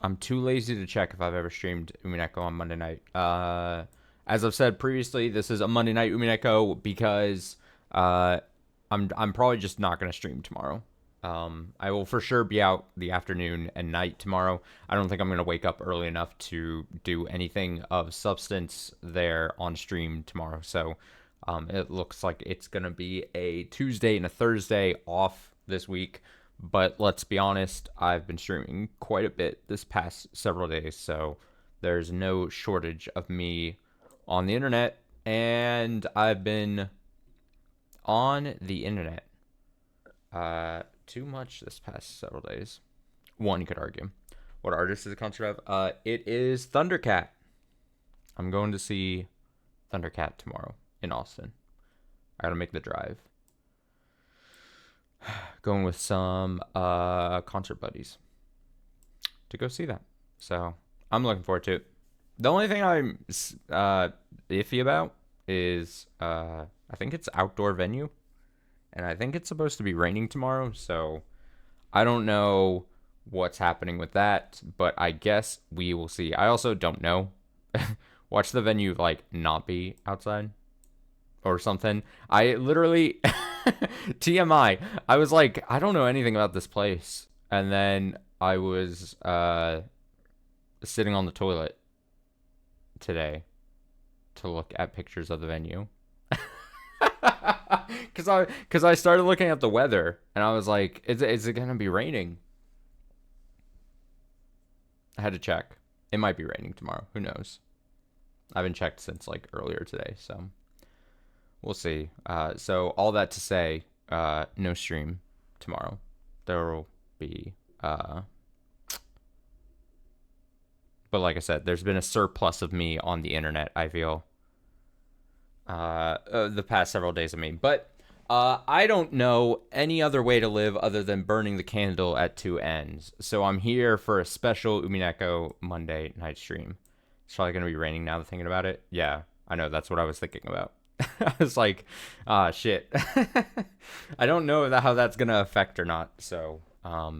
I'm too lazy to check if I've ever streamed Umineko on Monday night. As I've said previously, this is a Monday night Umineko because uh, I'm probably just not gonna stream tomorrow. I will for sure be out the afternoon and night tomorrow. I don't think I'm gonna wake up early enough to do anything of substance there on stream tomorrow. So it looks like it's gonna be a Tuesday and a Thursday off this week. But let's be honest, I've been streaming quite a bit this past several days, so there's no shortage of me on the internet, and I've been on the internet too much this past several days. One, you could argue. What artist is a concert of? It is Thundercat. I'm going to see Thundercat tomorrow in Austin. I gotta make the drive. Going with some concert buddies to go see that. So I'm looking forward to it. The only thing I'm iffy about is I think it's outdoor venue, and I think it's supposed to be raining tomorrow. So I don't know what's happening with that, but I guess we will see. I also don't know. Watch the venue like not be outside or something. I literally TMI. I was like, I don't know anything about this place. And then I was sitting on the toilet today to look at pictures of the venue. Cause I started looking at the weather and I was like, is it gonna be raining? I had to check. It might be raining tomorrow. Who knows? I haven't checked since like earlier today, so we'll see. So all that to say, no stream tomorrow. There will be, but like I said, there's been a surplus of me on the internet, I feel, the past several days of me. But I don't know any other way to live other than burning the candle at two ends. So I'm here for a special Umineko Monday night stream. It's probably going to be raining now, thinking about it. Yeah, I know. That's what I was thinking about. I was like, ah, shit. I don't know how that's going to affect or not. So, I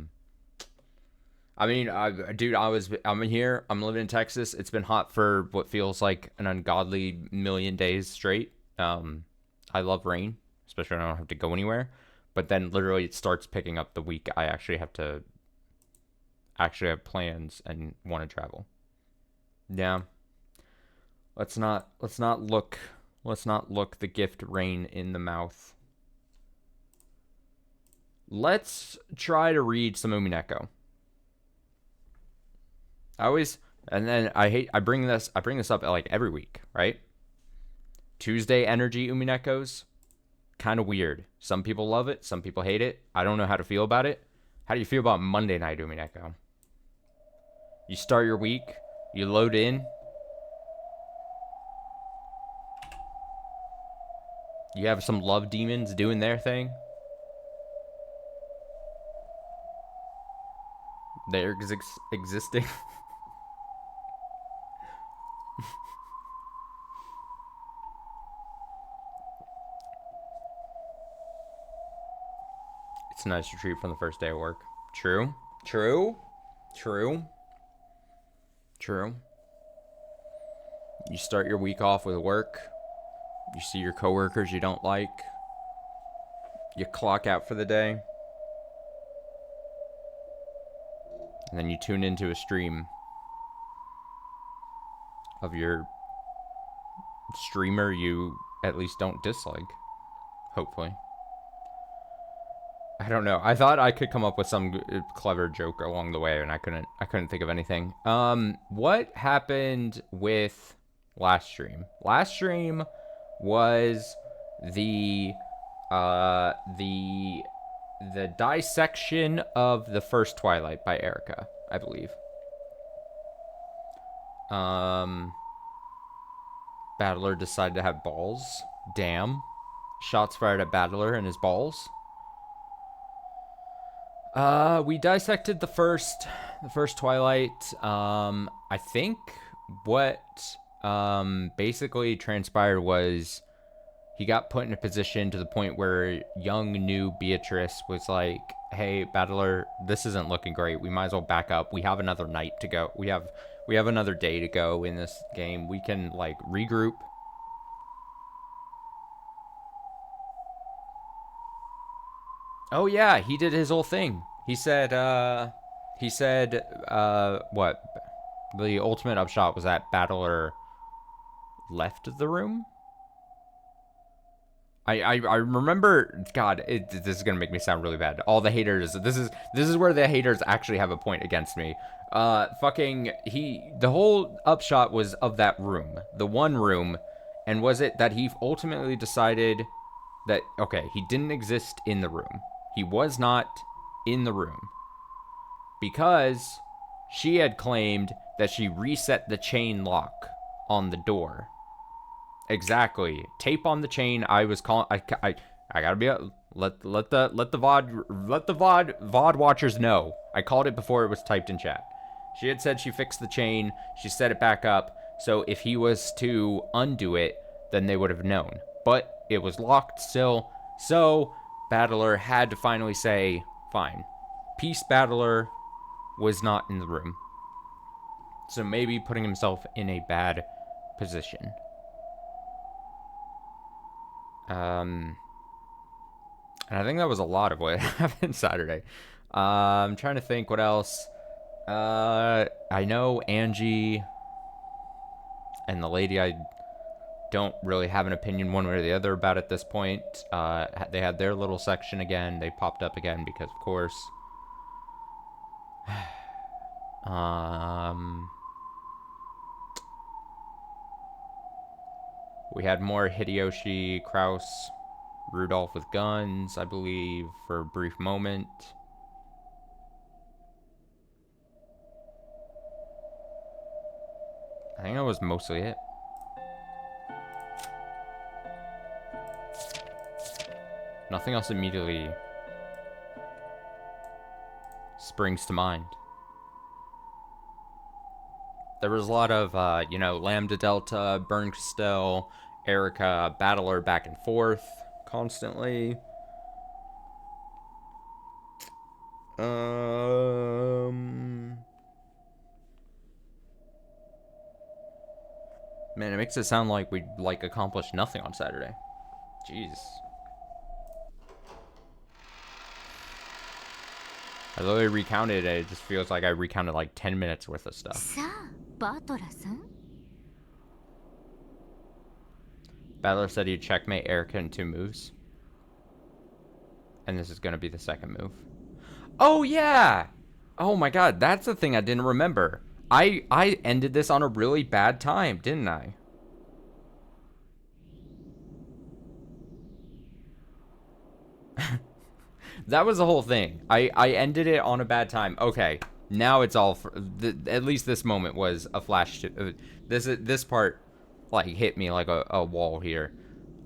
mean, dude, I'm here. I'm living in Texas. It's been hot for what feels like an ungodly million days straight. I love rain, especially when I don't have to go anywhere. But then literally it starts picking up the week I actually have plans and want to travel. Yeah. Let's not look the gift rain in the mouth. Let's try to read some Umineko. I bring this up like every week, right? Tuesday energy Uminekos, kind of weird. Some people love it, some people hate it. I don't know how to feel about it. How do you feel about Monday night Umineko? You start your week, you load in, you have some love demons doing their thing. They're existing. It's a nice retreat from the first day of work. True. You start your week off with work. You see your coworkers you don't like. You clock out for the day. And then you tune into a stream of your streamer you at least don't dislike. Hopefully. I don't know. I thought I could come up with some clever joke along the way, and I couldn't think of anything. What happened with last stream? Last stream was the dissection of the first Twilight by Erica, I believe. Battler decided to have balls. Damn. Shots fired at Battler and his balls. We dissected the first Twilight. I think what basically transpired was he got put in a position to the point where young new Beatrice was like, hey, Battler, this isn't looking great. We might as well back up. We have another night to go. We have another day to go in this game. We can like regroup. Oh yeah, he did his whole thing. He said what? The ultimate upshot was that Battler left the room. I remember. God, this is gonna make me sound really bad. All the haters. This is where the haters actually have a point against me. The whole upshot was of that room, the one room, and was it that he ultimately decided that okay, he didn't exist in the room. He was not in the room because she had claimed that she reset the chain lock on the door. Exactly. Tape on the chain. I was calling. I gotta be. Let the VOD watchers know. I called it before it was typed in chat. She had said she fixed the chain. She set it back up. So if he was to undo it, then they would have known. But it was locked still. So Battler had to finally say, fine. Peace Battler was not in the room. So maybe putting himself in a bad position. And I think that was a lot of what happened Saturday. I'm trying to think what else. I know Angie and the lady I don't really have an opinion one way or the other about at this point. They had their little section again. They popped up again because, of course. We had more Hideyoshi, Kraus, Rudolph with guns, I believe, for a brief moment. I think that was mostly it. Nothing else immediately springs to mind. There was a lot of, Lambda Delta, Burn Castell, Erica, Battler back and forth constantly. Man, it makes it sound like we accomplished nothing on Saturday. Jeez. I literally recounted it. It just feels like I recounted like 10 minutes worth of stuff. Battler said he'd checkmate Erica in 2 moves. And this is going to be the second move. Oh, yeah! Oh my god, that's the thing I didn't remember. I ended this on a really bad time, didn't I? That was the whole thing. I ended it on a bad time. Okay, now it's all... at least this moment was a flash... this part, like, hit me like a wall here.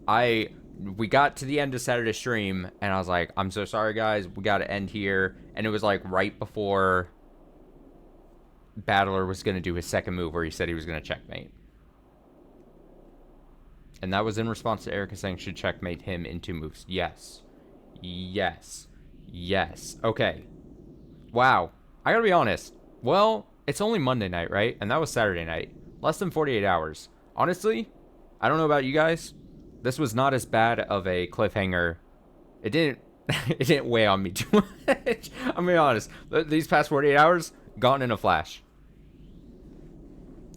We got to the end of Saturday stream, and I was like, I'm so sorry, guys. We got to end here. And it was, like, right before Battler was going to do his second move where he said he was going to checkmate. And that was in response to Erica saying she'd checkmate him in 2 moves. Yes. Yes. Yes. Okay. Wow. I gotta be honest. Well, it's only Monday night, right? And that was Saturday night. Less than 48 hours. Honestly, I don't know about you guys. This was not as bad of a cliffhanger. It didn't weigh on me too much. I'm gonna be honest. These past 48 hours, gone in a flash.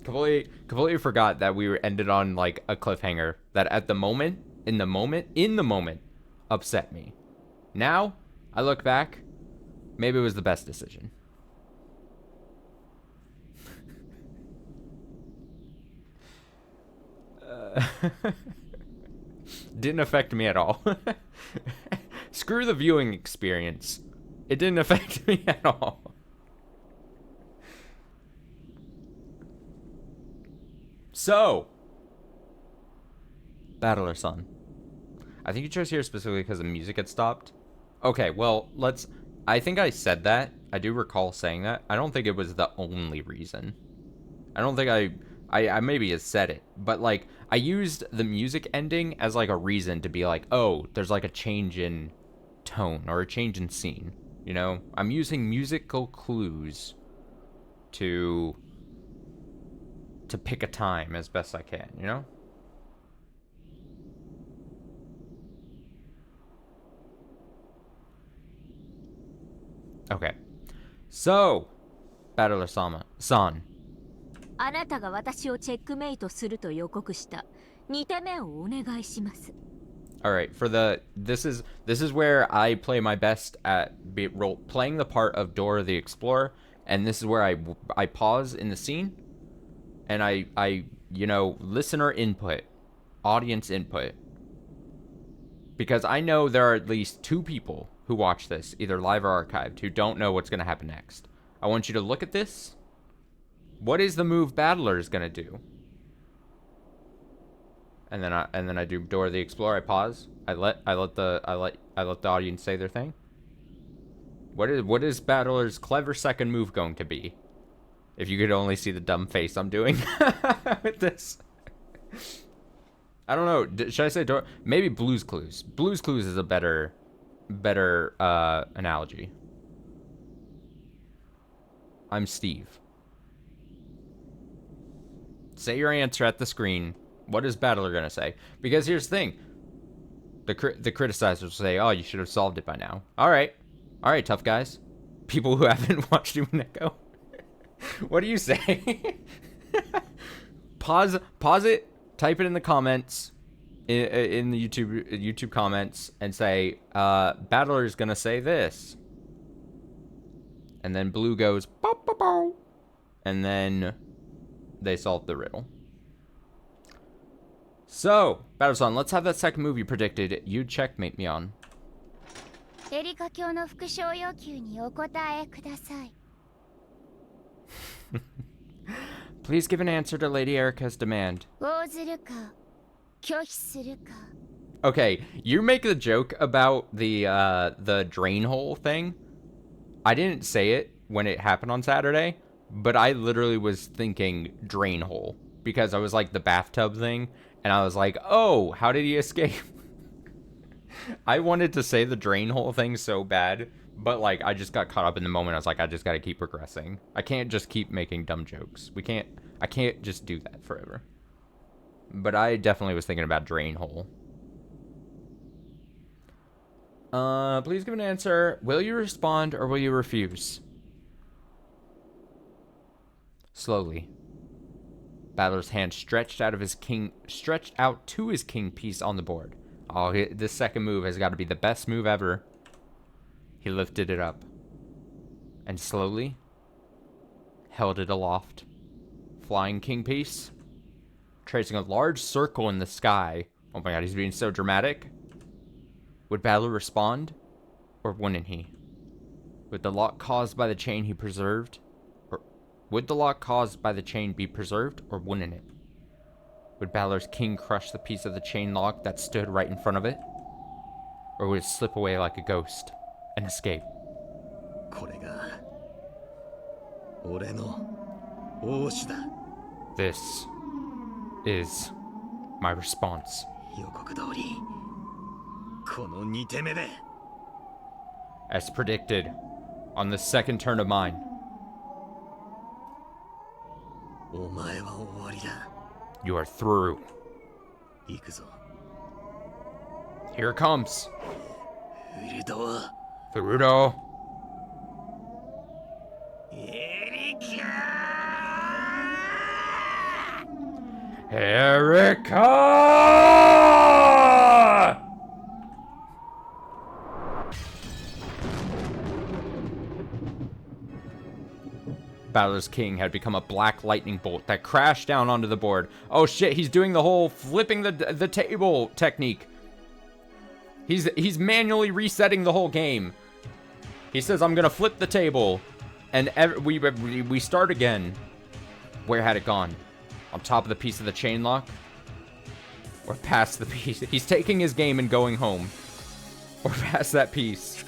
Completely forgot that we were ended on like a cliffhanger that at the moment, in the moment, upset me. Now, I look back, maybe it was the best decision. Didn't affect me at all. Screw the viewing experience. It didn't affect me at all. So, Battler-san. I think you chose here specifically because the music had stopped. Okay, well, I think I said that. I do recall saying that. I don't think it was the only reason. I don't think I maybe have said it, but like I used the music ending as like a reason to be like, oh, there's like a change in tone or a change in scene. You know, I'm using musical clues to pick a time as best I can, you know? Okay. So, Battler San. あなたが私をチェックメイトすると予告した2手目をお願いします。 All right, for the this is where I play my best at playing the part of Dora the Explorer, and this is where I pause in the scene, and I you know, listener input, audience input, because I know there are at least 2 people who watch this, either live or archived, who don't know what's gonna happen next. I want you to look at this. What is the move Battler is gonna do? And then I do Dora the Explorer. I pause. I let the audience say their thing. What is Battler's clever second move going to be? If you could only see the dumb face I'm doing with this. I don't know. Should I say Dora? Maybe Blue's Clues. Blue's Clues is a better analogy. I'm Steve. Say your answer at the screen. What is Battler gonna say? Because here's the thing. The criticizers will say, oh, you should have solved it by now. Alright, tough guys. People who haven't watched Umineko. What do you say? Pause it, type it in the comments, in the YouTube comments, and say, Battler is gonna say this. And then Blue goes, bow, bow, bow. And then they solve the riddle. So, Battleson, let's have that second move you predicted you checkmate me on. エリカ卿の復唱要求にお答えください。 Please give an answer to Lady Erica's demand. 応ずるか拒否するか。 Okay, you make the joke about the drain hole thing. I didn't say it when it happened on Saturday, but I literally was thinking drain hole because I was like the bathtub thing. And I was like, oh, how did he escape? I wanted to say the drain hole thing so bad, but like I just got caught up in the moment. I was like, I just got to keep progressing. I can't just keep making dumb jokes. I can't just do that forever. But I definitely was thinking about drain hole. Please give an answer. Will you respond or will you refuse? Slowly. Battler's hand stretched out to his king piece on the board. Oh, this second move has got to be the best move ever. He lifted it up and slowly held it aloft. Flying king piece, tracing a large circle in the sky. Oh my god, he's being so dramatic. Would Battler respond, or wouldn't he? Would the lock caused by the chain he preserved? Would the lock caused by the chain be preserved, or wouldn't it? Would Battler's king crush the piece of the chain lock that stood right in front of it? Or would it slip away like a ghost and escape? This is my response. As predicted, on the second turn of mine, you are through. Here it comes. Furudo. Erika! Battler's king had become a black lightning bolt that crashed down onto the board. Oh shit, he's doing the whole flipping the table technique. He's manually resetting the whole game. He says, I'm gonna flip the table. And we start again. Where had it gone? On top of the piece of the chain lock? Or past the piece? He's taking his game and going home. Or past that piece.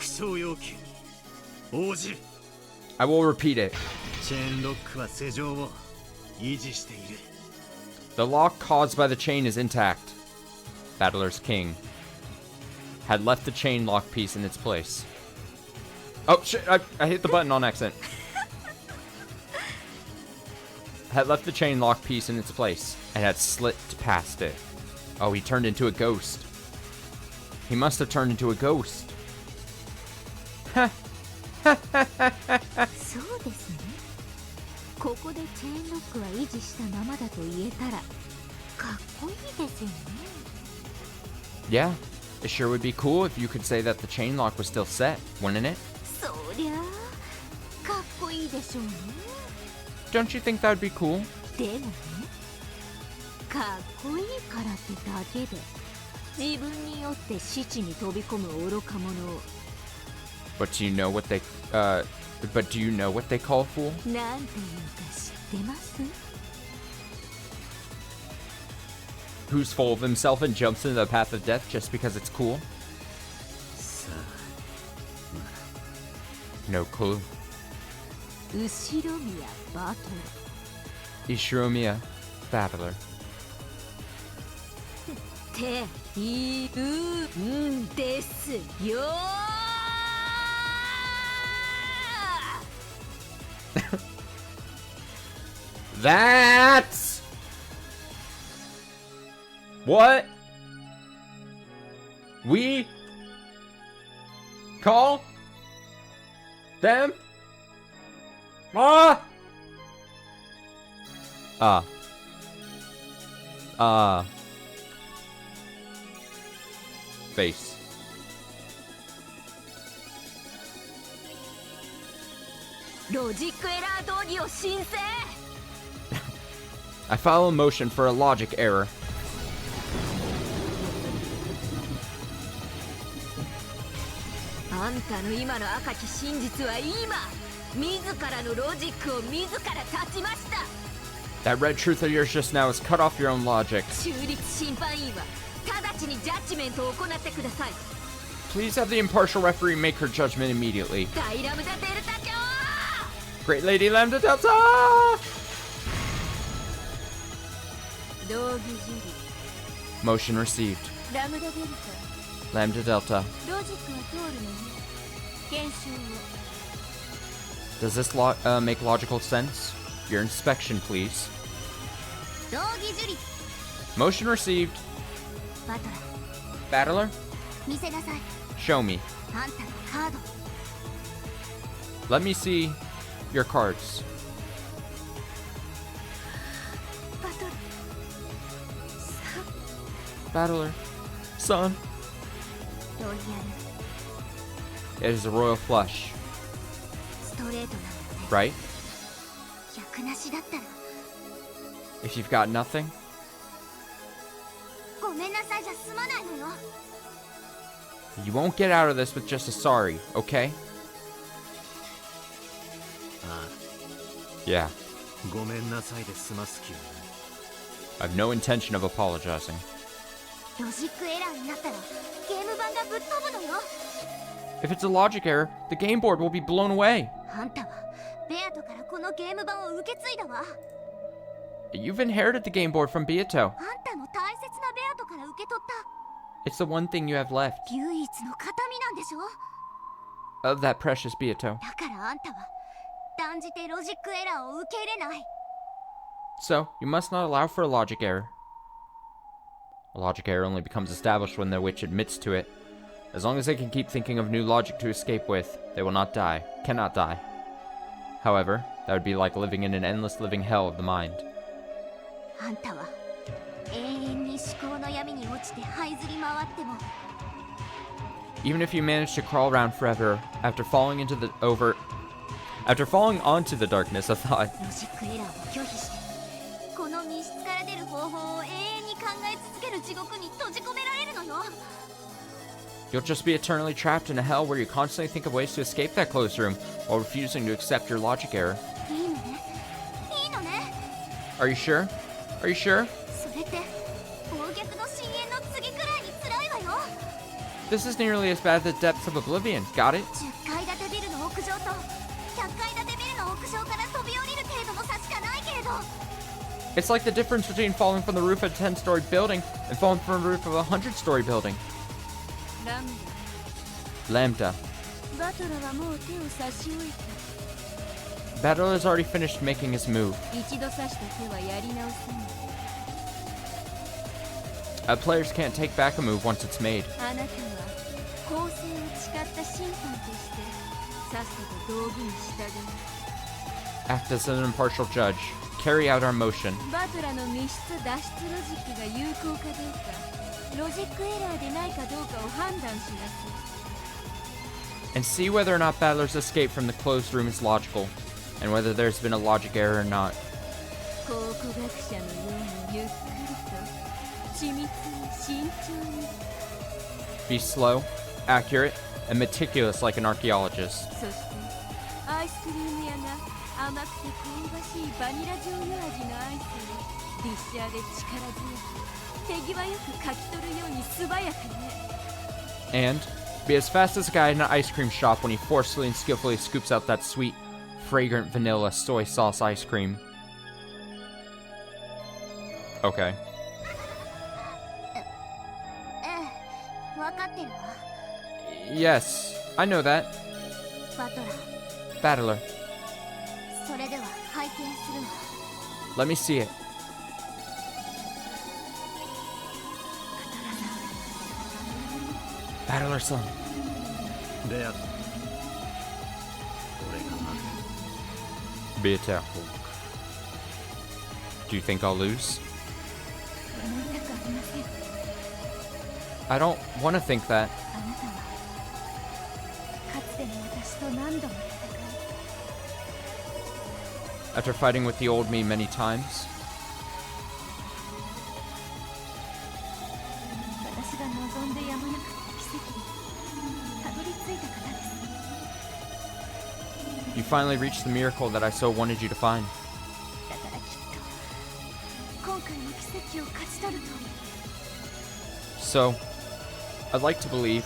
I will repeat it. The lock caused by the chain is intact. Battler's king had left the chain lock piece in its place. Oh shit, I hit the button on accident. Had left the chain lock piece in its place and had slipped past it. Oh, he turned into a ghost. He must have turned into a ghost. そうですね。ここでチェーンロックは維持したままだと言えたらかっこいいですよね。Yeah, it sure would be cool if you could say that the chain lock was still set, wouldn't it? そりゃあかっこいいでしょうね。 Don't you think that would be cool? でもね、かっこいいからってだけで自分によって死地に飛び込む愚か者を But do you know what they call a fool? なんていうか知ってます？ Who's full of himself and jumps into the path of death just because it's cool? No clue. 後ろ宮バトル Ishiromiya Battler. って言うんですよThat's what we call them. Face. Logic error 動議を申請 I file a motion for a logic error. あんたの今の赤き真実は今自らのロジックを自ら断ちました That red truth of yours just now is cut off your own logic. 中立審判員は直ちにジャッジメントを行ってください Please have the impartial referee make her judgment immediately. 大ラムダデルタ卿 Great Lady Lambda Delta! 道義受理 Motion received. ラムダデル Lambda Delta. タロジックは通るのね検証を Does this make logical sense? Your inspection, please. 道義受理 Motion received. バトラ Battler, 見せなさい show me. あんたのカード Let me see your cards. バトル Battler, son. ロイヤ It is a royal flush, ルストレートなのね right? 役なしだったら If you've got nothing, ごめんなさいじゃ済まないのよ you won't get out of this with just a sorry, okay? Yeah, ごめんなさいで済ます気は I have no intention of apologizing. ロジックエラーになったらゲーム版がぶっ飛ぶのよ If it's a logic error, the game board will be blown away. あんたはベアトからこのゲーム版を受け継いだわ You've inherited the game board from Beato. あんたの大切なベアトから受け取った It's the one thing you have left 唯一の形見なんでしょ of that precious Beato. だからあんたは断じてロジックエラーを受け入れない So, you must not allow for a logic error. A logic error only becomes established when the witch admits to it. As long as they can keep thinking of new logic to escape with, they will not die, cannot die. However, that would be like living in an endless living hell of the mind. あんたは永遠に思考の闇に落ちて這いずり回っても Even if you manage to crawl around forever after falling onto the darkness of thought, ロジックエラーを拒否してこの密室から出る方法を永遠に考え続ける地獄に閉じ込められるのよ you'll just be eternally trapped in a hell where you constantly think of ways to escape that closed room while refusing to accept your logic error. いいのねいいのね Are you sure? Are you sure? それって暴虐の深淵の次くらいに辛いわよ This is nearly as bad as the depths of oblivion. Got it? 10階建てビルの屋上と100階建てビルの屋上から飛び降りる程度の差しかないけれど It's like the difference between falling from the roof of a 10-story building and falling from the roof of a 100-story building. ラム Lambda. ダバトラはもう手を差し置いた Battler has already finished making his move. 一度刺した手はやり直せない Players can't take back a move once it's made. あなたは公正を誓った審判としてさっさと道義に従う Act as an impartial judge. Carry out our motion. バトラの密室脱出ロジックが有効かどうかロジックエラーでないかどうかを判断しなさい And see whether or not Battler's escape from the closed room is logical, and whether there's been a logic error or not. 考古学者のようにゆっくりと緻密に慎重に Be slow, accurate, and meticulous like an archaeologist. そしてアイスクリーム屋が甘くて香ばしいバニラ醤油味のアイスをディッシャーで力強く手際よくかき取るように素早くね And be as fast as a guy in an ice cream shop when he forcefully and skillfully scoops out that sweet, fragrant vanilla soy sauce ice cream. Okay. 分かってるわ Yes, I know that. バトラ Battler, それでは拝見するわ let me see it. バトラ Battler son. ベアト俺が負 Be a tell. Do you think I'll lose? 思いたくありません I don't want to think that. あなたはかつての私と何度も戦い After fighting with the old me many times, 私が望んでやまなかった奇跡にたどり着いた方です you finally reached the miracle that I so wanted you to find. だからきっと今回の奇跡を勝ち取ると So, I'd like to believe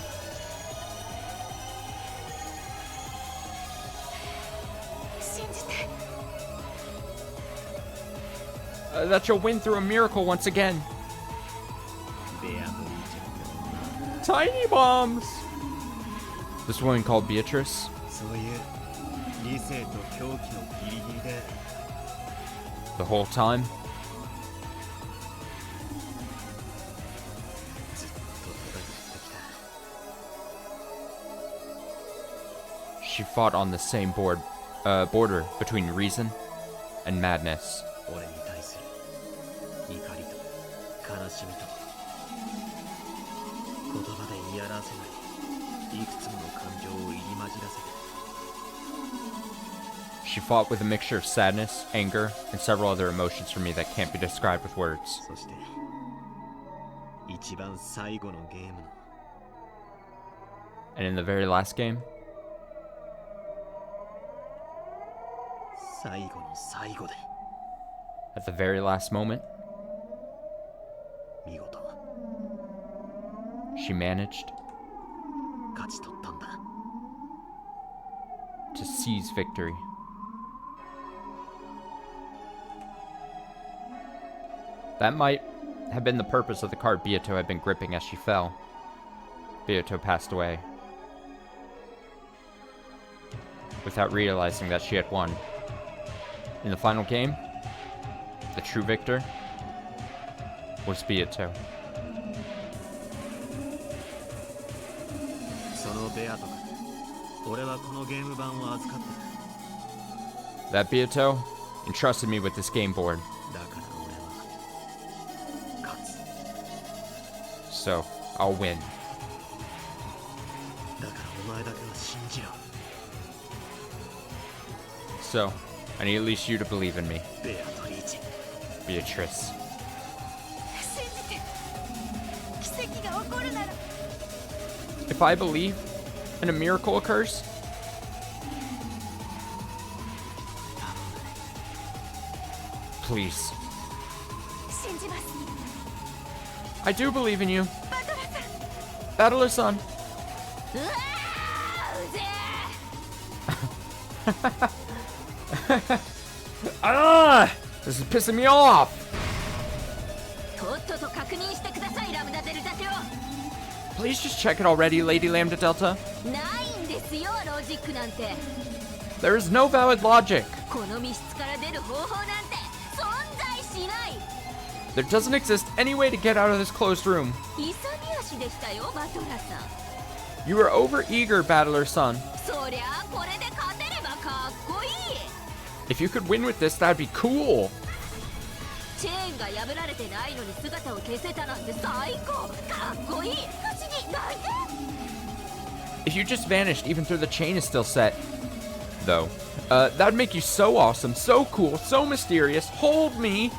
信じて that you'll win through a miracle once again. ベアトリーチ Tiny bombs! This woman called Beatrice? そういう理性と狂気のギリギリで The whole time? ずっと戦ってきた She fought on the same border between reason and madness. 俺に対する怒りと悲しみと言葉で言い表せないいくつもの感情を入り混じらせて She fought with a mixture of sadness, anger, and several other emotions for me that can't be described with words. そして一番最後のゲームの And in the very last game, 最後の最後で at the very last moment, 見事 she managed 勝ち取ったんだ to seize victory. That might have been the purpose of the card Beato had been gripping as she fell. Beato passed away, without realizing that she had won. In the final game, the true victor was Beato. そのベアとか俺はこのゲーム版を預かって That Beato entrusted me with this game board, だから俺は勝つ so I'll win. だからお前だけは信じろ So, I need at least you to believe in me, ベアとリーチ Beatrice. 信じて奇跡が起こるなら If I believe and a miracle occurs, please. 信じます I do believe in you, バトラさん Battler Sun. うわーうぜ Ah! This is pissing me off. とっとと確認してください、ラムダデルタ卿。 Please just check it already, Lady Lambda Delta. ないんですよ、ロジックなんて。 There is no valid logic. この密室から出る方法なんて存在しない。 There doesn't exist any way to get out of this closed room. 勇み足でしたよ、バトラさん。 You are overeager, Battler Son. そりゃあこれで勝てればかっこいい。 If you could win with this, that'd be cool. チェーンが破られてないのに姿を消せたなんて最高。かっこいい。不思議、泣いて。 If you just vanished, even though the chain is still set. Though, that would make you so awesome, so cool, so mysterious. Hold me.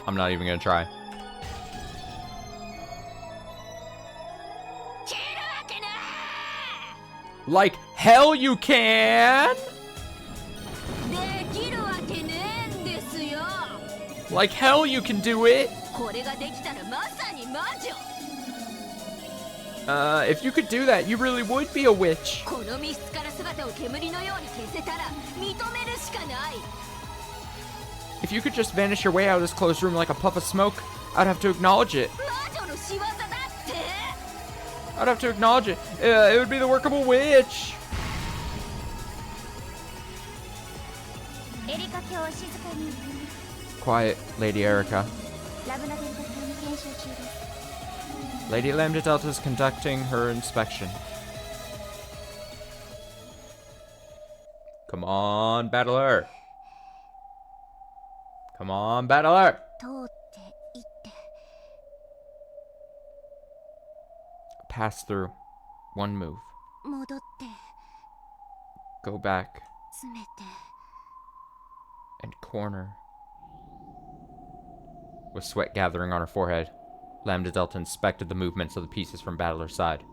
I'm not even gonna try. 切るわけね Like hell you can! え。できるわけねえんですよ。 Like hell you can do it! これができたらまさに魔女。 If you could do that, you really would be a witch. この密室から姿を煙のように消せたら認めるしかない。 If you could just vanish your way out of this closed room like a puff of smoke, I'd have to acknowledge it. 魔女の仕業だって。 I'd have to acknowledge it. It would be the work of a witch. エリカ卿を静かに。 Quiet, Lady Erica. ラブナデルタ卿に検証中です。 Lady Lambda Delta is conducting her inspection. Come on, Battler. Come on, Battler. 通って行って。 Pass through. One move. 戻って Go back 詰めて。 and corner. With sweat gathering on her forehead, Lambda Delta inspected the movements of the pieces from Battler's side.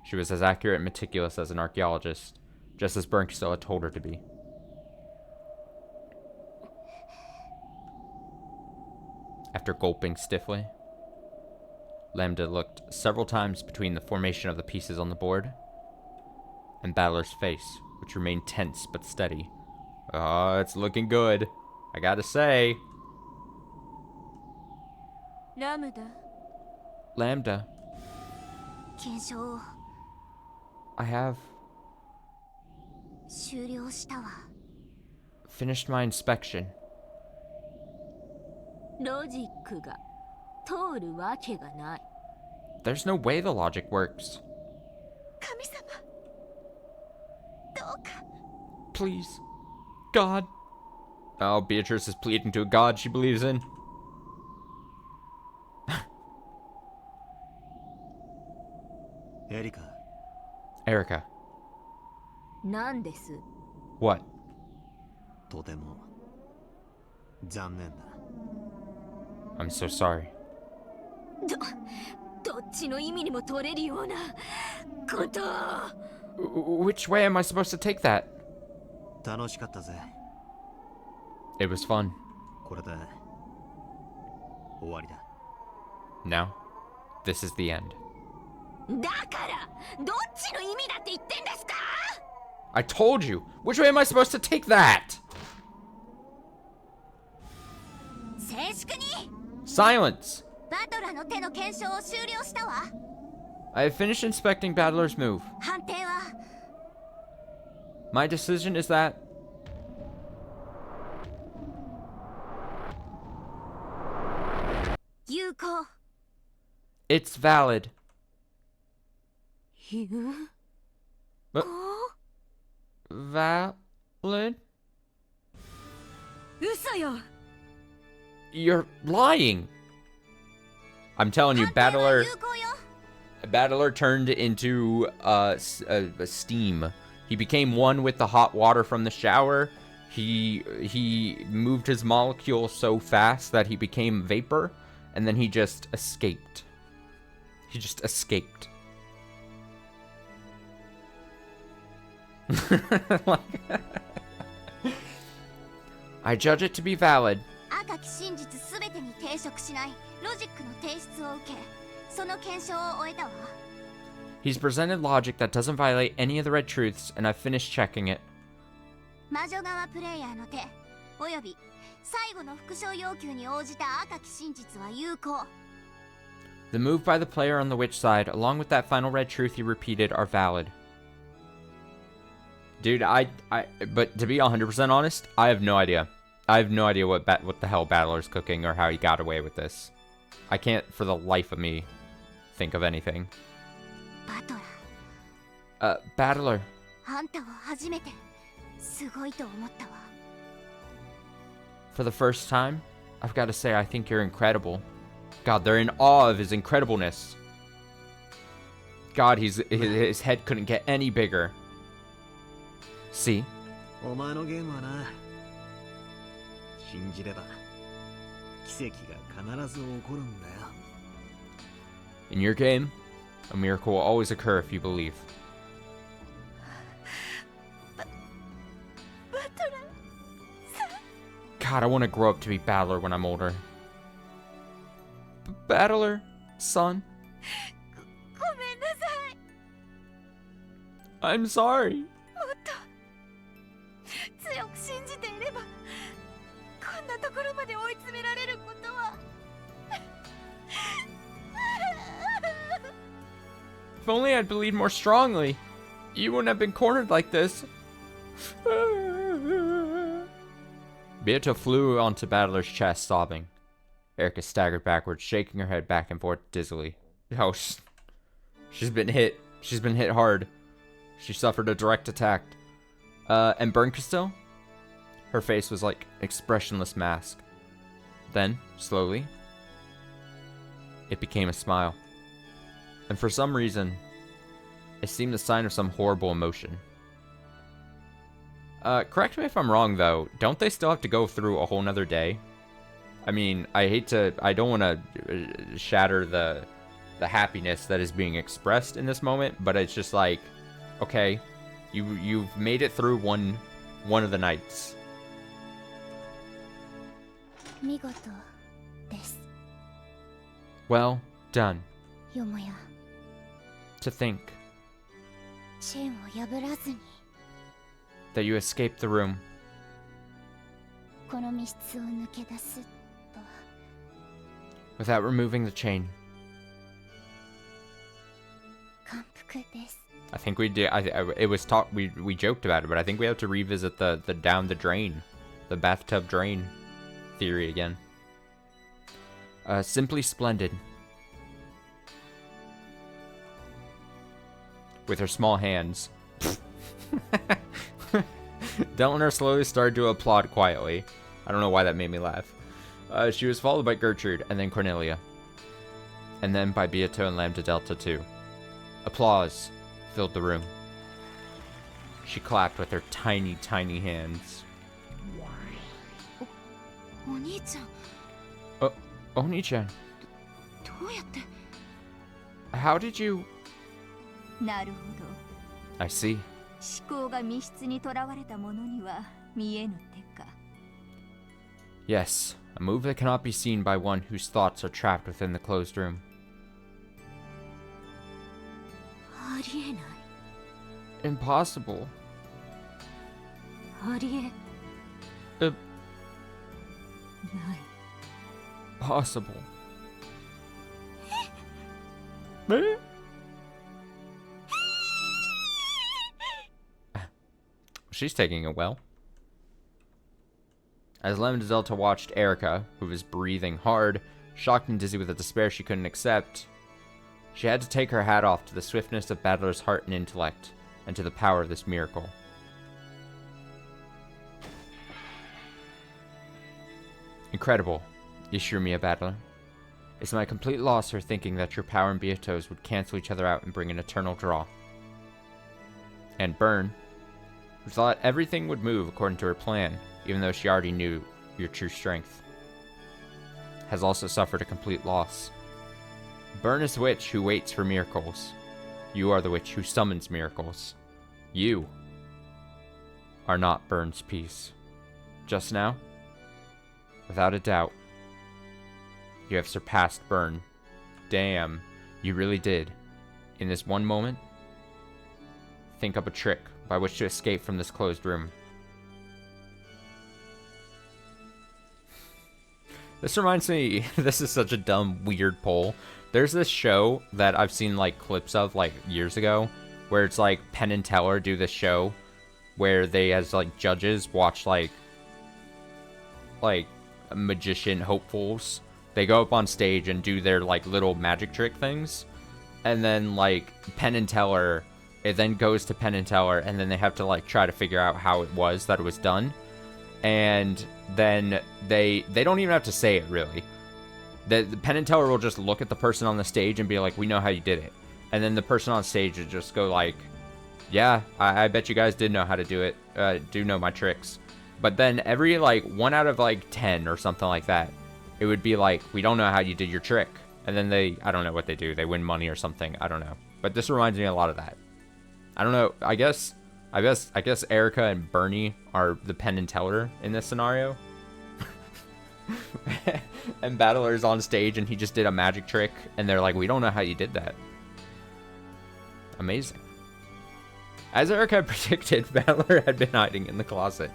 She was as accurate and meticulous as an archaeologist, just as Bernkisto had told her to be. After gulping stiffly, Lambda looked several times between the formation of the pieces on the board and Battler's face, which remained tense but steady. Oh, it's looking good, I gotta say. ラムダ。 Lambda, 検証を I have 終了したわ。 finished my inspection. ロジックが通るわけがない。 There's no way the logic works. 神様、どうか。 Please. God. Oh, Beatrice is pleading to a god she believes in. エリカ、 Erica. なんです。 What? とても残念だ。I'm so sorry. どっちの意味にも取れるようなことを。 Which way am I supposed to take that? 楽しかったぜ。 It was fun. これで終わりだ。 Now, this is the end. だからどっちの意味だって言ってんですか。 I told you! Which way am I supposed to take that? 静粛に。 Silence! バトラの手の検証を終了したわ。 I have finished inspecting Battler's move. 判定は My decision is that... 有効。 It's valid. 有 But... Valid? 嘘よ。 You're lying! I'm telling you, 判定は Battler... 有効よ。 Battler turned into steam. He became one with the hot water from the shower. He moved his molecule so fast that he became vapor, and then he just escaped. He just escaped. I judge it to be valid. 赤き真実すべてに抵触しないロジックの提出を受け、その検証を終えたわ。He's presented logic that doesn't violate any of the red truths, and I've finished checking it. 魔女側プレイヤーの手および最後の復唱要求に応じた赤き真実は有効 The move by the player on the witch side, along with that final red truth he repeated, are valid. Dude, but to be 100% honest, I have no idea. I have no idea what the hell Battler's cooking or how he got away with this. I can't, for the life of me, think of anything. バトラー Battler. あんたを初めてすごいと思ったわ For the first time, I've got to say I think you're incredible. God, they're in awe of his incredibleness. God, his head couldn't get any bigger. See? お前のゲームはな信じれば奇跡が必ず起こるんだよ In your game, a miracle will always occur if you believe. バトラー God, I want to grow up to be Battler when I'm older. Battler, son. ごめんなさい I'm sorry. もっと強く信じていればこんなところまで追い詰められることは If only I'd believed more strongly, you wouldn't have been cornered like this. Beato flew onto Battler's chest, sobbing. Erica staggered backwards, shaking her head back and forth dizzily. Oh, she's been hit. She's been hit hard. She suffered a direct attack. And Berncastill? Her face was like expressionless mask. Then, slowly, it became a smile. And for some reason, it seemed a sign of some horrible emotion. Correct me if I'm wrong, though. Don't they still have to go through a whole nother day? I mean, I don't want to shatter the happiness that is being expressed in this moment, but it's just like, okay, you've made it through one of the nights. 見事です Well done. よもや To think チェーンを破らずに that you escaped the room この密室を抜け出すとは without removing the chain. 感服です I think we did. It was talk. We joked about it, but I think we have to revisit the down the drain, the bathtub drain theory again. Simply splendid. With her small hands. Deliner slowly started to applaud quietly. I don't know why that made me laugh. She was followed by Gertrude, and then Cornelia. And then by Beato and Lambda Delta too. Applause filled the room. She clapped with her tiny, tiny hands. お兄ちゃん Oni-chan, どうやって how did you... なるほ I see. ど思考が密室にとらわれたものには見えぬ手か Yes, a move that cannot be seen by one whose thoughts are trapped within the closed room. ありえない Impossible. ありえ Uh, ない possible. Eh? She's taking it well. As Lambda Delta watched Erica, who was breathing hard, shocked and dizzy with a despair she couldn't accept, she had to take her hat off to the swiftness of Battler's heart and intellect, and to the power of this miracle. Incredible, Ishirmiya Battler. It's my complete loss for thinking that your power and Beato's would cancel each other out and bring an eternal draw. And Byrne, who thought everything would move according to her plan, even though she already knew your true strength, has also suffered a complete loss. Byrne is the witch who waits for miracles. You are the witch who summons miracles. You are not Byrne's piece. Just now, without a doubt, you have surpassed Byrne. Damn, you really did. in this one moment, think up a trick by which to escape from this closed room. This reminds me, this is such a dumb, weird poll. There's this show that I've seen like clips of like years ago where it's like Penn and Teller do this show where they as like judges watch like magician hopefuls. They go up on stage and do their like little magic trick things. And then like Penn and Teller, it then goes to Penn and Teller and then they have to like try to figure out how it was that it was done. And then they don't even have to say it really. The Penn and Teller will just look at the person on the stage and be like, we know how you did it. And then the person on stage would just go like, yeah, I bet you guys did know how to do it. Do know my tricks. But then every like 1 out of like 10 or something like that, it would be like, we don't know how you did your trick. And then I don't know what they do. They win money or something. I don't know. But this reminds me a lot of that. I don't know. I guess Erica and Bernie are the Penn and Teller in this scenario. And Battler's on stage and he just did a magic trick. And they're like, we don't know how you did that. Amazing. As Erica predicted, Battler had been hiding in the closet.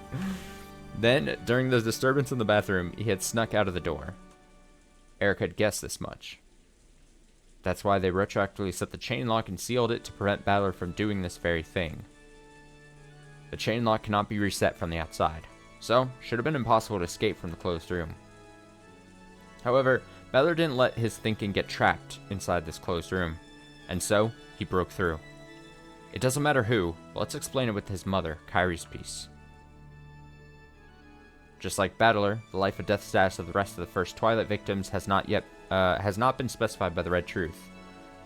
Then, during the disturbance in the bathroom, he had snuck out of the door. Erica had guessed this much. That's why they retroactively set the chain lock and sealed it to prevent Battler from doing this very thing. The chain lock cannot be reset from the outside, so should have been impossible to escape from the closed room. However, Battler didn't let his thinking get trapped inside this closed room, and so he broke through. It doesn't matter who, but let's explain it with his mother, Kairi's piece. Just like Battler, the life and death status of the rest of the first Twilight victims has not been specified by the Red Truth.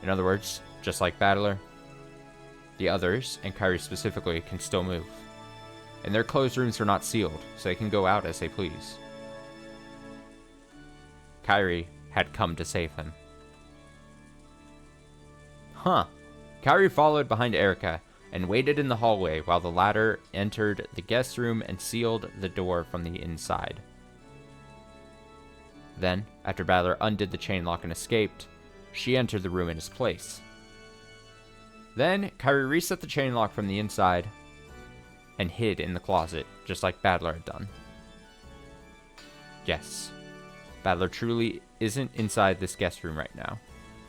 In other words, just like Battler, the others, and Kairi specifically, can still move. And their closed rooms are not sealed, so they can go out as they please. Kairi had come to save him. Huh. Kairi followed behind Erica and waited in the hallway while the latter entered the guest room and sealed the door from the inside. Then, after Battler undid the chain lock and escaped, she entered the room in his place. Then, Kairi reset the chain lock from the inside and hid in the closet, just like Battler had done. Yes, Battler truly isn't inside this guest room right now.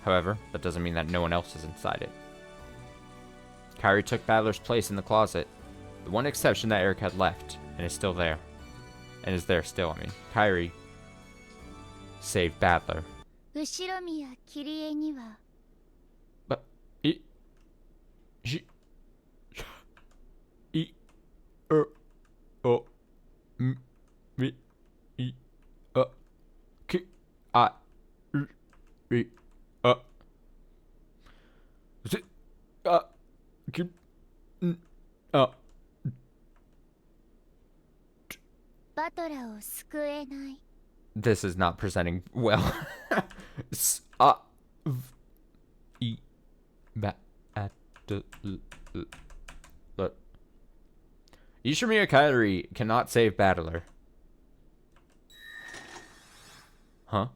However, that doesn't mean that no one else is inside it. Kairi took Battler's place in the closet, the one exception that Eric had left, and is still there. And is there still, I mean. Kairi saved Battler. But, this is not presenting well. Ishimiya Kairi cannot save Battler. Huh?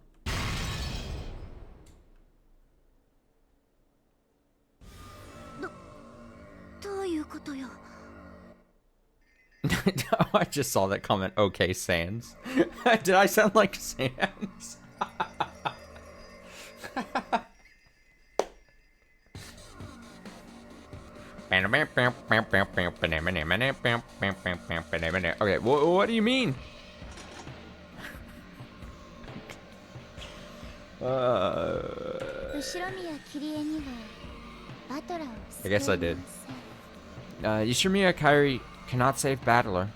I just saw that comment. Okay, Sans. Did I sound like Sans? Okay, what do you mean? I guess I did. Ishimiya Kairi cannot save Battler.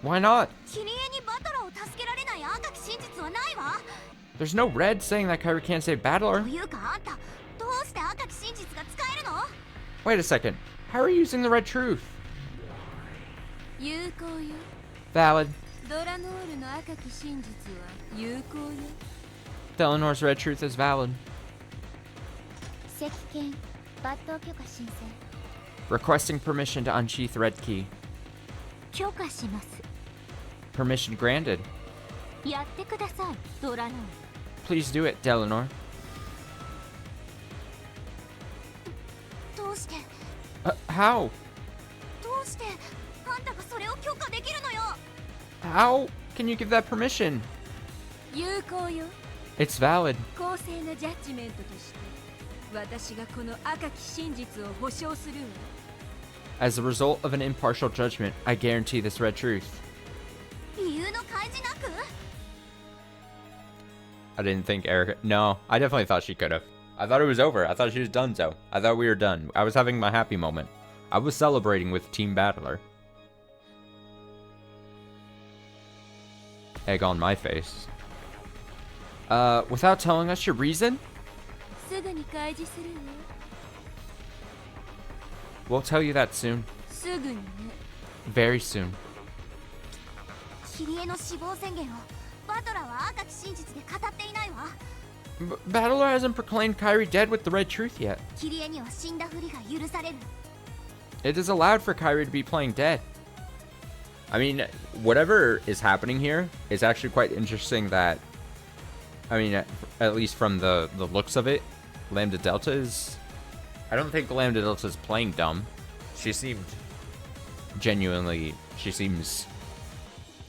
Why not? There's no red saying that Kairi can't save Battler. Wait a second. How are you using the red truth? Valid. Delanor's red truth is valid. Requesting permission to unsheath red key. Permission granted. Please do it, Delanor. うして How? どうしてあんたがそれを許可できるのよ How can you give that permission? 有効よ。 It's valid. 公正なジャッジメントとして私がこの赤き真実を保証するわ。 As a result of an impartial judgment, I guarantee this red truth. 理由の開示なく I didn't think Erica... No, I definitely thought she could have. I thought it was over. I thought she was done so. I thought we were done. I was having my happy moment. I was celebrating with Team Battler. Egg on my face. Without telling us your reason? すぐに開示するわ。 We'll tell you that soon. すぐにね。 Very soon. キリエの死亡宣言をバトラーは赤き真実で語っていないわ Battler hasn't proclaimed Kyrie dead with the red truth yet. キリエには死んだふりが許される It is allowed for Kyrie to be playing dead. I mean, whatever is happening here is actually quite interesting that... I mean, at least from the looks of it, Lambda Delta is... I don't think Lambda Delta is playing dumb. She seemed... Genuinely, she seems...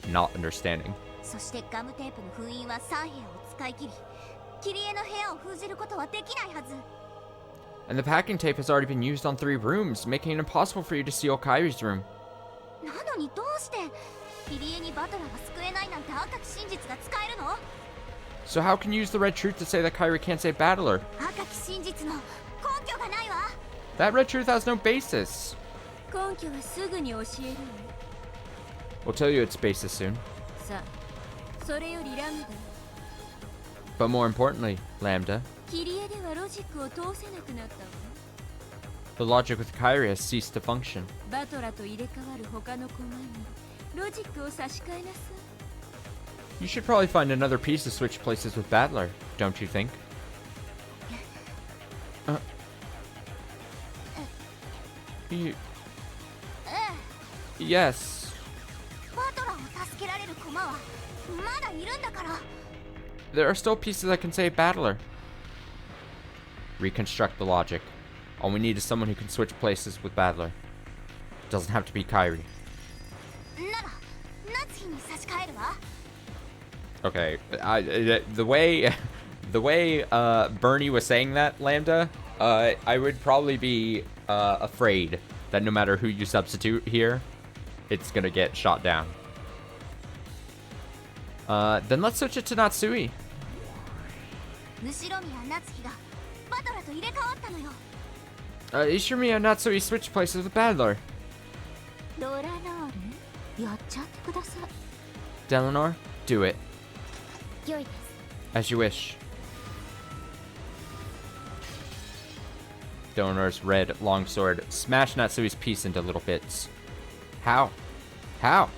not understanding. そしてガムテープの封印は3部屋を使い切りキリエの部屋を封じることはできないはず And the packing tape has already been used on 3 rooms, making it impossible for you to steal Kyrie's room. なのにどうしてキリエにバトラーが救えないなんて赤き真実が使えるの So how can you use the red truth to say that Kyrie can't save Battler? 赤き真実の根拠がないわ That red truth has no basis. 根拠はすぐに教えるわ。 We'll tell you its basis soon. さあ、それよりラムダ。 But more importantly, Lambda, キリエではロジックを通せなくなったわ。 the logic with Kyrie has ceased to function. バトラと入れ替わる他の駒にロジックを差し替えなさい。 You should probably find another piece to switch places with Battler, don't you think? You... Yes. バトラーを助けられる駒はまだいるんだから There are still pieces that can save Battler. Reconstruct the logic. All we need is someone who can switch places with Battler. It doesn't have to be Kyrie. なら夏日に差し替えるわ Okay, the way Bernie was saying that, Lambda, I would probably be afraid that no matter who you substitute here, it's gonna get shot down. Then let's switch it to Natsui. 後ろ宮夏日がバトラーと入れ替わったのよ Ishimi and Natsui switch places with Battler. ロラナールやっちゃってください Delanor, do it. 良いです As you wish. Delanor's red longsword smashed Natsui's piece into little bits. How? How?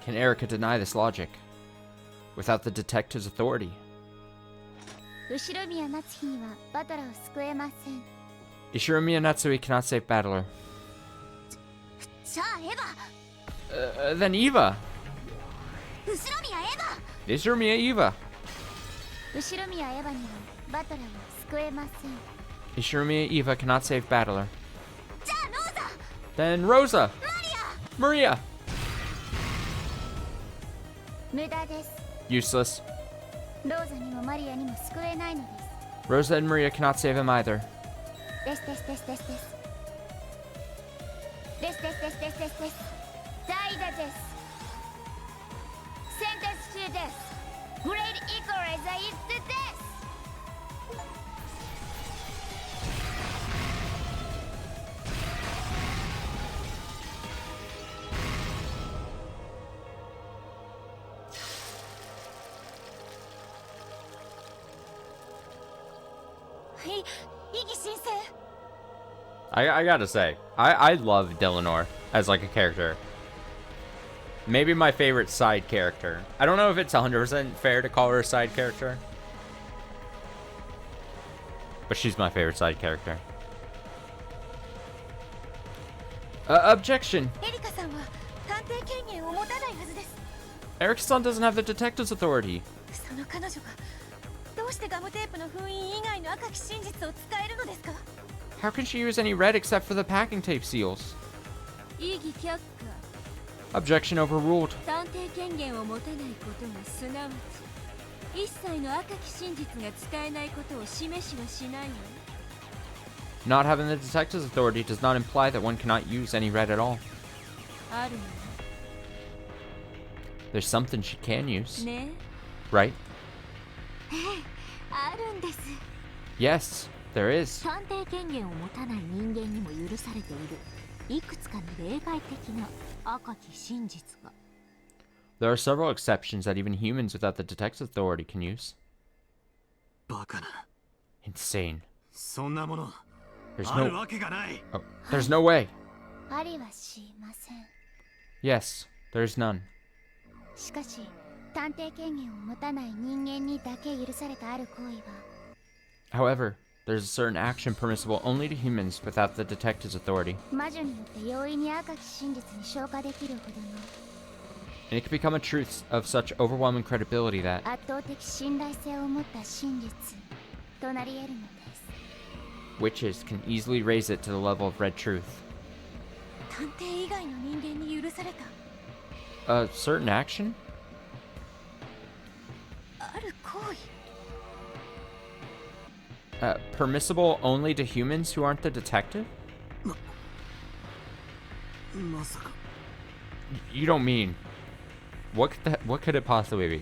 Can Erika deny this logic? Without the detective's authority? 後ろ宮夏日にはバトラーを救えません Ishirumi and Natsui cannot save Battler. じゃあエヴァ Then Eva! 後ろ宮エヴァ Ishirumi and Eva! 後ろ宮エヴァにはバトラーを救えません Ishirumi and Eva cannot save Battler. じゃあローザ Then Rosa! マリア Maria! 無駄です Useless. ローザにもマリアにも救えないのです Rosa and Maria cannot save him either. ですですですですですですですですですですです代打ですセンテンス中です Great Equalizer is the death はいイギ先生 I gotta say, I love Delanor as like a character. Maybe my favorite side character. I don't know if it's 100% fair to call her a side character. But she's my favorite side character. Objection! エリカさんは探偵権限を持たないはずです Eric-san doesn't have the detective's authority. その彼女がどうしてガムテープの封印以外の赤き真実を使えるのですか How can she use any red except for the packing tape seals? 異議却下。 Objection overruled. 探偵権限を持たないことがすなわち一切の赤き真実が使えないことを示しはしないわ。 Not having the detective's authority does not imply that one cannot use any red at all. ある There's something she can use, ね。 right? あるんです。 Yes, there is. 探偵権限を持たない人間にも許されているいくつかの例外的な赤き真実が。 There are several exceptions that even humans without the detective's authority can use. バカな。 Insane. そんなもの There's ある no. わけがない。 Oh, there's no way. ありはしません。 Yes, there's none. しかし探偵権限を持たない人間にだけ許されたある行為は However, there's a certain action permissible only to humans without the detective's authority, 魔女によって容易に赤き真実に昇華できるほどの and it can become a truth of such overwhelming credibility that 圧倒的信頼性を持った真実となり得るのです。 witches can easily raise it to the level of red truth. 探偵以外の人間に許された A certain action? ある行為 Permissible only to humans who aren't the detective? まさか You don't mean... What could it possibly be?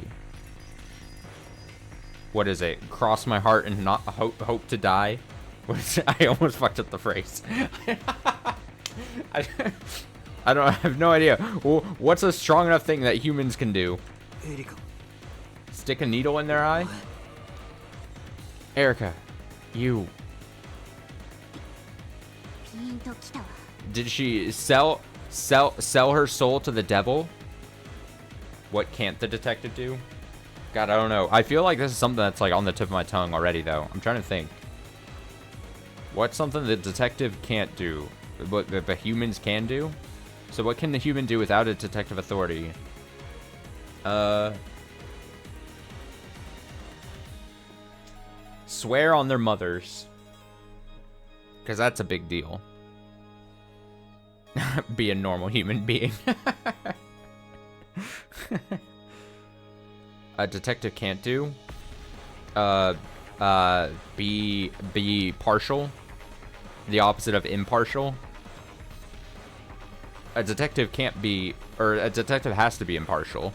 What is it? Cross my heart and not hope to die? What is it? I almost fucked up the phrase. I have no idea. What's a strong enough thing that humans can do? エリカ Stick a needle in their eye? Erica, you. ピーンときたわ。 Did she sell her soul to the devil? What can't the detective do? God, I don't know. I feel like this is something that's like on the tip of my tongue already, though. I'm trying to think. What's something the detective can't do, but the humans can do? So what can the human do without a detective authority? Swear on their mothers. Because that's a big deal. Be a normal human being. A detective can't do. Be partial. The opposite of impartial. A detective can't be, or a detective has to be impartial.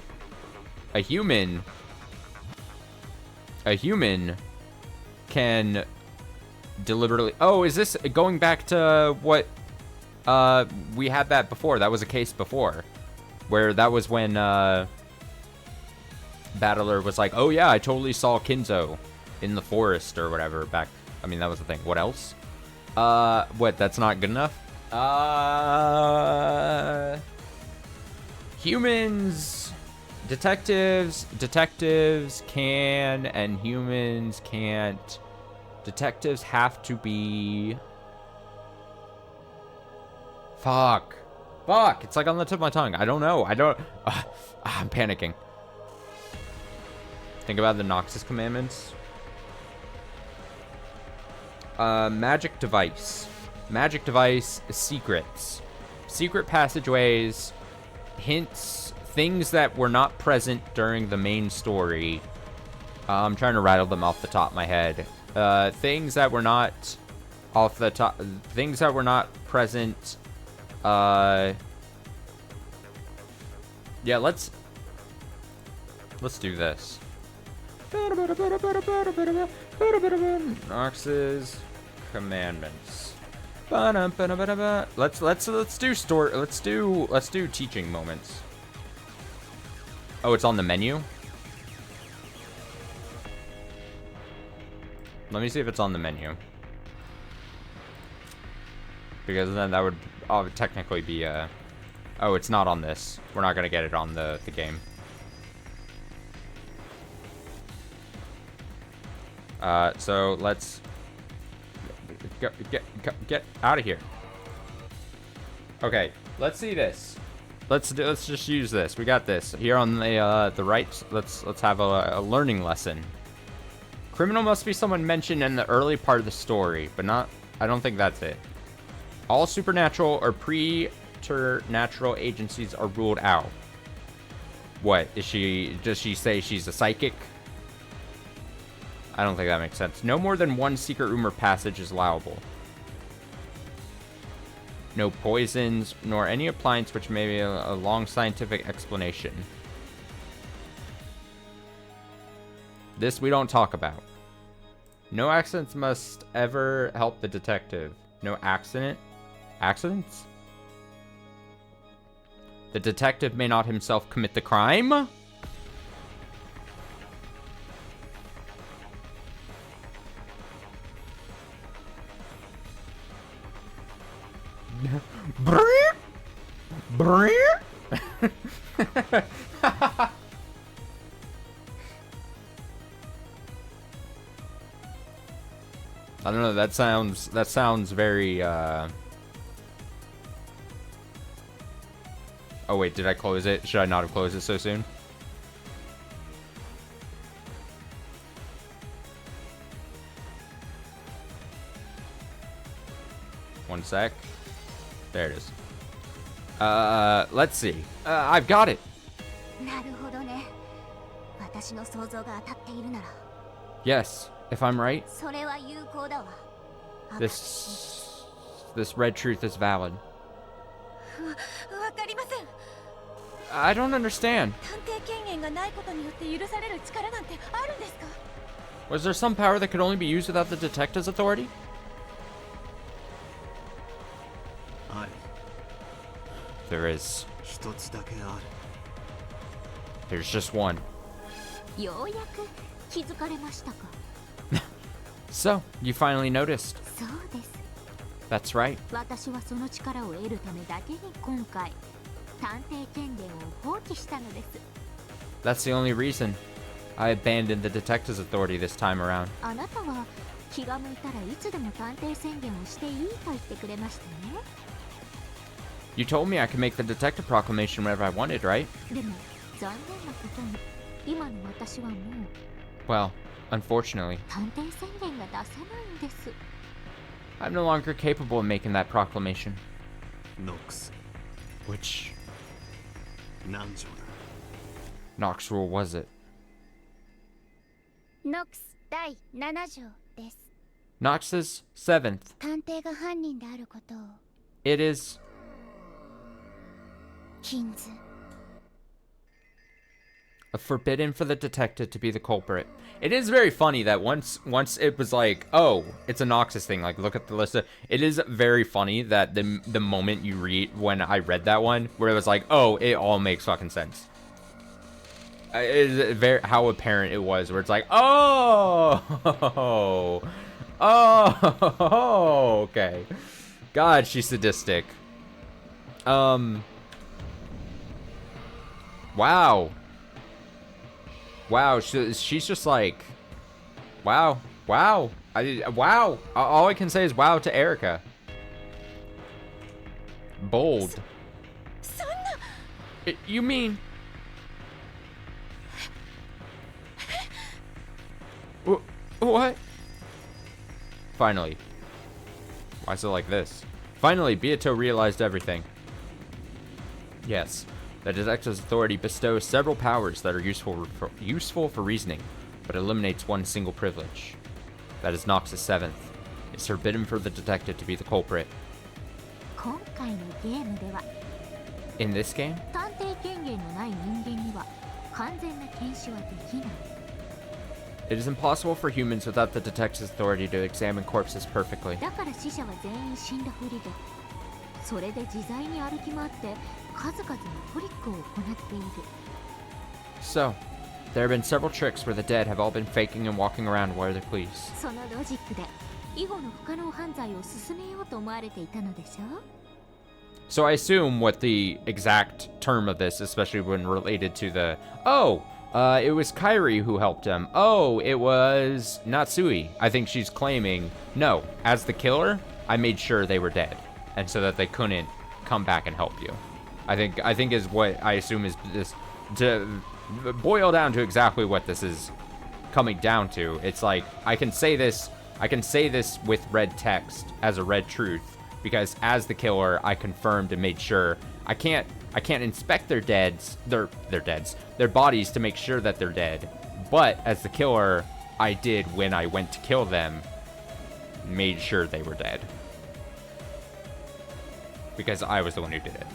A human can deliberately... Oh, is this going back to what we had that before? That was a case before, where that was when Battler was like, oh yeah, I totally saw Kinzo in the forest or whatever back. I mean, that was the thing. What else? What, that's not good enough? Humans, detectives can, and humans can't. Detectives have to be... Fuck. It's like on the tip of my tongue. I don't know. I'm panicking. Think about the Noxus commandments. Magic device. Magic device, secrets. Secret passageways, hints, things that were not present during the main story. I'm trying to rattle them off the top of my head. Things that were not off the top, things that were not present. Yeah, let's do this. Nox's commandments. Let's do teaching moments. Oh, it's on the menu? Let me see if it's on the menu. Because then that would technically be oh, it's not on this. We're not gonna get it on the game. So let's get out of here. Okay, let's see this. Let's just use this. We got this here on the right. Let's have a learning lesson. Criminal must be someone mentioned in the early part of the story, but not I don't think that's it. All supernatural or preternatural agencies are ruled out. What is she? Does she say she's a psychic? I don't think that makes sense. No more than one secret room or passage is allowable. No poisons, nor any appliance which may be a long scientific explanation. This we don't talk about. No accidents must ever help the detective. No accident? Accidents? The detective may not himself commit the crime? I don't know, that sounds very oh wait, did I close it? Should I not have closed it so soon? One sec. There it is. Let's see. I've got it. なるほどね。私の想像が当たっているなら、 Yes, if I'm right, それは有効だわ。 this red truth is valid. わかりません。 I don't understand. 探偵権限がないことによって許される力なんてあるんですか？ Was there some power that could only be used without the detective's authority? ある。 There is. 一つだけある。 There's just one. ようやく気づかれましたか？ So, you finally noticed. そうです。 That's right. 私はその力を得るためだけに今回探偵権限を放棄したのです。 That's the only reason I abandoned the detective's authority this time around. あなたは気が向いたらいつでも探偵宣言をしていいと言ってくれましたね。 You told me I could make the detective proclamation whenever I wanted, right? でも残念なことに今の私はもう Well, unfortunately, 探偵宣言が出せないんです。 I'm no longer capable of making that proclamation. ノックス。 Which 何条だ。 Nox rule was it? ノックス第7条です。 Nox's 7th. 探偵が犯人であることを It is 禁ず。 forbidden for the detective to be the culprit. It is very funny that once it was like, oh, it's a Noxus thing. Like, look at the list. It is very funny that the moment you read, when I read that one, where it was like, oh, it all makes fucking sense. It is very how apparent it was, where it's like, oh, oh, okay. God, she's sadistic. Wow. Wow, she's just like, wow. Wow. All I can say is wow to Erica. Bold. そんな You mean? What? Finally. Why is it like this? Finally, Beato realized everything. Yes. The detective's authority bestows several powers that are useful for reasoning, but eliminates one single privilege. That is Nox's 7th. It's forbidden for the detective to be the culprit. 今回のゲームでは In this game, 探偵権限のない人間には完全な検視はできない。 it is impossible for humans without the detective's authority to examine corpses perfectly. だから死者は全員死んだふりで、それで自在に歩き回って数々のトリックを行っている。 So, there have been several tricks where the dead have all been faking and walking around where they please. そのロジックで以後の不可能犯罪を進めようと思われていたのでしょう。 So I assume what the exact term of this, especially when related to the, it was Kairi who helped him. Oh, it was Natsui. I think she's claiming, no, as the killer, I made sure they were dead, and so that they couldn't come back and help you. I think is what I assume is this, to boil down to exactly what this is coming down to. It's like, I can say this, I can say this with red text as a red truth because as the killer, I confirmed and made sure I can't inspect their bodies to make sure that they're dead. But as the killer, I did when I went to kill them, made sure they were dead. Because I was the one who did it.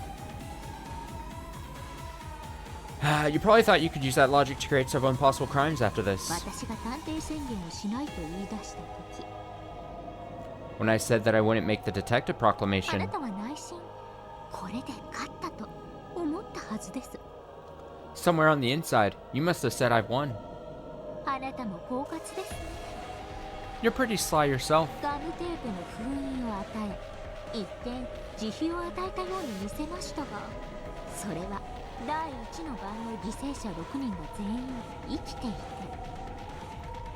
You probably thought you could use that logic to create several impossible crimes after this. When I said that I wouldn't make the detective proclamation, somewhere on the inside, you must have said I've won. You're pretty sly yourself.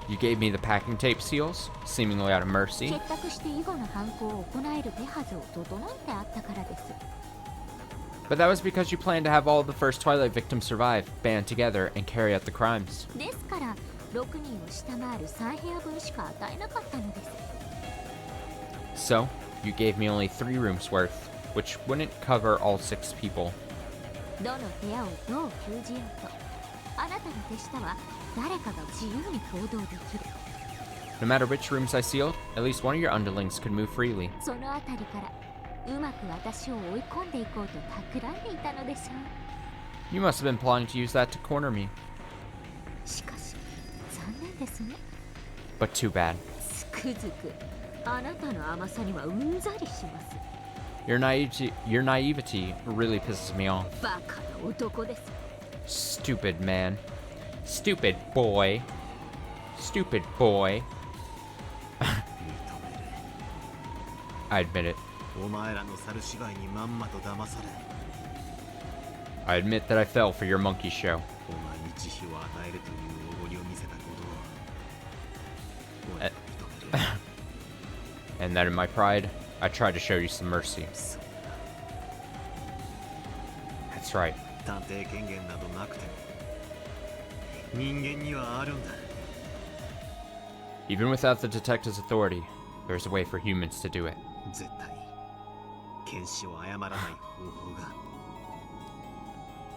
You gave me the packing tape seals, seemingly out of mercy. But that was because you planned to have all of the first Twilight victims survive, band together, and carry out the crimes. So, you gave me only 3 rooms worth, which wouldn't cover all 6 people. No matter which rooms I sealed, at least one of your underlings could move freely. You must have been plotting to use that to corner me. But too bad. Your naivety really pisses me off. Stupid man. Stupid boy. Stupid boy. I admit it. I admit that I fell for your monkey show. And that in my pride, I tried to show you some mercy. That's right. Even without the detective's authority, there's a way for humans to do it.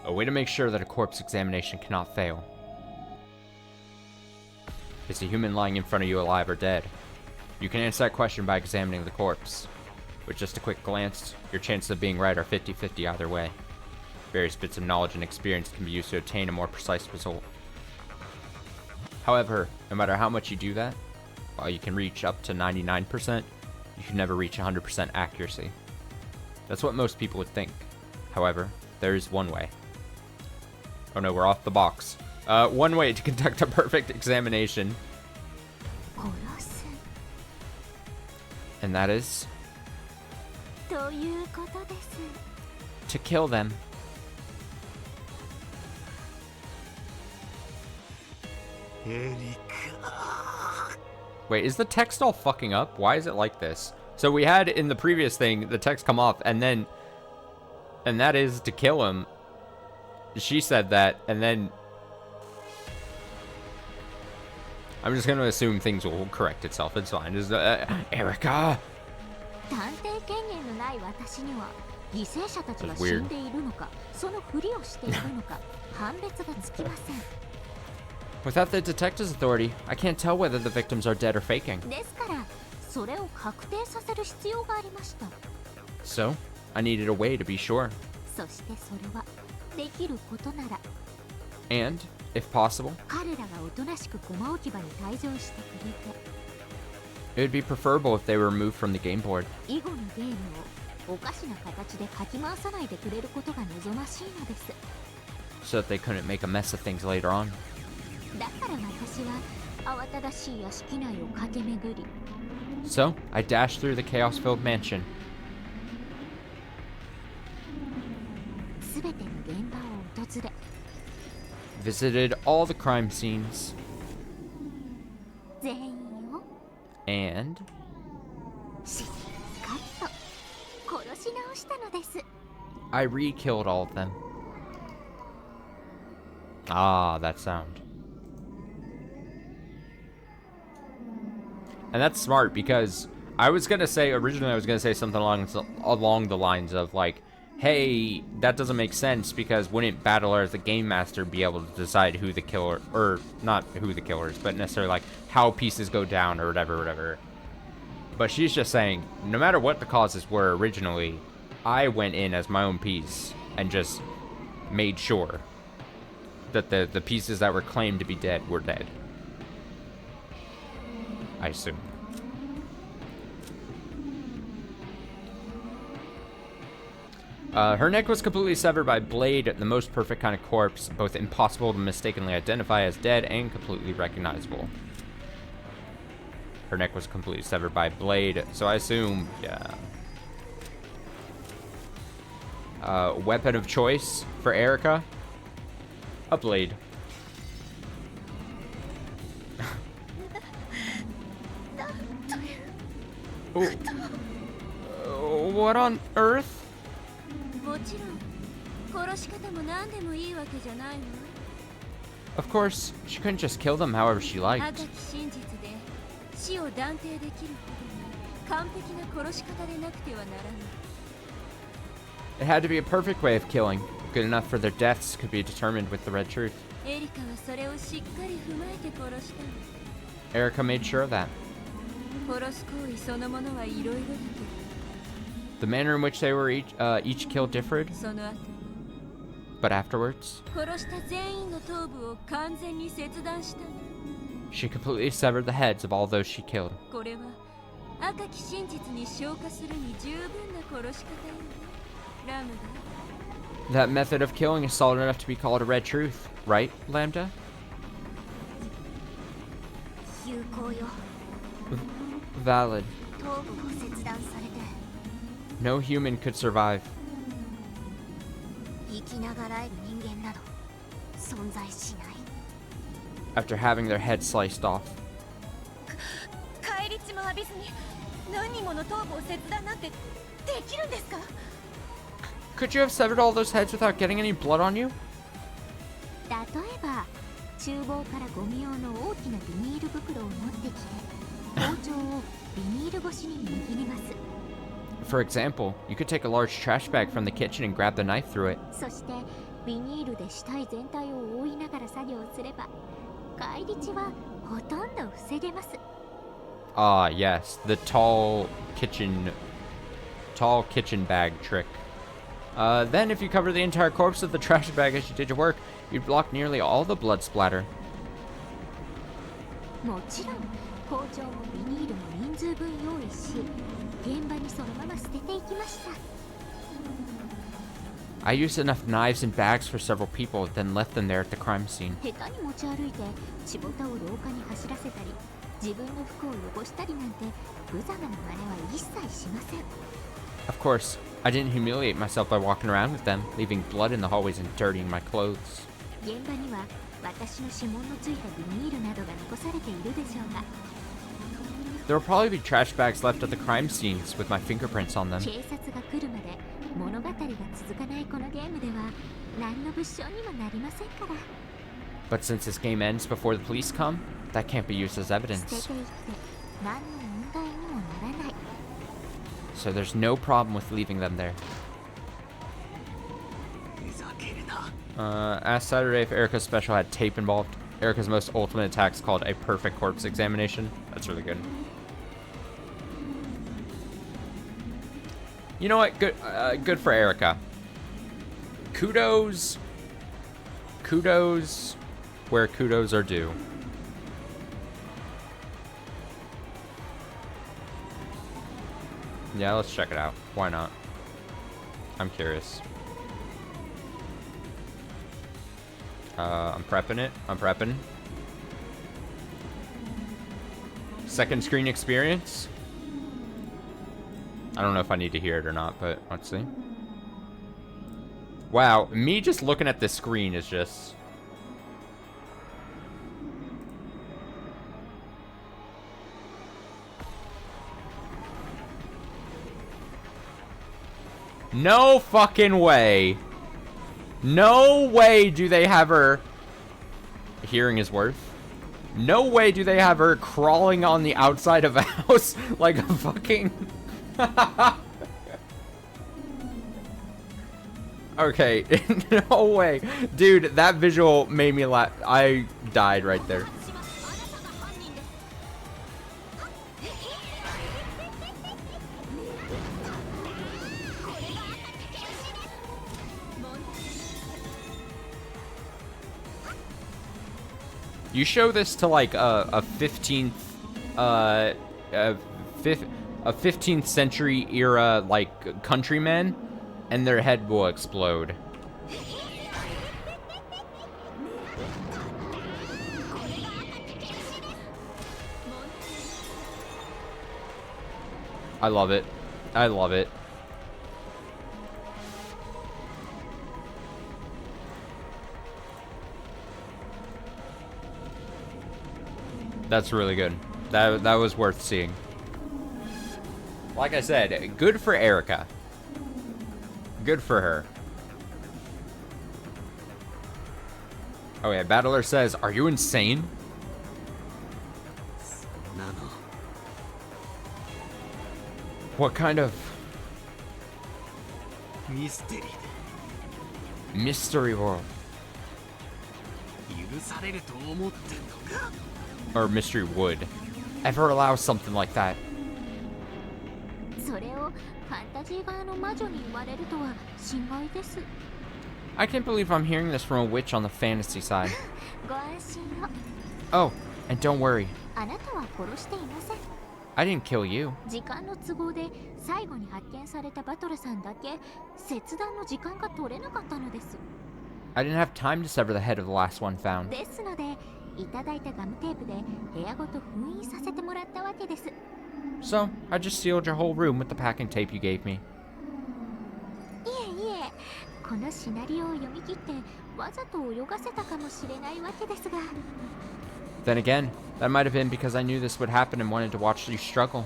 A way to make sure that a corpse examination cannot fail. Is a human lying in front of you alive or dead? You can answer that question by examining the corpse. With just a quick glance, your chances of being right are 50-50 either way. Various bits of knowledge and experience can be used to obtain a more precise result. However, no matter how much you do that, while you can reach up to 99%, you can never reach 100% accuracy. That's what most people would think. However, there is one way. Oh no, we're off the box. One way to conduct a perfect examination. And that is... to kill them. Wait, is the text all fucking up? Why is it like this? So we had in the previous thing the text come off and then... and that is to kill him. She said that and then... I'm just gonna assume things will correct itself. It's fine. Just, Erica! That's weird. Without the detective's authority, I can't tell whether the victims are dead or faking. So, I needed a way to be sure. And, if possible, it would be preferable if they were removed from the game board. So that they couldn't make a mess of things later on. So, I dashed through the chaos-filled mansion. Visited all the crime scenes. And... I re-killed all of them. Ah, that sound. And that's smart, because originally I was gonna say something along the lines of like, hey, that doesn't make sense, because wouldn't Battler as the game master be able to decide who the killer, or not who the killer is, but necessarily like how pieces go down or whatever. But she's just saying, no matter what the causes were originally, I went in as my own piece and just made sure that the pieces that were claimed to be dead were dead. I assume. Her neck was completely severed by a blade, the most perfect kind of corpse, both impossible to mistakenly identify as dead and completely recognizable. Her neck was completely severed by a blade, so I assume, yeah. Weapon of choice for Erica? A blade. What on earth? もちろん殺し方も何でもいいわけじゃないの。 Of course, she couldn't just kill them however she 赤 liked. き真実で死を断定できるほどに完璧な殺し方でなくてはならない。 It had to be a perfect way of killing, good enough for their deaths could be determined with the red truth. エリカはそれをしっかり踏まえて殺したの。 Erica made sure of that. 殺す行為そのものはいろいろだけど、 The manner in which they were each killed differed, その後 but afterwards, 殺した全員の頭部を完全に切断したの。 she completely severed the heads of all those she killed. これは赤き真実に昇華するに十分な殺し方よ。ラムが That method of killing is solid enough to be called a red truth, right, Lambda? 有効よ。 Valid. 頭部を切断されて No human could survive. 生きながらえる人間など存在しない。 After having their heads sliced off. 返り血も浴びずに何人もの頭部を切断なんてできるんですか？ Could you have severed all those heads without getting any blood on you? 例えば厨房からゴミ用の大きなビニール袋を持ってきて包丁をビニール越しに握ります。 For example, you could take a large trash bag from the kitchen and grab the knife through it. そしてビニールで死体全体を覆いながら作業すれば返り血はほとんど防げます。 Ah, yes, the tall kitchen bag trick. Then if you cover the entire corpse of the trash bag as you did your work, you'd block nearly all the blood splatter. もちろん包丁もビニールも人数分用意し現場にそのまま捨てていきました。 I used enough knives and bags for several people, then left them there at the crime scene. 下手に持ち歩いて血ボタを廊下に走らせたり自分の服を汚したりなんて無様な真似は一切しません。 Of course, I didn't humiliate myself by walking around with them, leaving blood in the hallways and dirtying my clothes. 現場には私の指紋のついたビニールなどが残されているでしょうが There will probably be trash bags left at the crime scenes with my fingerprints on them. 警察が来るまで物語が続かないこのゲームでは何の物証にもなりませんから But since this game ends before the police come, that can't be used as 捨て evidence. ていって何の問題にもならない。 So there's no problem with leaving them there. ふざけるな。 Asked Saturday if Erica's special had tape involved. Erica's most ultimate attack is called a perfect corpse examination. That's really good. You know what? Good for Erica. Kudos where kudos are due. Yeah, let's check it out. Why not? I'm curious. I'm prepping it. I'm prepping. Second screen experience. I don't know if I need to hear it or not, but let's see. Wow, me just looking at this screen is just... No fucking way. No way do they have her... Hearing is worth. No way do they have her crawling on the outside of a house like a fucking... Okay, no way. Dude, that visual made me laugh. I died right there. You show this to like a 15th a 15th century era like countryman, and their head will explode. I love it. I love it. That's really good. That was worth seeing. Like I said, good for Erica. Good for her. Oh yeah, Battler says, "Are you insane?" Nano. What kind of Mystery. mystery world 許されると思ってんのか or mystery would ever allow something like that? それをファンタジー側の魔女に言われるとは心外です。 I can't believe I'm hearing this from a witch on the fantasy side. ご安心を。 Oh, and don't worry, あなたは殺していません。 I didn't kill you. 時間の都合で最後に発見されたバトルさんだけ切断の時間が取れなかったのです。 I didn't have time to sever the head of the last one found. ですので、いただいたガムテープで部屋ごと封印させてもらったわけです。 So, I just sealed your whole room with the packing tape you gave me. いえいえ、このシナリオを読み切ってわざと泳がせたかもしれないわけですが。 Then again, that might have been because I knew this would happen and wanted to watch you struggle.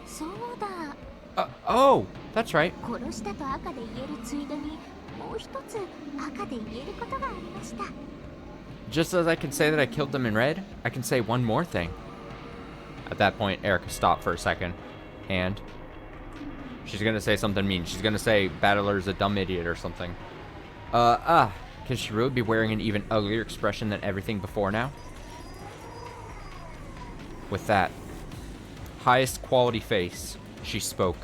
そうだ。 Oh, that's right. 殺したと赤で言えるついでにもう一つ赤で言えることがありました。 Just as I can say that I killed them in red, I can say one more thing. At that point, Erica stopped for a second. And she's gonna say something mean. She's gonna say Battler's a dumb idiot or something. Can she really be wearing an even uglier expression than everything before now? With that highest quality face, she spoke.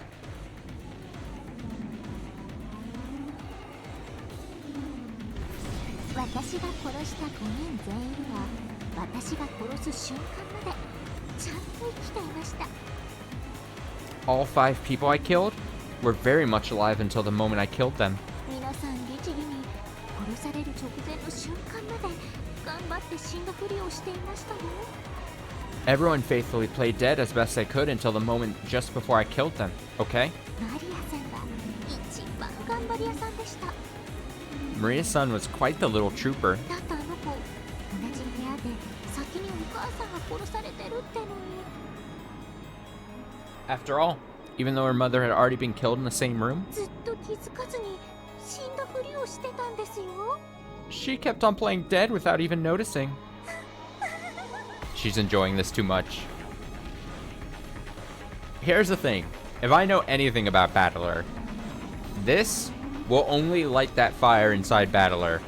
私が殺した5人全員は私が殺す瞬間までちゃんと生きていました。 All 5 people I killed were very much alive until the moment I killed them. 皆さん律儀に殺される直前の瞬間まで頑張って死んだふりをしていましたよ。 Everyone faithfully played dead as best they could until the moment just before I killed them, okay? マリアさんが一番頑張り屋さんでした。 Maria's son was quite the little trooper. だってあの子同じ部屋で先にお母さんが殺されてるってのに。 After all, even though her mother had already been killed in the same room, ずっと気づかずに死んだふりをしてたんですよ。 she kept on playing dead without even noticing. She's enjoying this too much. Here's the thing. If I know anything about Battler, this will only light that fire inside Battler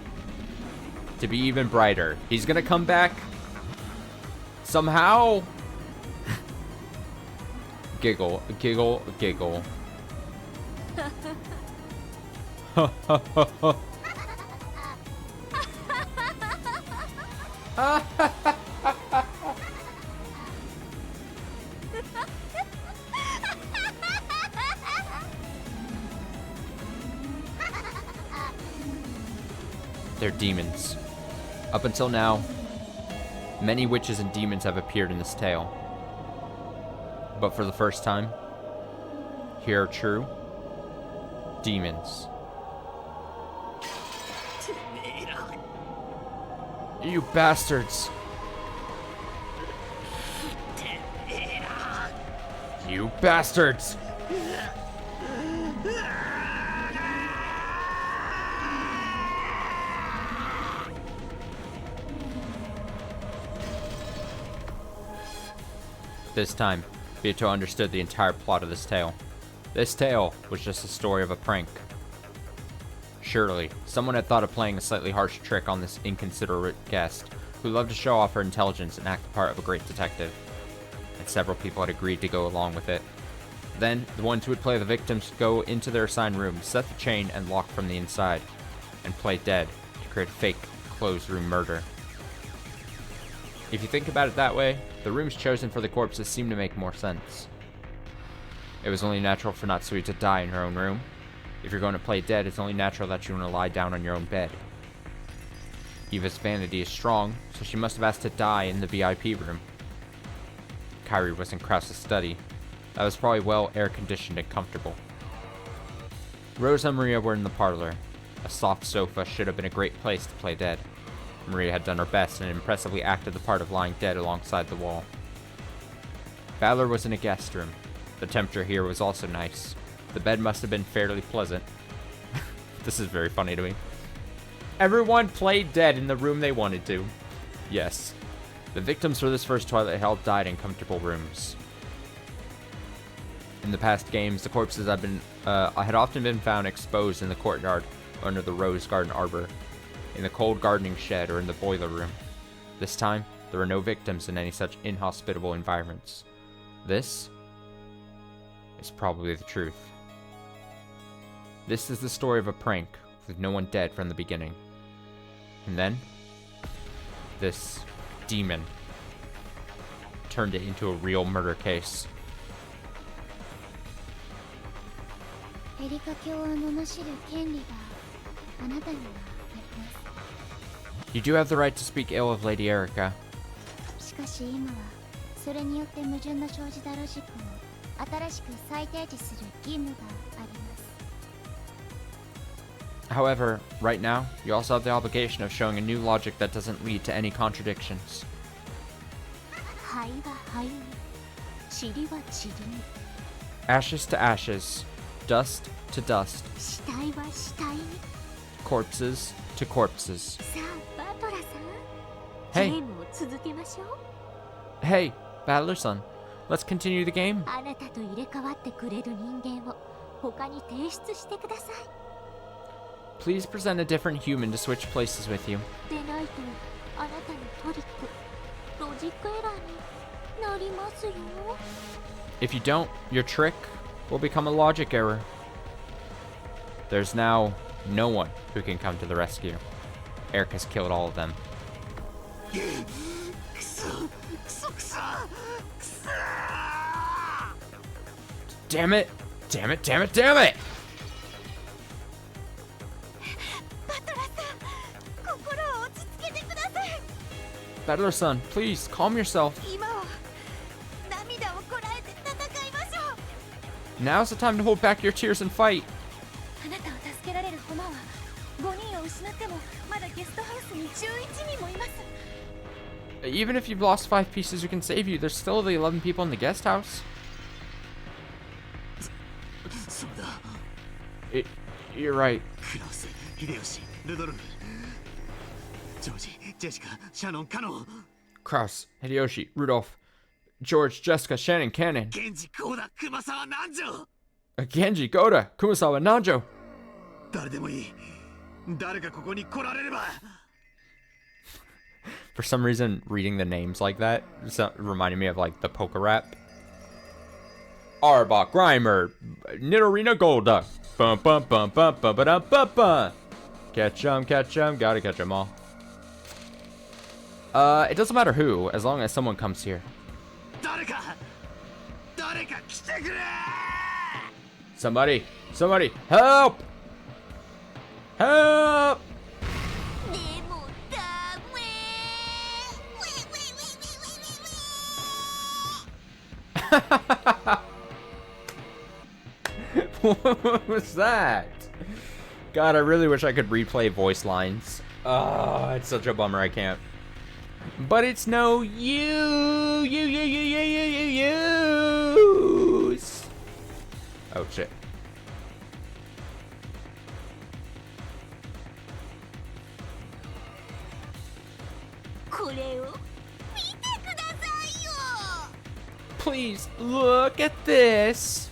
to be even brighter. He's gonna come back somehow. Giggle, giggle, giggle. They're demons. Up until now, many witches and demons have appeared in this tale. But for the first time, here are true demons. You bastards! You bastards! This time, Beato understood the entire plot of this tale. This tale was just a story of a prank. Surely, someone had thought of playing a slightly harsh trick on this inconsiderate guest, who loved to show off her intelligence and act the part of a great detective. And several people had agreed to go along with it. Then, the ones who would play the victims would go into their assigned room, set the chain, and lock from the inside, and play dead to create a fake, closed-room murder. If you think about it that way, the rooms chosen for the corpses seem to make more sense. It was only natural for Natsui to die in her own room. If you're going to play dead, it's only natural that you want to lie down on your own bed. Eva's vanity is strong, so she must have asked to die in the VIP room. Kairi was in Krause's study. That was probably well air-conditioned and comfortable. Rose and Maria were in the parlor. A soft sofa should have been a great place to play dead. Maria had done her best and impressively acted the part of lying dead alongside the wall. Valor was in a guest room. The temperature here was also nice. The bed must have been fairly pleasant. This is very funny to me. Everyone played dead in the room they wanted to. Yes. The victims for this first toilet hell died in comfortable rooms. In the past games, the corpses had often been found exposed in the courtyard or under the rose garden arbor, in the cold gardening shed, or in the boiler room. This time, there were no victims in any such inhospitable environments. This is probably the truth. This is the story of a prank, with no one dead from the beginning. And then, this demon turned it into a real murder case. エリカ卿を罵る権利があなたにはあります。 You do have the right to speak ill of Lady Erica. しかし今はそれによって矛盾の生じたロジックを新しく再提示する義務があります。 However, right now, you also have the obligation of showing a new logic that doesn't lead to any contradictions. 灰は灰に、塵は塵に。 Ashes to ashes, dust to dust, 死体は死体に。 corpses to corpses. さあ、バトラさん。 Hey. ゲームを続けましょう。 Hey, Battler-san, let's continue the game. あなたと入れ替わってくれる人間を他に提出してください。 Please present a different human to switch places with you. でないとあなたのトリック、ロジックエラーになりますよ。 If you don't, your trick will become a logic error. There's now no one who can come to the rescue. Eric has killed all of them. Damn it! Damn it! Damn it! Damn it! バトラさん、心を落ち着けてください。 Battler-san, please calm yourself. 今は涙をこらえて戦いましょう。 Now's the time to hold back your tears and fight. あなたを助けられる駒は5人を失ってもまだゲストハウスに11人もいます。 Even if you've lost 5 pieces who can save you, there's still the 11 people in the guest house. そうだ。 You're right. クラウス、秀吉、ルドルフ、ジョージ、ジェシカ、シャノン、カノン、 Kraus, Hideyoshi, Rudolph, George, Jessica, Shannon, Cannon, 源氏、コーダ、熊沢、南條。 Genji, Goda, Kumasawa, Nanjo. 誰でもいい。誰かここに来られれば。 For some reason, reading the names like that reminded me of like the poker rap. Arbok, Grimer, Nidorina, Golda. Bum bum bum bum bum ba bum bum. Catch 'em, gotta catch 'em all. It doesn't matter who, as long as someone comes here. 誰か来てくれ。 Somebody, help! Help! でもダメ。 What was that? God, I really wish I could replay voice lines. Oh, it's such a bummer I can't. But it's no use. Oh shit. Please, look at this.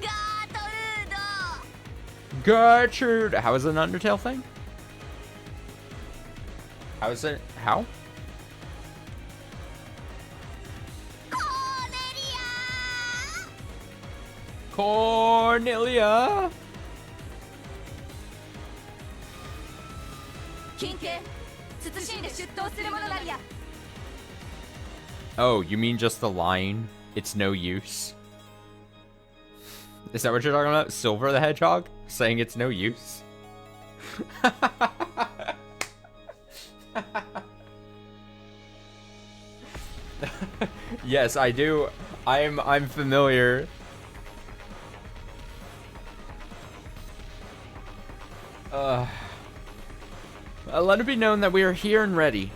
ガートルード Gertrude. How is it an Undertale thing? How is it? How? コーネリア Cornelia. 金系慎んで出頭するものなりや Oh, you mean just the line? It's no use. Is that what you're talking about? Silver the Hedgehog? Saying it's no use? Yes, I do. I'm familiar. Let it be known that we are here and ready.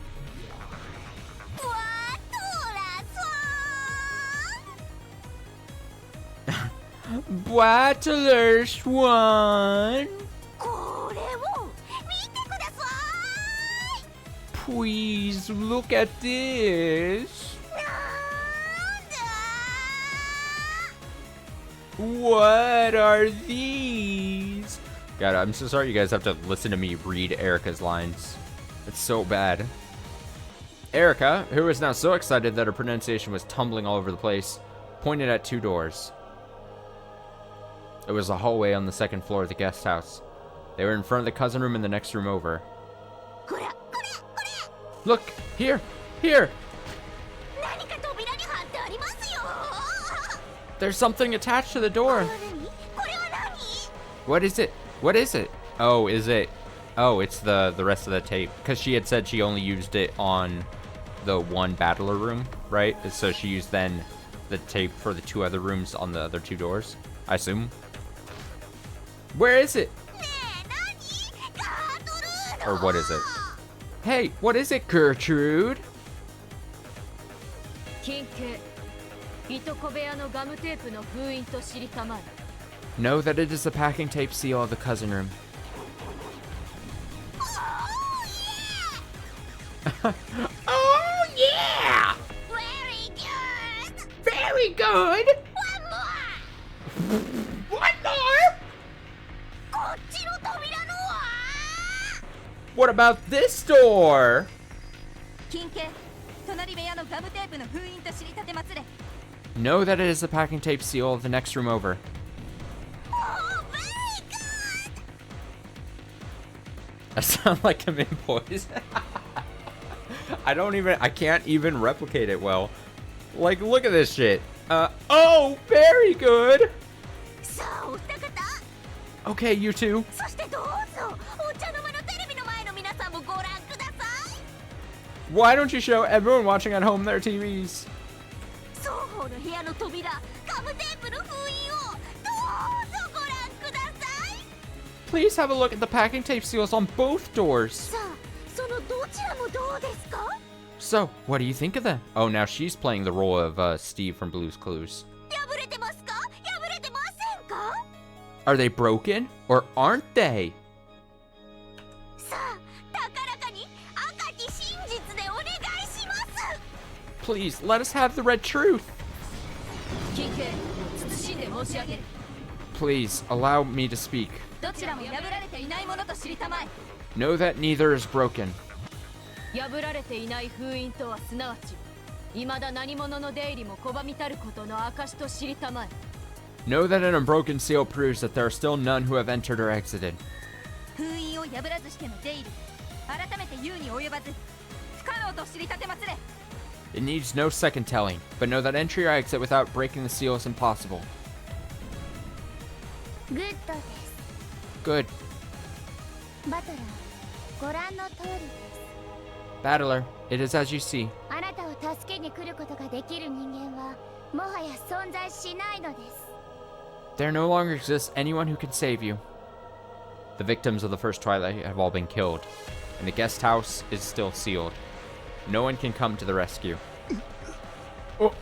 わートラス Battler Swan. これを見てくださ Please look at this. いなんだ What are these? God, I'm so sorry you guys have to listen to me read Erica's lines. It's so bad. Erica, who was now so excited that her pronunciation was tumbling all over the place, pointed at two doors. It was a hallway on the second floor of the guest house. They were in front of the cousin room and the next room over. こらこれこ Look! Here! Here! れ何か扉に貼ってありますよ There's something attached to the door. これは何 What is it? What is it? Oh, is it? Oh, it's the rest of the tape. Because she had said she only used it on the one battler room, right? So she used then the tape for the two other rooms on the other two doors, I assume. Where is it? ねえ何ガートルード Or what is it? Hey, what is it, Gertrude? 金系いとこ部屋のガムテープの封印と知りたまえ Know that it is the packing tape seal of the cousin room. Oh, yeah! Very good Very good! One more One more? こっちの扉のは What about this door? 金系隣部屋のガムテープの封印と知りたてまつれ Know that it is the packing tape seal of the next room over. Oh, very good I sound like I'm in poison. I can't even replicate it well. Like, look at this shit. Oh, very good. さあお二方 Okay, you two. そしてどうぞお茶の間のテレビの前の皆さんもご覧ください Why don't you show everyone watching at home their TVs? 双方の部屋の扉ガムテープの封印をどうぞご覧ください Please have a look at the packing tape seals on both doors. さあそのどちらもどうですか So, what do you think of them? Oh, now she's playing the role of Steve from Blue's Clues. 破れてますか破れてませんか Are they broken? Or aren't they? さあ高らかに赤き真実でお願いします Please, let us have the red truth. 金系慎んで申し上げる Please, allow me to speak. どちらも破られていないものと知りたまえ Know that neither is broken. 破られていない封印とはすなわち未だ何者の出入りも拒みたることの証と知りたまえ Know that an unbroken seal proves that there are still none who have entered or exited. 封印を破らずしての出入り改めて言うに及ばず不可能と知りたてまつれ It needs no second telling, but know that entry or exit without breaking the seal is impossible. グッドです Good. バトラーご覧の通りです Battler, it is as you see. あなたを助けに来ることができる人間はもはや存在しないのです There no longer exists anyone who can save you. The victims of the first Twilight have all been killed, and the guest house is still sealed. No one can come to the rescue. Oh.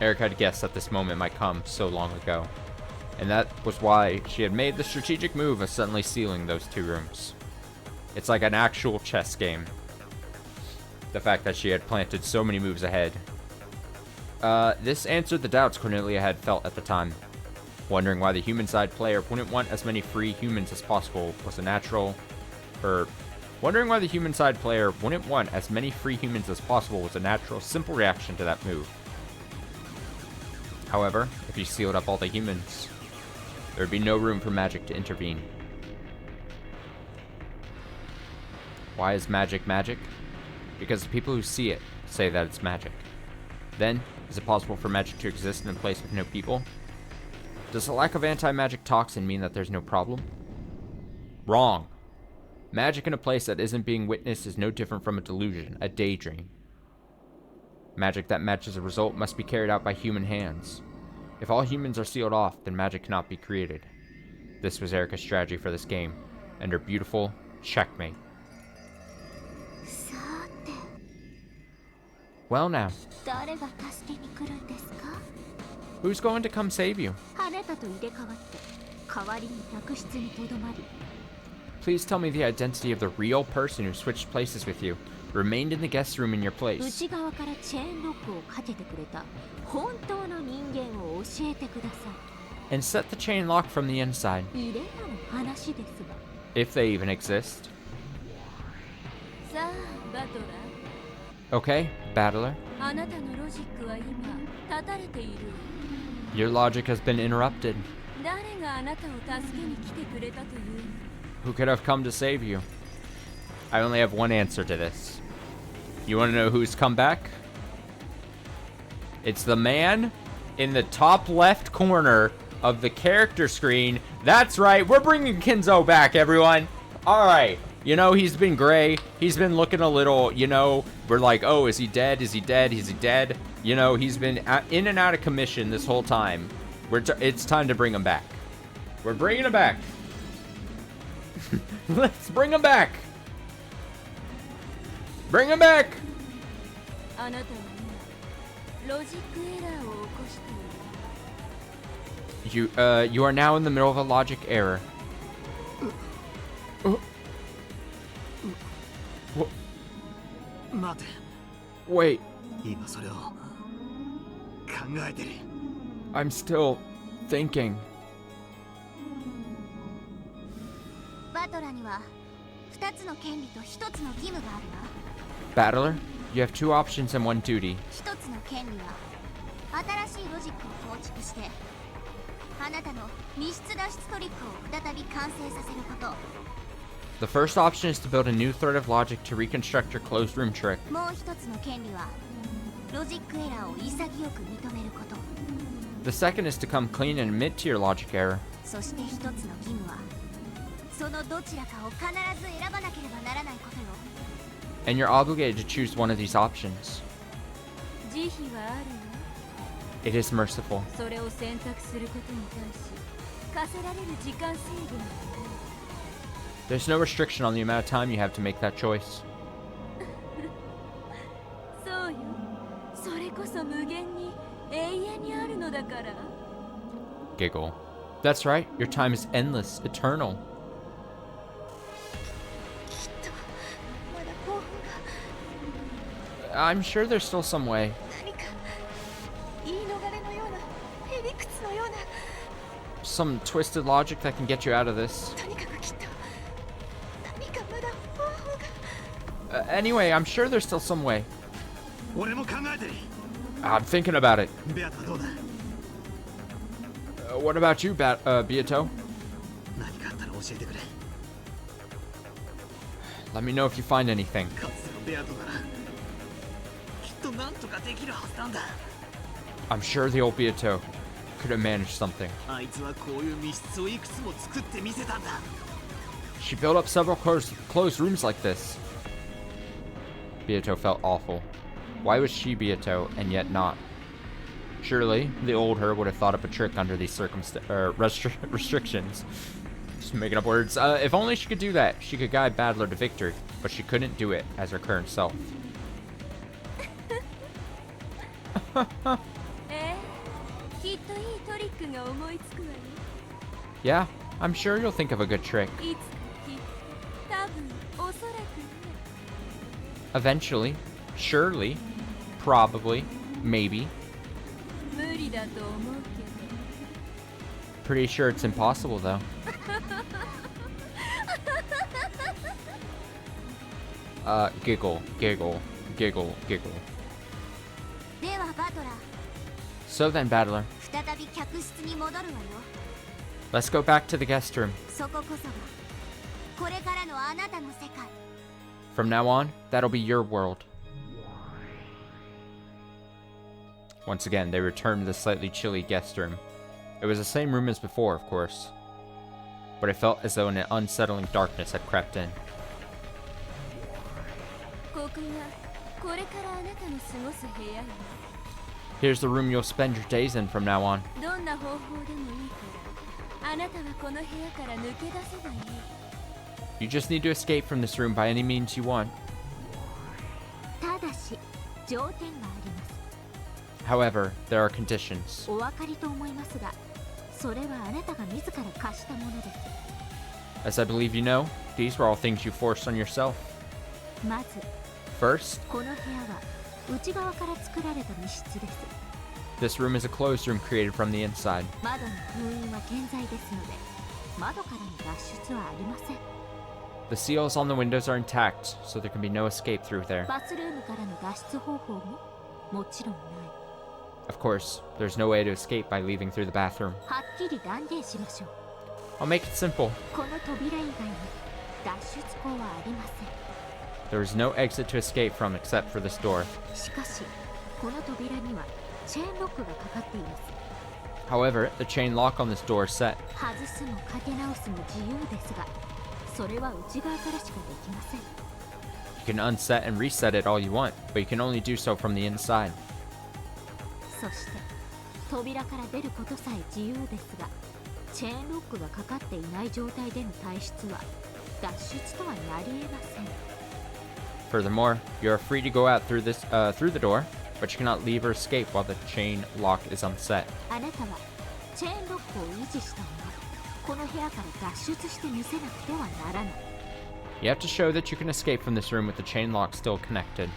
Eric had guessed that this moment might come so long ago. And that was why she had made the strategic move of suddenly sealing those 2 rooms. It's like an actual chess game. The fact that she had planted so many moves ahead. This answered the doubts Cornelia had felt at the time. Wondering why the human side player wouldn't want as many free humans as possible was a natural... Wondering why the human side player wouldn't want as many free humans as possible was a natural, simple reaction to that move. However, if you sealed up all the humans, there would be no room for magic to intervene. Why is magic magic? Because the people who see it say that it's magic. Then, is it possible for magic to exist in a place with no people? Does the lack of anti-magic toxin mean that there's no problem? Wrong. Magic in a place that isn't being witnessed is no different from a delusion, a daydream. Magic that matches a result must be carried out by human hands. If all humans are sealed off, then magic cannot be created. This was Erika's strategy for this game, and her beautiful checkmate. Well now, who's going to come save you? Please tell me the identity of the real person who switched places with you, remained in the guest room in your place. And set the chain lock from the inside. If they even exist. Okay, battler. Your logic has been interrupted. Who could have come to save you? I only have one answer to this. You want to know who's come back? It's the man in the top left corner of the character screen. That's right, we're bringing Kinzo back, everyone. Alright, you know, he's been gray. He's been looking a little, you know, we're like, oh, is he dead? Is he dead? Is he dead? You know, he's been in and out of commission this whole time. It's time to bring him back. We're bringing him back. Let's bring him back. Bring him back. You are now in the middle of a logic error. Wait. I'm still thinking. Battler, you have 2 options and 1 duty. The first option is to build a new thread of logic to reconstruct your closed room trick. The second is to come clean and admit to your logic error. And you're obligated to choose one of these options. It is merciful. There's no restriction on the amount of time you have to make that choice. Giggle. That's right, your time is endless, eternal. I'm sure there's still some way. Some twisted logic that can get you out of this. Anyway, I'm sure there's still some way. I'm thinking about it. What about you, Beato? Let me know if you find anything. I'm sure the old Beato could have managed something. She built up several closed rooms like this. Beato felt awful. Why was she Beato and yet not? Surely, the old her would have thought up a trick under these restrictions. Just making up words. If only she could do that, she could guide Battler to victory, but she couldn't do it as her current self. リックが思いつくわよ。 Yeah, I'm sure you'll think of a good trick. いつかきっと、多分、おそらくね。 Eventually. Surely. Probably. Maybe. 無理だと思うけど。 Pretty sure it's impossible, though. Giggle, giggle, giggle, giggle. ではバトラー、 So then, Battler, 再び客室に戻るわよ。 let's go back to the guest room. そここそがこれからのあなたの世界。 From now on, that'll be your world. Once again, they returned to the slightly chilly guest room. It was the same room as before, of course, but it felt as though an unsettling darkness had crept in. ここがこれからあなたの過ごす部屋よ。 Here's the room you'll spend your days in from now on. どんな方法でもいいからあなたはこの部屋から抜け出せばいい。 You just need to escape from this room by any means you want. ただし条件があります。 However, there are conditions. お分かりと思いますが、それはあなたが自ら貸したものです。 As I believe you know, these were all things you forced on yourself. まず First, この部屋は内側から作られた密室です。 this room is a closed room created from the inside. 窓の封印は健在ですので、窓からの脱出はありません。 The seals on the windows are intact, so there can be no escape through there. バスルームからの脱出方法ももちろんない。 Of course, there's no way to escape by leaving through the bathroom. はっきり断言しましょう。 I'll make it simple. この扉以外に脱出口はありません。 There is no exit to escape from except for this door. しかしこの扉にはチェーンロックがかかっています。 However, the chain lock on this door is set. 外すもかけ直すも自由ですが、それは内側からしかできません。 You can unset and reset it all you want, but you can only do so from the inside. そして扉から出ることさえ自由ですが、チェーンロックがかかっていない状態での退出は脱出とはなり得ません。 Furthermore, you are free to go out through the door, but you cannot leave or escape while the chain lock is unset. あなたはチェーンロックを維持したままこの部屋から脱出してみせなくてはならない。 You have to show that you can escape from this room with the chain lock still connected.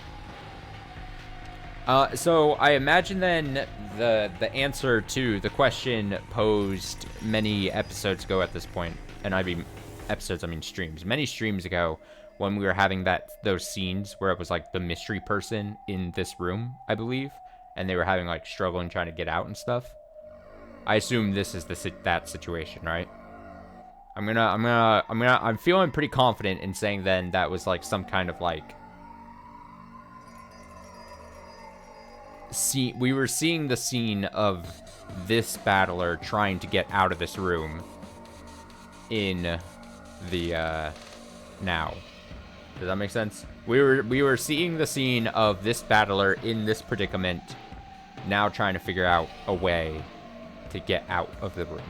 So I imagine then the answer to the question posed many episodes ago at this point, and I mean episodes, I mean streams, many streams ago, when we were having those scenes where it was like the mystery person in this room, I believe, and they were having like struggling trying to get out and stuff. I assume this is that situation, right? I'm feeling pretty confident in saying then that was like some kind of like scene. We were seeing the scene of this battler trying to get out of this room in the now. Does that make sense? We were seeing the scene of this battler in this predicament, now trying to figure out a way to get out of the room.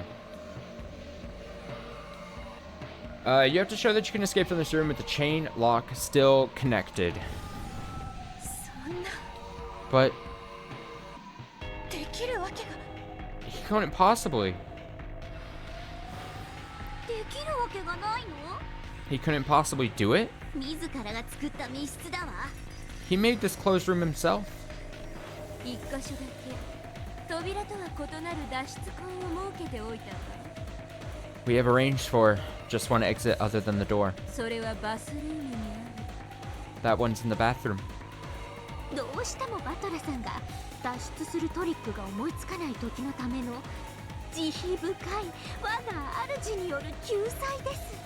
You have to show that you can escape from this room with the chain lock still connected. そんな But できるわけが he couldn't possibly. できるわけがないの？ He couldn't possibly do it? 自らが作った密室だわ。 He made this closed room himself. 一箇所だけ扉とは異なる脱出口を設けておいたわ。 We have arranged for just one exit other than the door. それはバスルームにあ That one's in the bathroom. どうしてもバトラさんが脱出するトリックが思いつかない時のための慈悲深い我が主による救済です。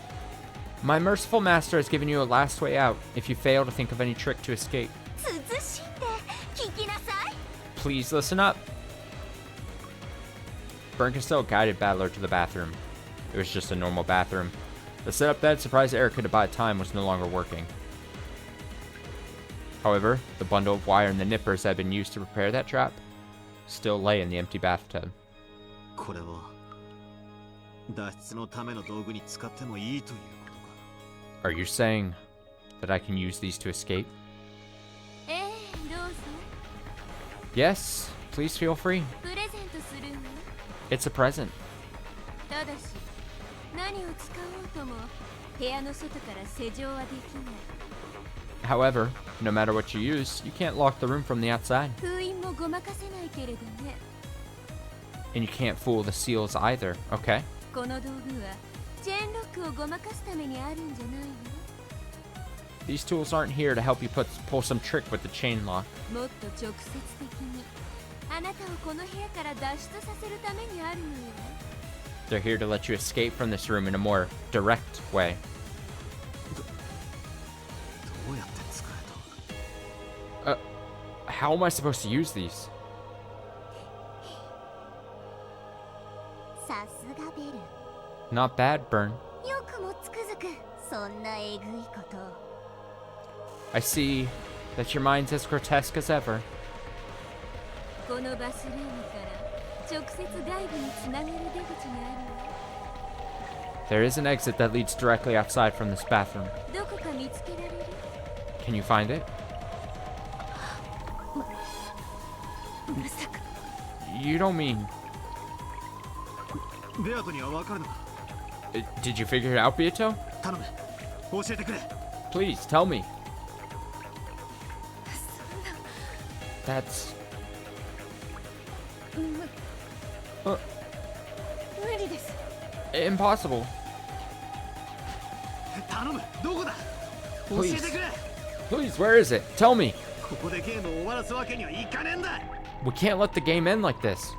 My merciful master has given you a last way out if you fail to think of any trick to escape. 慎んで聞きなさい。 Please listen up. Berncastello guided Battler to the bathroom. It was just a normal bathroom. The setup that had surprised Erica to buy time was no longer working. However, the bundle of wire and the nippers that had been used to prepare that trap still lay in the empty bathtub. これを脱出のための道具に使ってもいいということか。 Are you saying that I can use these to escape? ええ、どうぞ Yes, please feel free. プレゼントするの。It's a present. ただし何を使おうとも部屋の外から施錠はできない。 However, no matter what you use, you can't lock the room from the outside. 封印もごまかせないけれどね。 And you can't fool the seals either, okay? この道具はチェーンロックをごまかすためにあるんじゃないの？ These tools aren't here to help you pull some trick with the chain lock. もっと直接的にあなたをこの部屋から脱出させるためにあるのよ。 They're here to let you escape from this room in a more direct way. どうやって使えた？ How am I supposed to use these? さすがベル。 Not bad, Burn. よくもつくづくそんなえぐいことを。 I see that your mind's as grotesque as ever. このバスルームから直接外部につながる出口があるわ。 There is an exit that leads directly outside from this bathroom. どこか見つけられる？ Can you find it? まさか You don't mean... ベアトには分かるのか？ Did you figure it out, Beato? 頼む、教えてくれ。 Please, tell me. そんな That's... 無理です。 impossible. 頼む、どこだ？教えてくれ。 Please, where is it? Tell me. ここでゲームを終わらすわけにはいかねえんだ。 We can't let the game end like this.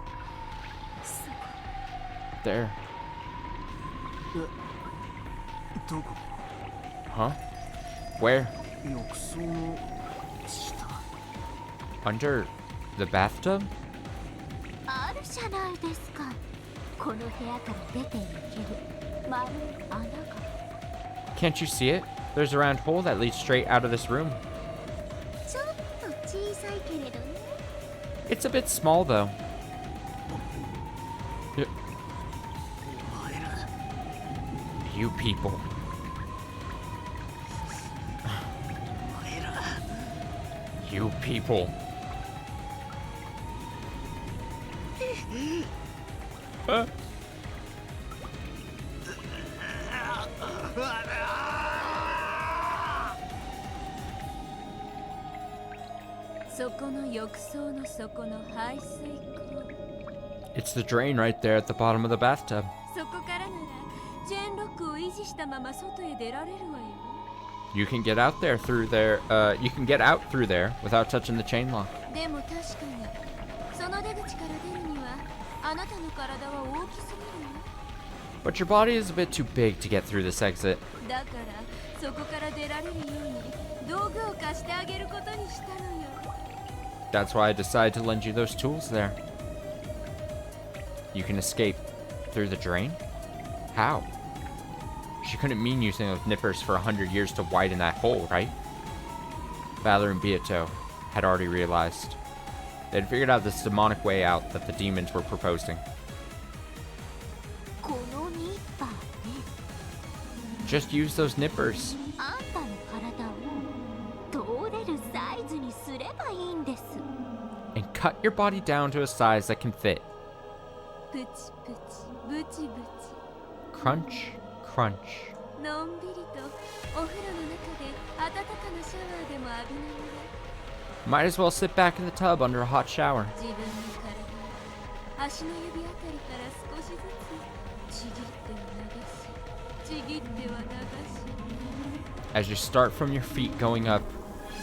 There. どこ？ Huh? Where? 浴槽の下。 Under the bathtub? あるじゃないですか。この部屋から出ていける丸い穴が。 Can't you see it? There's a round hole that leads straight out of this room. ちょっと小さいけれどね。 It's a bit small, though. お前ら。 You people. お前ら。 You people. Huh? そこの浴槽の底の排水口。 It's the drain right there at the bottom of the bathtub. そこからならチェーンロックを維持したまま外へ出られるわよ。 You can get out there through there. You can get out through there without touching the chain lock. でも確かにその出口から出るにはあなたの体は大きすぎるわ。 But your body is a bit too big to get through this exit. だからそこから出られるように道具を貸してあげることにしたのよ。 That's why I decided to lend you those tools there. You can escape through the drain? How? She couldn't mean using those nippers for 100 years to widen that hole, right? Valor and Beato had already realized. They'd figured out this demonic way out that the demons were proposing. このニッパーね。 Just use those nippers. あんたの体を通れるサイズにすればいいんです。 And cut your body down to a size that can fit. プチプチブチブチ Crunch, crunch. のんびりとお風呂の中で温かなシャワーでも浴びながら Might as well sit back in the tub under a hot shower. 自分の体を足の指あたりから少しずつちぎっては流しちぎっては流し As you start from your feet going up,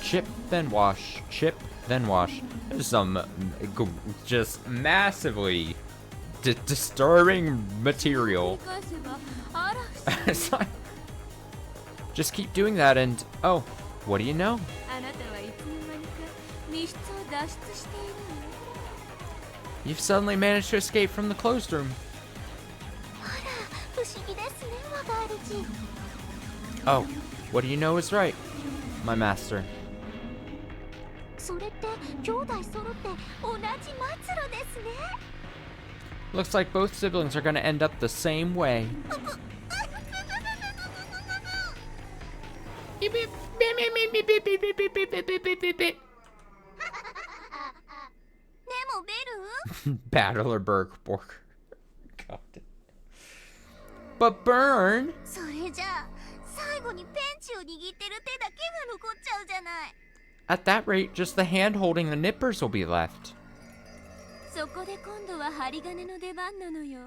chip, then wash, chip, then wash. There's some just massively disturbing material. 繰り返せばあら不思議 It's like- Just keep doing that and, oh, what do you know? あなたはいつの間にか密室を脱出しているの。 You've suddenly managed to escape from the closed room. あら不思議ですね我が主。 Oh, what do you know is right, my master. それって兄弟揃って同じ末路ですね。 Looks like both siblings are gonna end up the same way. でもベル Battler Bergborg. But burn! それじゃあ最後にペンチを握ってる手だけが残っちゃうじゃない。 At that rate, just the hand holding the nippers will be left. そこで今度は針金の出番なのよ。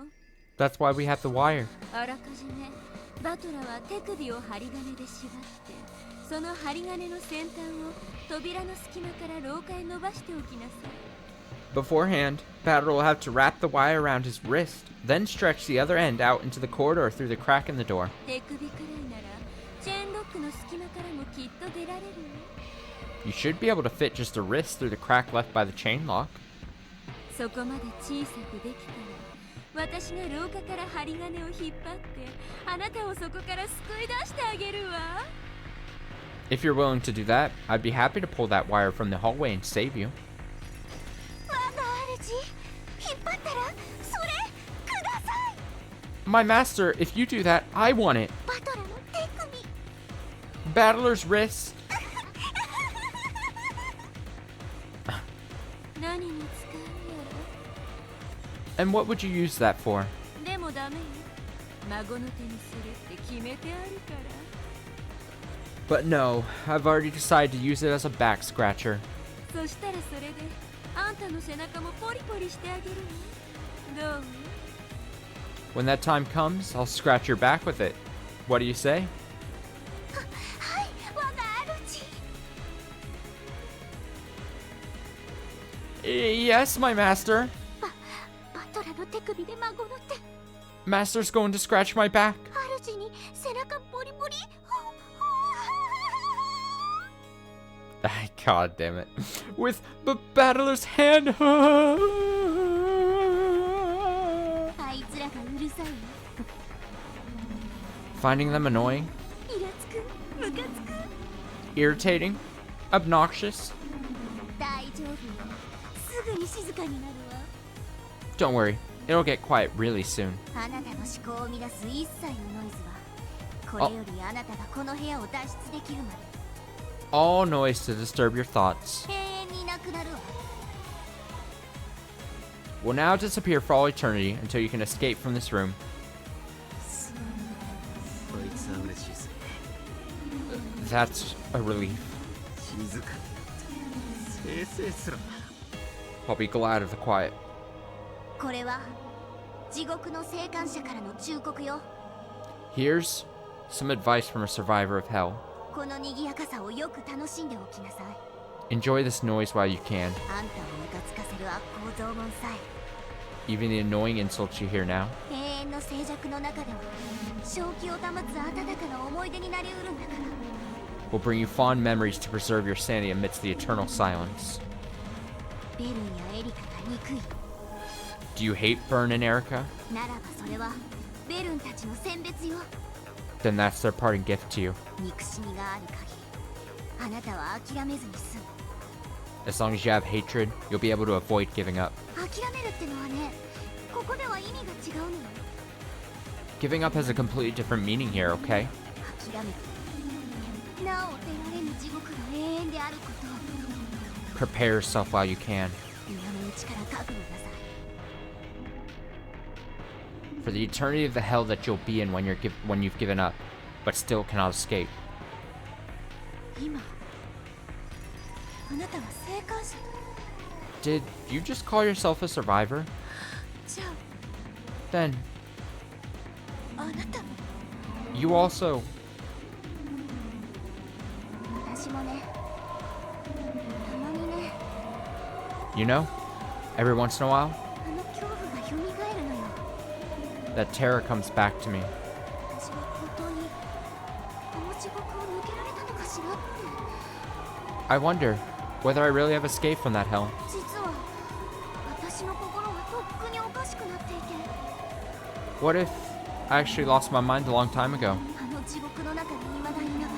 That's why we have the wire. あらかじめバトラは手首を針金で縛って、その針金の先端を扉の隙間から廊下へ伸ばしておきなさい。 Beforehand, Battle will have to wrap the wire around his wrist, then stretch the other end out into the corridor through the crack in the door. 手首くらいならチェーンロックの隙間からもきっと出られるわ。 You should be able to fit just a wrist through the crack left by the chain lock. そこまで小さくできたら、私が廊下から針金を引っ張ってあなたをそこから救い出してあげるわ。 If you're willing to do that, I'd be happy to pull that wire from the hallway and save you. 我が主、引っ張ったらそれください。 My master, if you do that, I want it. バトラの手首。 Battler's wrist. 何に使うや And what would you use that for? ら。でもダメよ。孫の手にするって決めてあるから。 But no, I've already decided to use it as a back scratcher. そしたらそれであんたの背中もポリポリしてあげるわ。どう？ When that time comes, I'll scratch your back with it. What do you say? はい、我が主。 Yes, my master. バトラの手首で孫の手。 Master's going to scratch my back. 主に背中ポリポリ。 God damn it. With Battler's hand. あいつらがうるさい。 Finding them annoying, イラつく、ムカつく。 irritating, obnoxious. 大丈夫よ。すぐに静かになるわ。 Don't worry, it'll get quiet really soon. あなたの思考を生み出す一切のノイズは、これよりあなたがこの部屋を脱出できるまで All noise to disturb your thoughts 永遠になくなるわ。 will now disappear for all eternity until you can escape from this room. こいつは嬉しいぜ。 That's a relief. 静かになって生成すろ。 I'll be glad of the quiet. これは地獄の生還者からの忠告よ。 Here's some advice from a survivor of hell. この賑やかさをよく楽しんでおきなさい。 Enjoy this noise while you can, あんたをムカつかせる悪行拷問さ even the annoying insults you hear now. え永遠の静寂の中では正気を保つ温かな思い出になりうるんだから。 Will bring you fond memories to preserve your sanity amidst the eternal silence. ベルンやエリカが憎い Do you hate Bern and Erica? ならばそれはベルンたちの選別よ。 Then that's their parting gift to you. 憎しみがある限りあなたは諦めずに済む。 As long as you have hatred, you'll be able to avoid giving up. 諦めるってのはね、ここでは意味が違うのよ。 Giving up has a completely different meaning here, okay? 諦めてなお出られぬ地獄が永遠であることを Prepare yourself while you can 今のうちから覚悟なさい。 for the eternity of the hell that you'll be in when you've given up, but still cannot escape. 今あなたは生還者。 Did you just call yourself a survivor? じゃ Then ああなたも you also. 私もね、たまにね、 You know, every once in a while, あの恐怖が蘇るのよ。 that terror comes back to me. 私は本当にこの地獄を抜けられたのかしらって。 I wonder whether I really have escaped from that hell. 実は私の心はとっくにおかしくなっていて、 What if I actually lost my mind a long time ago, あの地獄の中に未だにいなが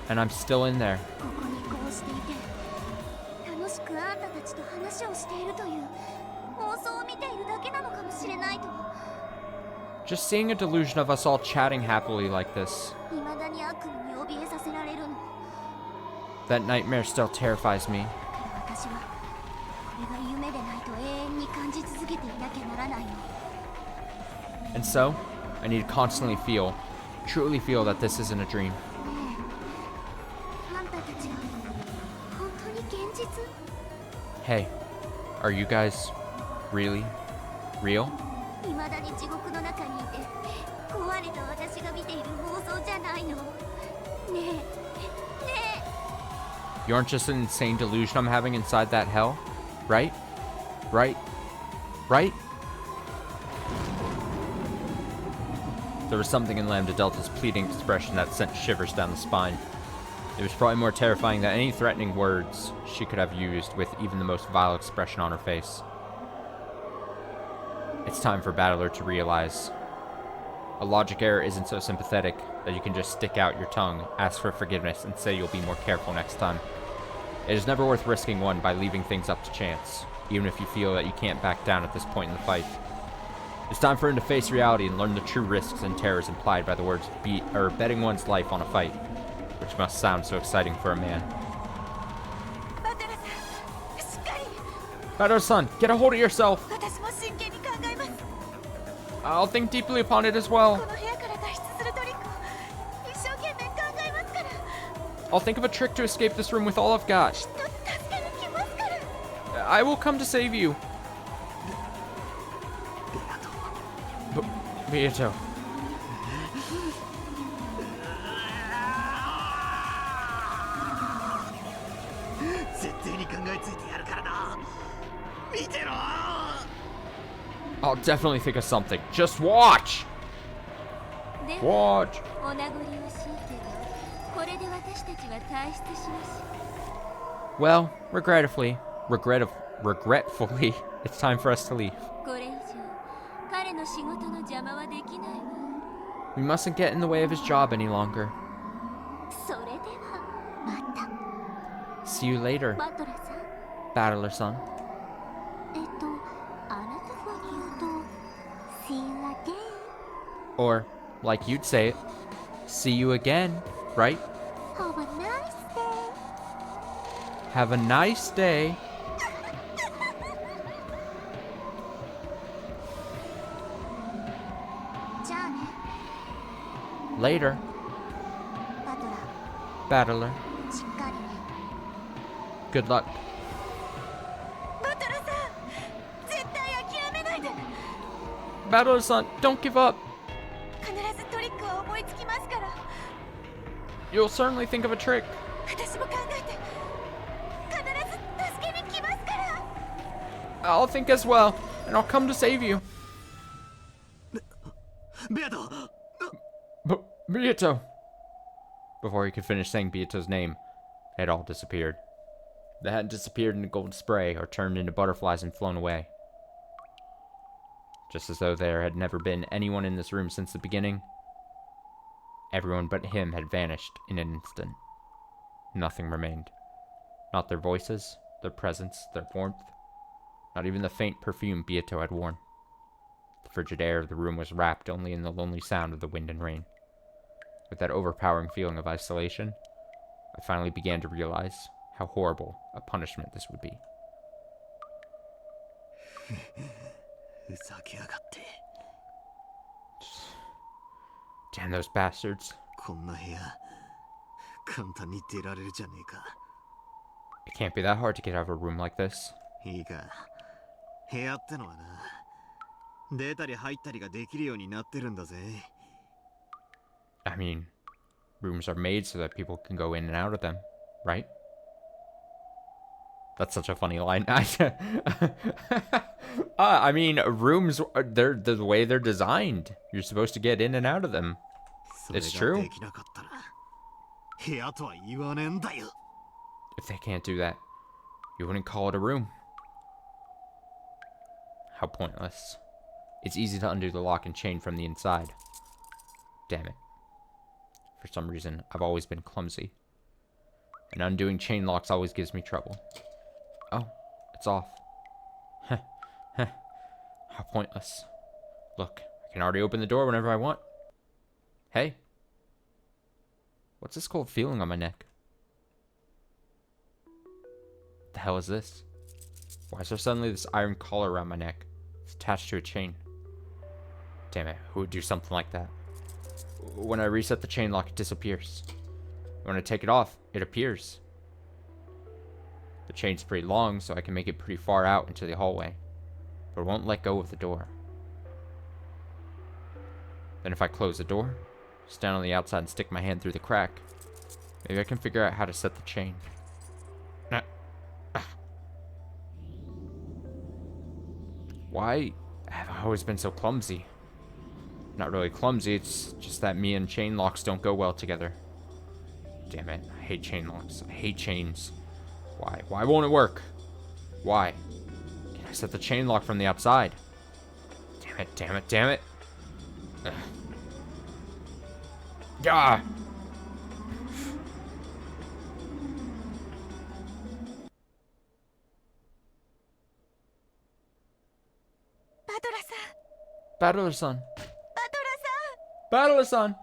ら and I'm still in there, ここにこうしていて楽しくあんたたちと話をしているという妄想を見ているだけなのかもしれないと。 just seeing a delusion of us all chatting happily like this. 未だに悪夢に怯えさせられるの。 That nightmare still terrifies me. だから私はこれが夢でないと永遠に感じ続けていなきゃならないの。And so, I need to constantly feel, truly feel that this isn't a dream. あんたたちは本当に現実？ Hey, are you guys really real? 未だに地獄の中にいて壊れた私が見ている妄想じゃないの。ねえねえ You aren't just an insane delusion I'm having inside that hell? Right? Right? Right? There was something in Lambda Delta's pleading expression that sent shivers down the spine. It was probably more terrifying than any threatening words she could have used with even the most vile expression on her face. It's time for Battler to realize. A logic error isn't so sympathetic that you can just stick out your tongue, ask for forgiveness, and say you'll be more careful next time. It is never worth risking one by leaving things up to chance, even if you feel that you can't back down at this point in the fight. It's time for him to face reality and learn the true risks and terrors implied by the words betting one's life on a fight, which must sound so exciting for a man. バトラさん、しっかり。 Battler-san, get a hold of yourself! 私も真剣に考えます。 I'll think deeply upon it as well. この部屋から脱出するトリックを一生懸命考えますから。 I'll think of a trick to escape this room with all I've got. きっと助けに来ますから。 I will come to save you. Beato. 絶対に考えついてやるからな。見てろ。 I'll definitely think of something. Just watch! で Watch! お名残惜しいけど、これで私たちは退出しましょ Well, regretfully, it's time for us to leave. う。これ以上、彼の仕事の邪魔はできないわ。 We mustn't get in the way of his job any longer. それではまた See you later, バトラさん。 Battler-san. あなた風に言うと See you again Or, like you'd say it, see you again, right? Have a nice day Have a nice day. じゃあね Later, バトラ Battler. しっかりね Good luck. バトラさん、絶対諦めないで。 Battler-san, don't give up. 必ずトリックは思いつきますから。 You'll certainly think of a trick. 私も考えて。必ず助けに来ますから。 I'll think as well, and I'll come to save you. ベアト。 Beato! Before he could finish saying Beato's name, it had all disappeared. They hadn't disappeared into gold spray or turned into butterflies and flown away. Just as though there had never been anyone in this room since the beginning, everyone but him had vanished in an instant. Nothing remained. Not their voices, their presence, their warmth, not even the faint perfume Beato had worn. The frigid air of the room was wrapped only in the lonely sound of the wind and rain. With that overpowering feeling of isolation, I finally began to realize how horrible a punishment this would be. ふざけやがって。 Damn those bastards. こんな部屋簡単に出られるじゃねえか。 It can't be that hard to get out of a room like this. いいか、部屋ってのはな、出たり入ったりができるようになってるんだぜ。 I mean, rooms are made so that people can go in and out of them, right? That's such a funny line. I mean, rooms, they're the way they're designed. You're supposed to get in and out of them. それ It's が true. できなかったら部屋とは言わねえんだよ。 If they can't do that, you wouldn't call it a room. How pointless. It's easy to undo the lock and chain from the inside. Damn it. For some reason, I've always been clumsy. And undoing chain locks always gives me trouble. Oh, it's off. Heh, heh. How pointless. Look, I can already open the door whenever I want. Hey. What's this cold feeling on my neck? The hell is this? Why is there suddenly this iron collar around my neck? It's attached to a chain. Damn it, who would do something like that? When I reset the chain lock, it disappears. When I take it off, it appears. The chain's pretty long, so I can make it pretty far out into the hallway. But it won't let go of the door. Then if I close the door, stand on the outside and stick my hand through the crack, maybe I can figure out how to set the chain. Why have I always been so clumsy? Not really clumsy, it's just that me and chain locks don't go well together. Damn it, I hate chain locks. I hate chains. Why? Why won't it work? Why? Can I set the chain lock from the outside? Damn it, damn it, damn it. Ugh. Gah! Battler-san. Battler-san.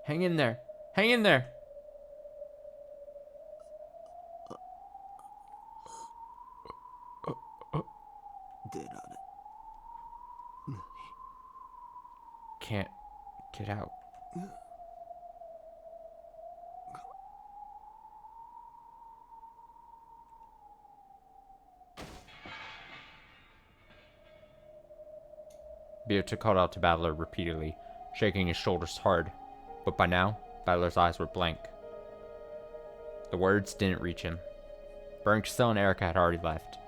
Hang in there. Hang in there. Can't get out. Byakuya called out to Battler repeatedly, shaking his shoulders hard, but by now, Battler's eyes were blank. The words didn't reach him. Bernkstel and Erica had already left.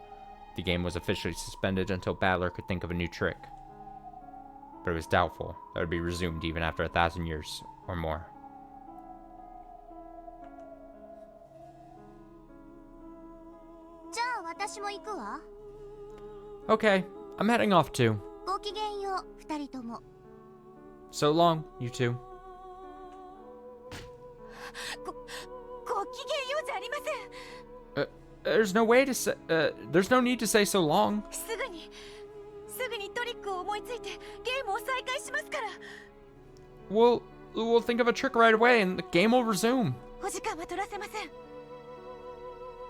The game was officially suspended until Battler could think of a new trick. But it was doubtful that it would be resumed even after 1,000 years or more. Okay, I'm heading off too. So long, you two. There's no way to say. There's no need to say so long. We'll think of a trick right away, and the game will resume.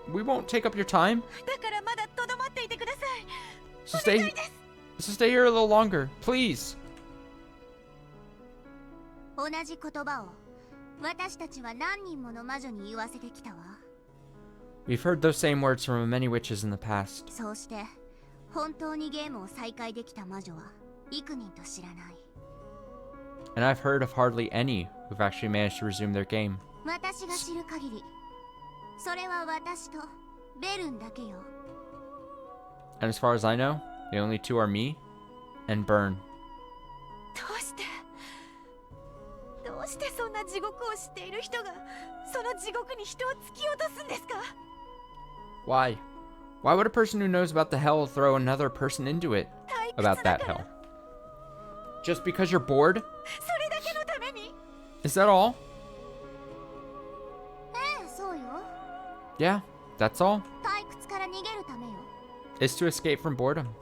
We won't take up your time. So stay here a little longer, please. We've heard those same words from many witches in the past. And I've heard of hardly any who've actually managed to resume their game. And as far as I know, the only two are me and Bern. Why? Why would a person who knows about the hell throw another person into it? About that hell? Just because you're bored? Is that all? Yeah, that's all. It's to escape from boredom.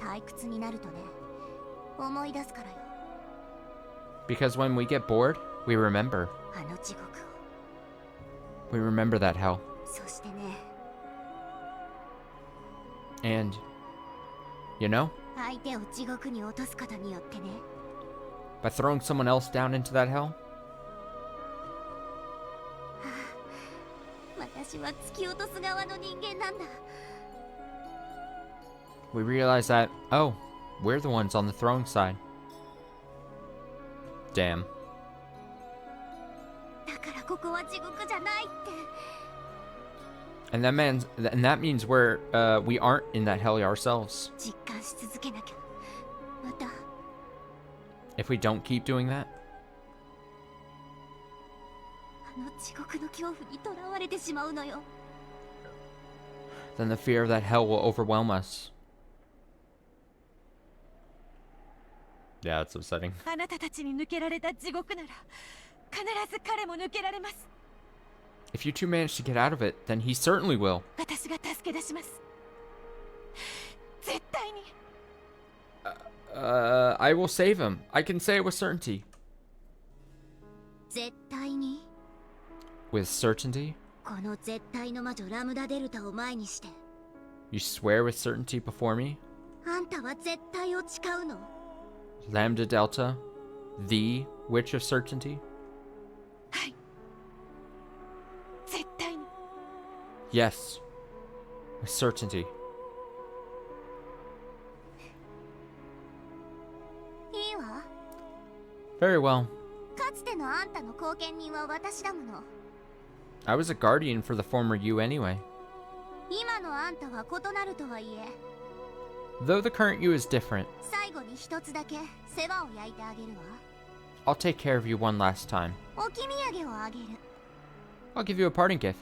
Because when we get bored, we remember. We remember that hell. And, you know, by throwing someone else down into that hell, we realize that, oh, we're the ones on the throwing side. Damn. And that means we aren't in that hell ourselves. If we don't keep doing that, then the fear of that hell will overwhelm us. Yeah, that's upsetting. If you two manage to get out of it, then he certainly will. I will save him. I can say it with certainty. With certainty? You swear with certainty before me? あんたは絶対を誓うの？ Lambda Delta, the Witch of Certainty? はい、絶対に。 Yes, with certainty. いいわ。 Very well. かつてのあんたの後見人は私だもの。 I was a guardian for the former you anyway. 今のあんたは異なるとはいえ、 Though the current you is different, 最後に一つだけ世話を焼いてあげるわ。 I'll take care of you one last time. 置き土産をあげる。 I'll give you a parting gift.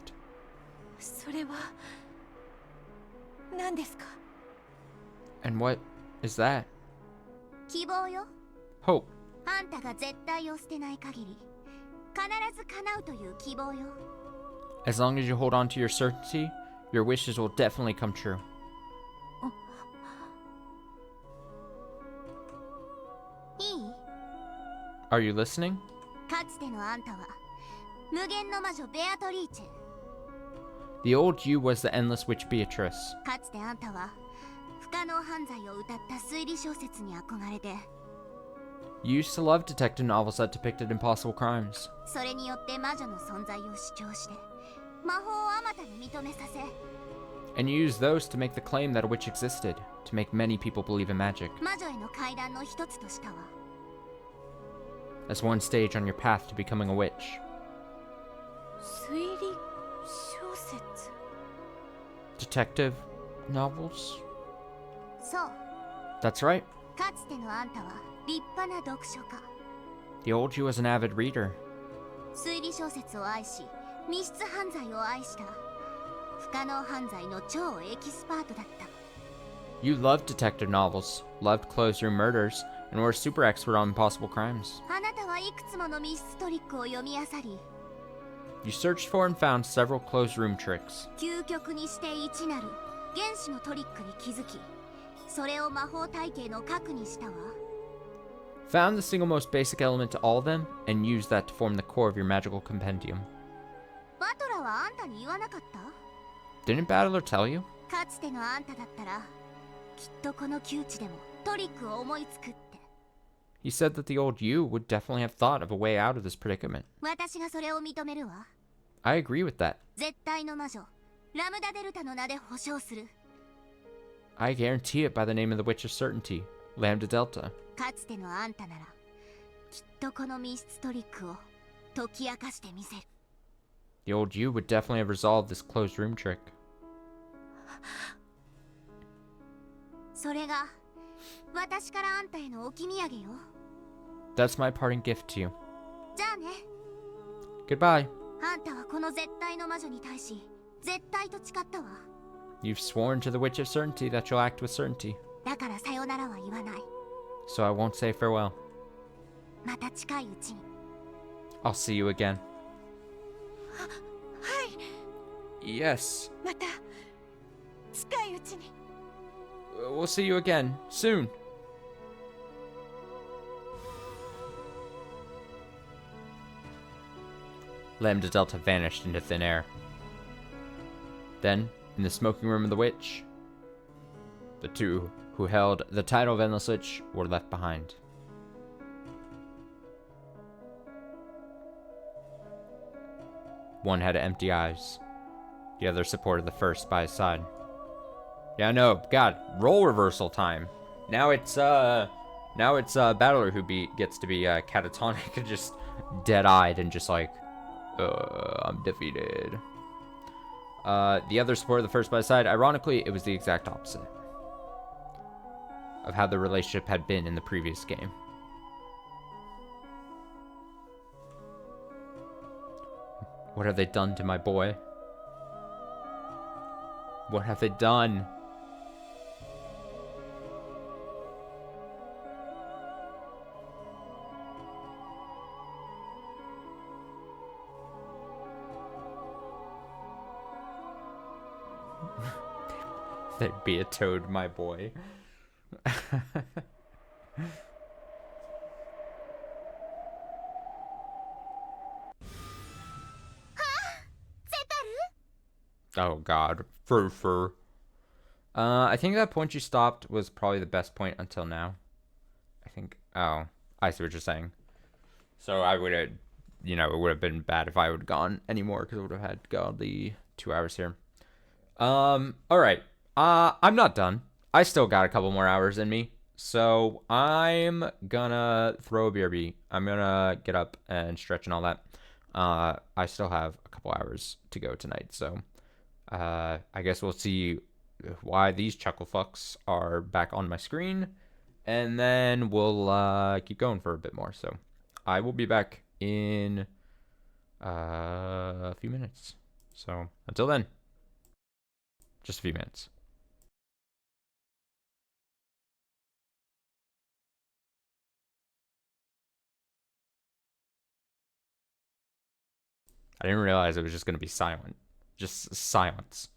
それは何ですか？ And what is that? 希望よ。 Hope. あんたが絶対を捨てない限り、必ず叶うという希望よ。 As long as you hold on to your certainty, your wishes will definitely come true. いい？ Are you listening? かつてのあんたは無限の魔女ベアトリーチェ。 The old you was the endless witch Beatrice. かつてあんたは不可能犯罪を歌った推理小説に憧れて、 You used to love detective novels that depicted impossible crimes. それによって魔女の存在を主張して魔法をあまたに認めさせ、 And you used those to make the claim that a witch existed, to make many people believe in magic. 魔女への階段の一つとしたわ。 As one stage on your path to becoming a witch. 推理小説。 Detective novels? そう、 That's right. かつてのあんたは立派な読書家。 The old you was an avid reader. 推理小説を愛し、密室犯罪を愛した。不可能犯罪の超エキスパートだった。 You loved detective novels, loved closed room murders, and were a super expert on impossible crimes. あなたはいくつもの密室トリックを読み漁り、 You searched for and found several closed room tricks. 究極にして一なる原始のトリックに気づき、それを魔法体系の核にしたわ。 Found the single most basic element to all of them, and used that to form the core of your magical compendium. バトラはあんたに言わなかった？ Didn't Battler tell you? かつてのあんただったら、きっとこの窮地でもトリックを思いつくって。 He said that the old you would definitely have thought of a way out of this predicament. 私がそれを認めるわ。 I agree with that. 絶対の魔女、ラムダデルタの名で保証する。 I guarantee it by the name of the Witch of Certainty, Lambda Delta. かつてのあんたなら、きっとこの密室トリックを解き明かしてみせる。 The old you would definitely have resolved this closed room trick. それが私からあんたへの置き土産よ。 That's my parting gift to you. じゃあね。 Goodbye. あんたはこの絶対の魔女に対し絶対と誓ったわ。 You've sworn to the Witch of Certainty that you'll act with certainty, だからさよならは言わない。 so I won't say farewell. また近いうちに。 I'll see you again. はい、 Yes. また近いうちに。 We'll see you again soon. Lambda Delta vanished into thin air. Then, in the smoking room of the witch, the two who held the title of Endless Witch were left behind. One had empty eyes. The other supported the first by his side. Yeah, no, God, role reversal time. Now it's Battler who gets to be catatonic and just dead-eyed and just like, I'm defeated. The other supported the first by his side. Ironically, it was the exact opposite of how the relationship had been in the previous game. What have they done to my boy? What have they done? They'd be a toad, my boy. Oh God, Fur. I think that point you stopped was probably the best point until now. I think. Oh, I see what you're saying. So I would have, it would have been bad if I would have gone anymore because I would have had to go the 2 hours here. All right. I'm not done. I still got a couple more hours in me. So I'm gonna throw a BRB. I'm gonna get up and stretch and all that. I still have a couple hours to go tonight. So, I guess we'll see why these chuckle fucks are back on my screen. And then we'll, keep going for a bit more. So I will be back in a few minutes. So until then, just a few minutes. I didn't realize it was just going to be silent. Just silence.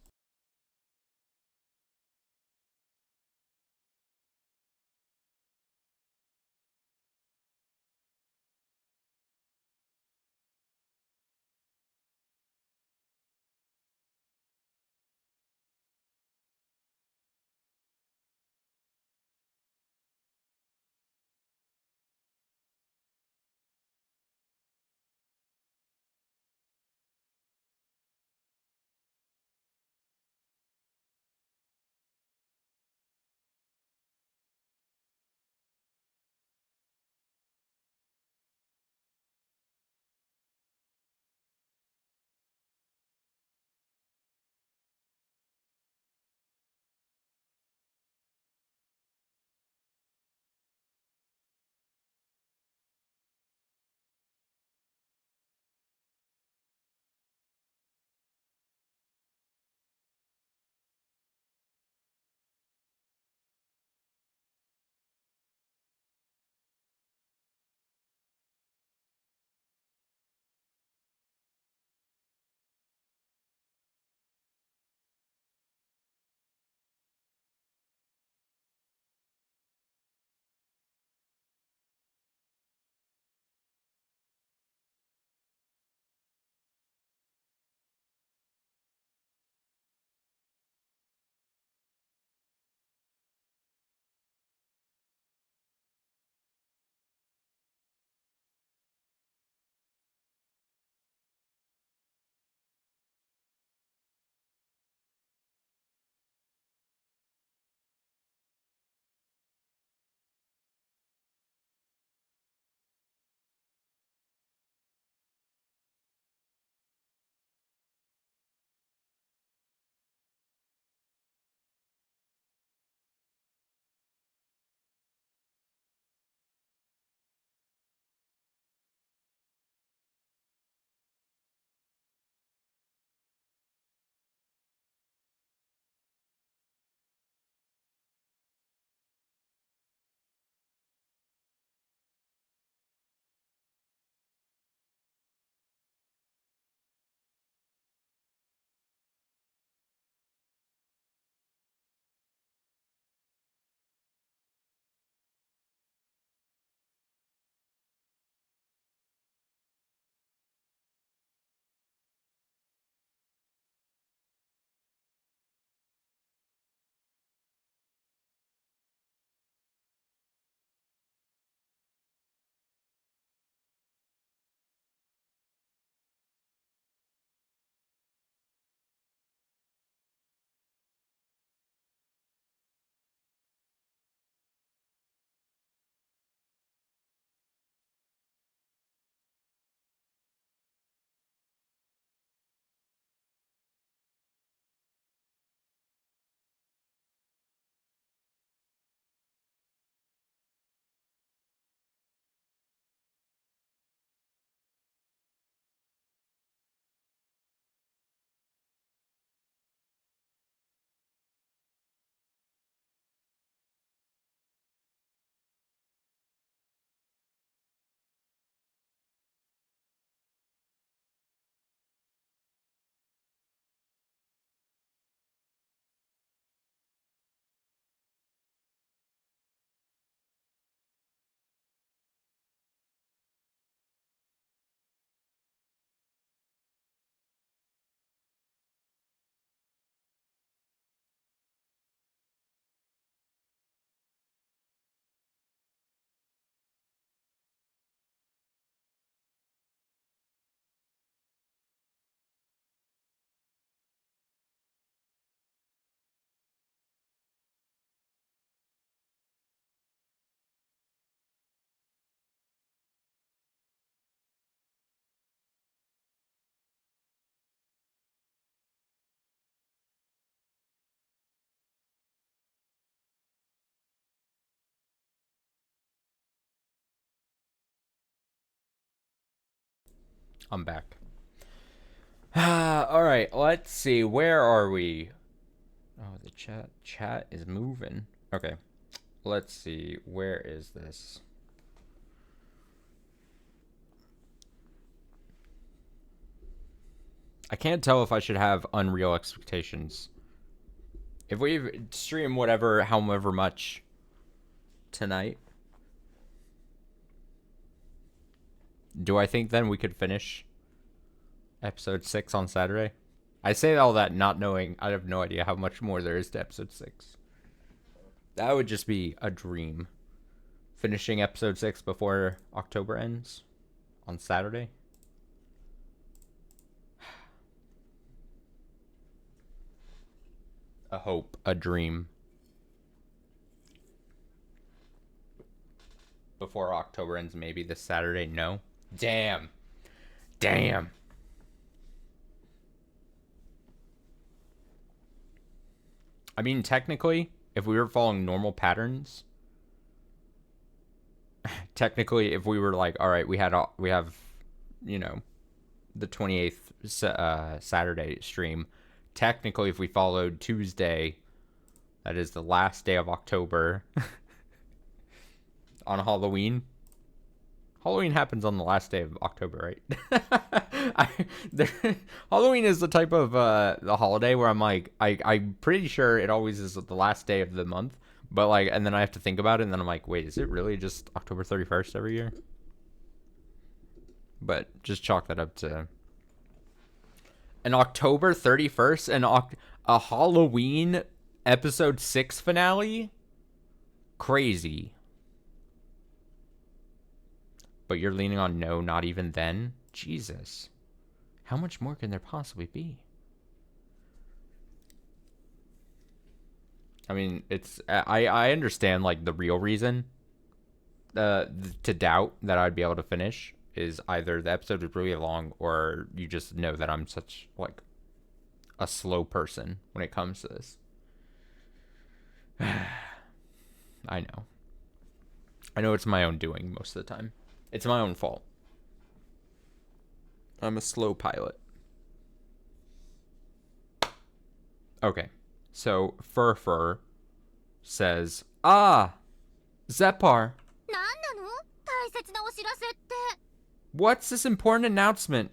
I'm back. All right, let's see. Where are we? Oh, the chat is moving. Okay, let's see. Where is this? I can't tell if I should have unreal expectations. If we stream however much tonight, do I think then we could finish episode 6 on Saturday? I say all that not knowing. I have no idea how much more there is to episode 6. That would just be a dream. Finishing episode 6 before October ends on Saturday. A hope, a dream. Before October ends, maybe this Saturday. No. Damn. I mean, technically, if we were following normal patterns, technically, if we were like, all right, we have, you know, the 28th Saturday stream. Technically, if we followed Tuesday, that is the last day of October, on Halloween. Halloween happens on the last day of October, right? Halloween is the type of the holiday where I'm like, I'm pretty sure it always is the last day of the month, but like, and then I have to think about it, and then I'm like, wait, is it really just October 31st every year? But just chalk that up to an October 31st and a Halloween episode 6 finale? Crazy. But you're leaning on no, not even then? Jesus. How much more can there possibly be? I mean, it's I understand like the real reason to doubt that I'd be able to finish is either the episode is really long or you just know that I'm such like a slow person when it comes to this. I know it's my own doing most of the time. It's my own fault. I'm a slow pilot. Okay. So Fur says, Zepar, なんなの大切なお知らせって。 what's this important announcement?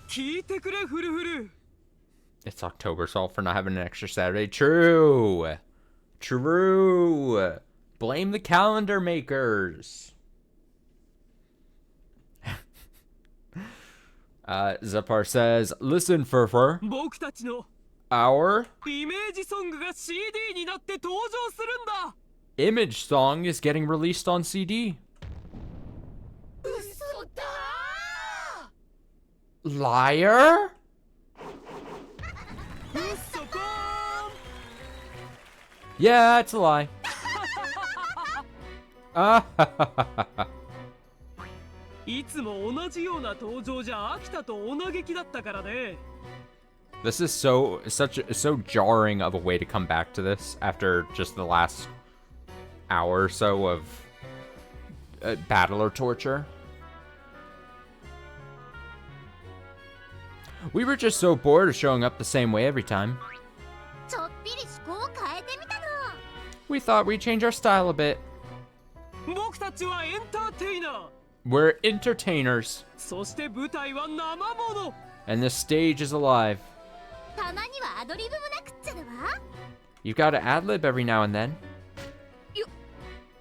聞いてくれフルフル。 It's October's fault for not having an extra Saturday. True. Blame the calendar makers. Zepar says, listen, Fur. 僕たちの Our イメージソングが CD になって登場するんだ。 image song is getting released on CD. 嘘だ Liar? 嘘だ Yeah, it's a lie. いつも同じような登場じゃ飽きたとお嘆きだったからね。 This is so jarring of a way to come back to this after just the last hour or so of battle or torture. We were just so bored of showing up the same way every time. ちょっぴり趣向を変えてみたの。 We thought we'd change our style a bit. 僕たちはエンターテイナー。 We're entertainers, そして舞台は生もの。 and the stage is alive. たまにはアドリブもなくっちゃだわ。 You've got to ad-lib every now and then.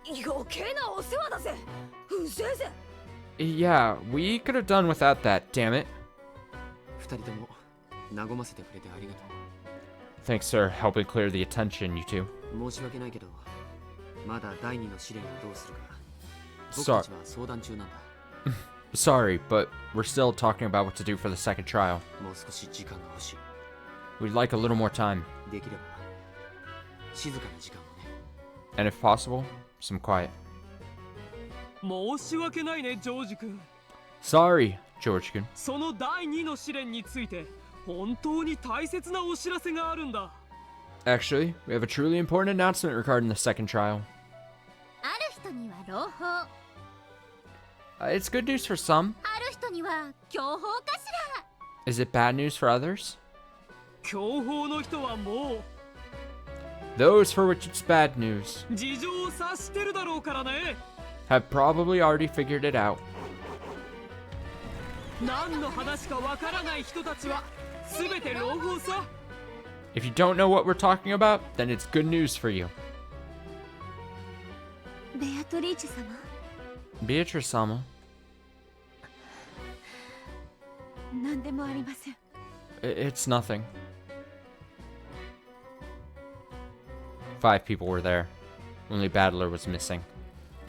余計なお世話だぜ。うぜえぜ。 Yeah, we could have done without that, damn it. 二人とも和ませてくれてありがと Thanks for helping clear the attention, you two. う。申し訳ないけど、まだ第二の試練をどうするか。僕 Sorry. たちは相談中なんだ。 Sorry, but we're still talking about what to do for the second trial. もう少し時間が欲しい。 We'd like a little more time, できれば静かな時間をね。 and if possible, some quiet. 申し訳ないねジョージ君。 Sorry, George-kun. その第2の試練について本当に大切なお知らせがあるんだ。 Actually, we have a truly important announcement regarding the second trial. ある人には朗報、 It's good news for some, ある人人には強報かしら。 Is it bad news for others? 強砲の人はも Those for which it's bad news う事情を察してるだろうからね。 have probably already figured it out. 何の話かわからない人たちは全て朗報さ。 If you don't know what we're talking about, then it's good news for you. ベアトリーチェ様、 Beatrice-sama, 何でもありません。 it's nothing. 5 people were there. Only Battler was missing.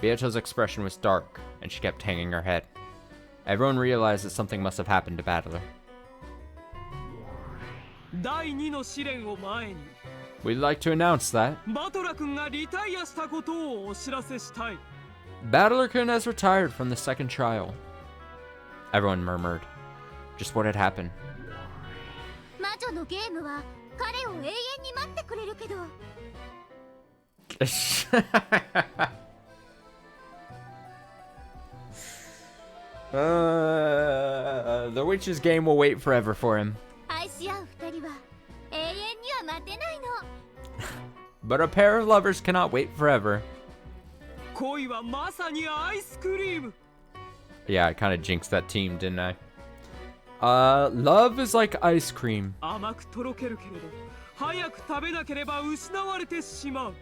Beato's expression was dark, and she kept hanging her head. Everyone realized that something must have happened to Battler. 第2の試練を前に We'd like to announce that バトラ君がリタイアしたことをお知らせしたい。 Battler-kun has retired from the second trial. Everyone murmured. Just what had happened. 魔女のゲームは彼を永遠に待ってくれるけど、 The witch's game will wait forever for him. 愛し合う二人は永遠には待てないの。 But a pair of lovers cannot wait forever. 恋はまさにアイスクリーム。 Yeah, I kind of jinxed that team, didn't I? Love is like ice cream. 甘くとろけるけれど早く食べなければ失われてしまう。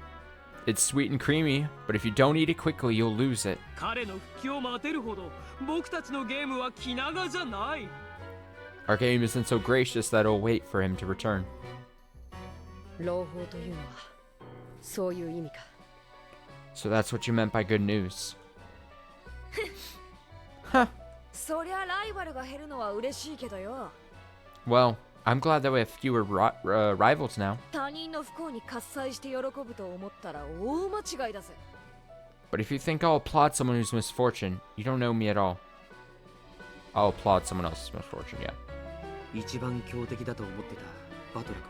It's sweet and creamy, but if you don't eat it quickly, you'll lose it. 彼の復帰を待てるほど僕たちのゲームは気長じゃない。 Our game isn't so gracious that it'll wait for him to return. 朗報というのはそういう意味か。 So that's what you meant by good news. そりゃライバルが減るのは嬉しいけどよ。 Well, I'm glad that we have fewer rivals now. 他人の不幸に喝采して喜ぶと思ったら大間違いだぜ。 But if you think I'll applaud someone whose misfortune, you don't know me at all. I'll applaud someone else's misfortune, yeah. 一番強敵だと思ってたバトラ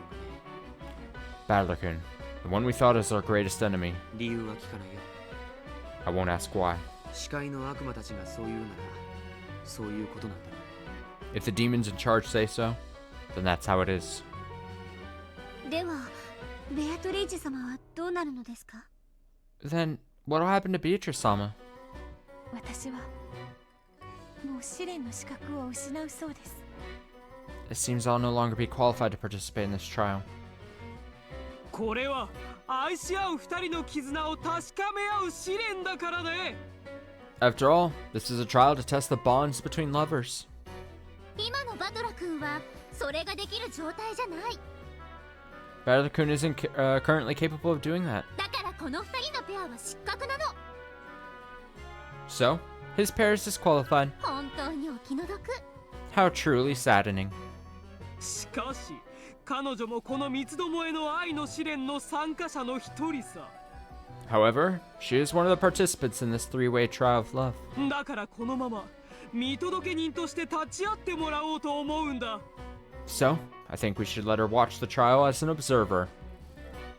君がね。 Battler-kun, the one we thought is our greatest enemy. 理由は聞かないよ。 I won't ask why. 視界の悪魔たちがそう言うならそういうことなんだろう。 If the demons in charge say so, then that's how it is. ではベアトリーチェ様はどうなるのですか？ Then, what'll happen to Beatrice-sama? 私はもう試練の資格を失うそうです。 It seems I'll no longer be qualified to participate in this trial. これは愛し合う二人の絆を確かめ合う試練だからね。 After all, this is a trial to test the bonds between lovers. 今のバトラ君はそれができる状態じゃない。 Battler-kun isn't currently capable of doing that. だからこの二人のペアは失格なの。 So, his pair is disqualified. 本当にお気の毒。 How truly saddening. しかし彼女もこの三つどもえの愛の試練の参加者の一人さ。 However, she is one of the participants in this three-way trial of love. だからこのまま見届け人として立ち会ってもらおうと思うんだ。 So, I think we should let her watch the trial as an observer.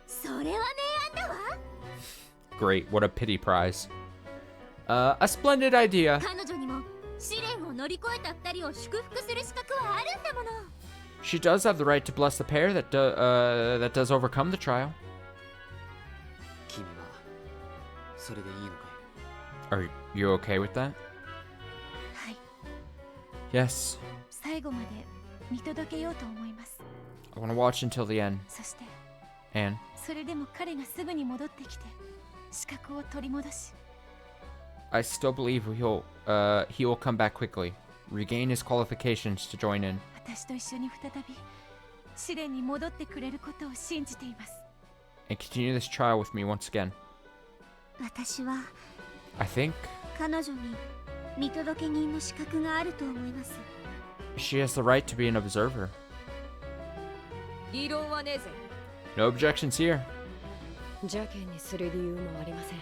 それは明暗だわ。 Great, what a pity prize. A splendid idea. 彼女にも試練を乗り越えた二人を祝福する資格はあるんだもの。 She does have the right to bless the pair that does overcome the trial. 君はそれでいいのかい？ Are you okay with that? はい、 Yes. 最後まで見届けようと思います。 I want to watch until the end. そして And それでも彼がすぐに戻ってきて資格を取り戻し、 I still believe he will come back quickly, regain his qualifications to join in, 私と一緒に再び試練に戻ってくれることを信じています。 and continue this trial with me once again. 私は I think 彼女に見届け人の資格があると思います。 she has the right to be an observer. 異論はねえぜ。 No objections here. 邪険にする理由もありません。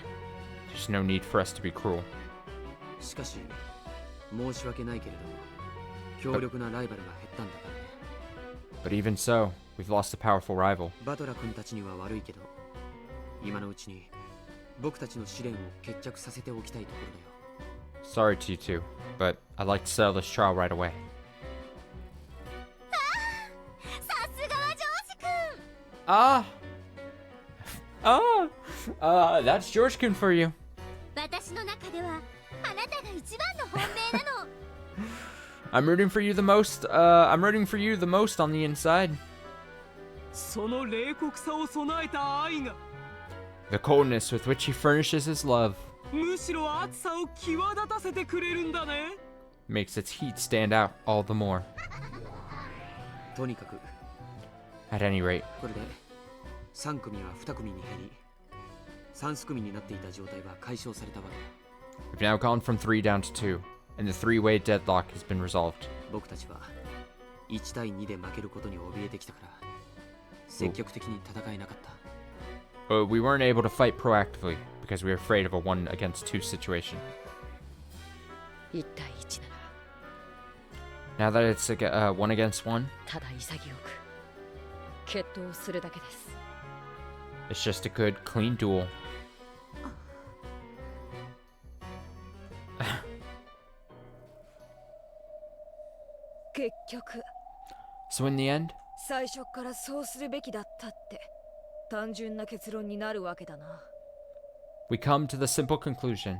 There's no need for us to be cruel. しかし申し訳ないけれど強力なライバルが減ったんだからね。 But even so, we've lost a powerful rival. バトラ君たちには悪いけど今のうちに僕たちの試練を決着させておきたいところだよ。Sorry to you too, but I'd like to settle this trial right away. さすがはジョージ君 That's George-kun for you. 私の中ではあなたが一番の本命なの I'm rooting for you the most. I'm rooting for you the most on the inside. その冷酷さを備えた愛が The coldness with which he furnishes his love むしろ熱さを際立たせてくれるんだね makes its heat stand out all the more. とにかく At any rate, これで3組は2組に減り3組になっていた状態は解消されたわけ we've now gone from 3 down to 2, and the three-way deadlock has been resolved. 僕たちは1対2で負けることに怯えてきたから積極的に戦えなかった But we weren't able to fight proactively because we were afraid of a 1 against 2 situation. 1対1なら Now that it's 1 against 1, ただ潔く決闘するだけです it's just a good, clean duel. 結局 So in the end, 最初からそうするべきだったって単純な結論になるわけだな we come to the simple conclusion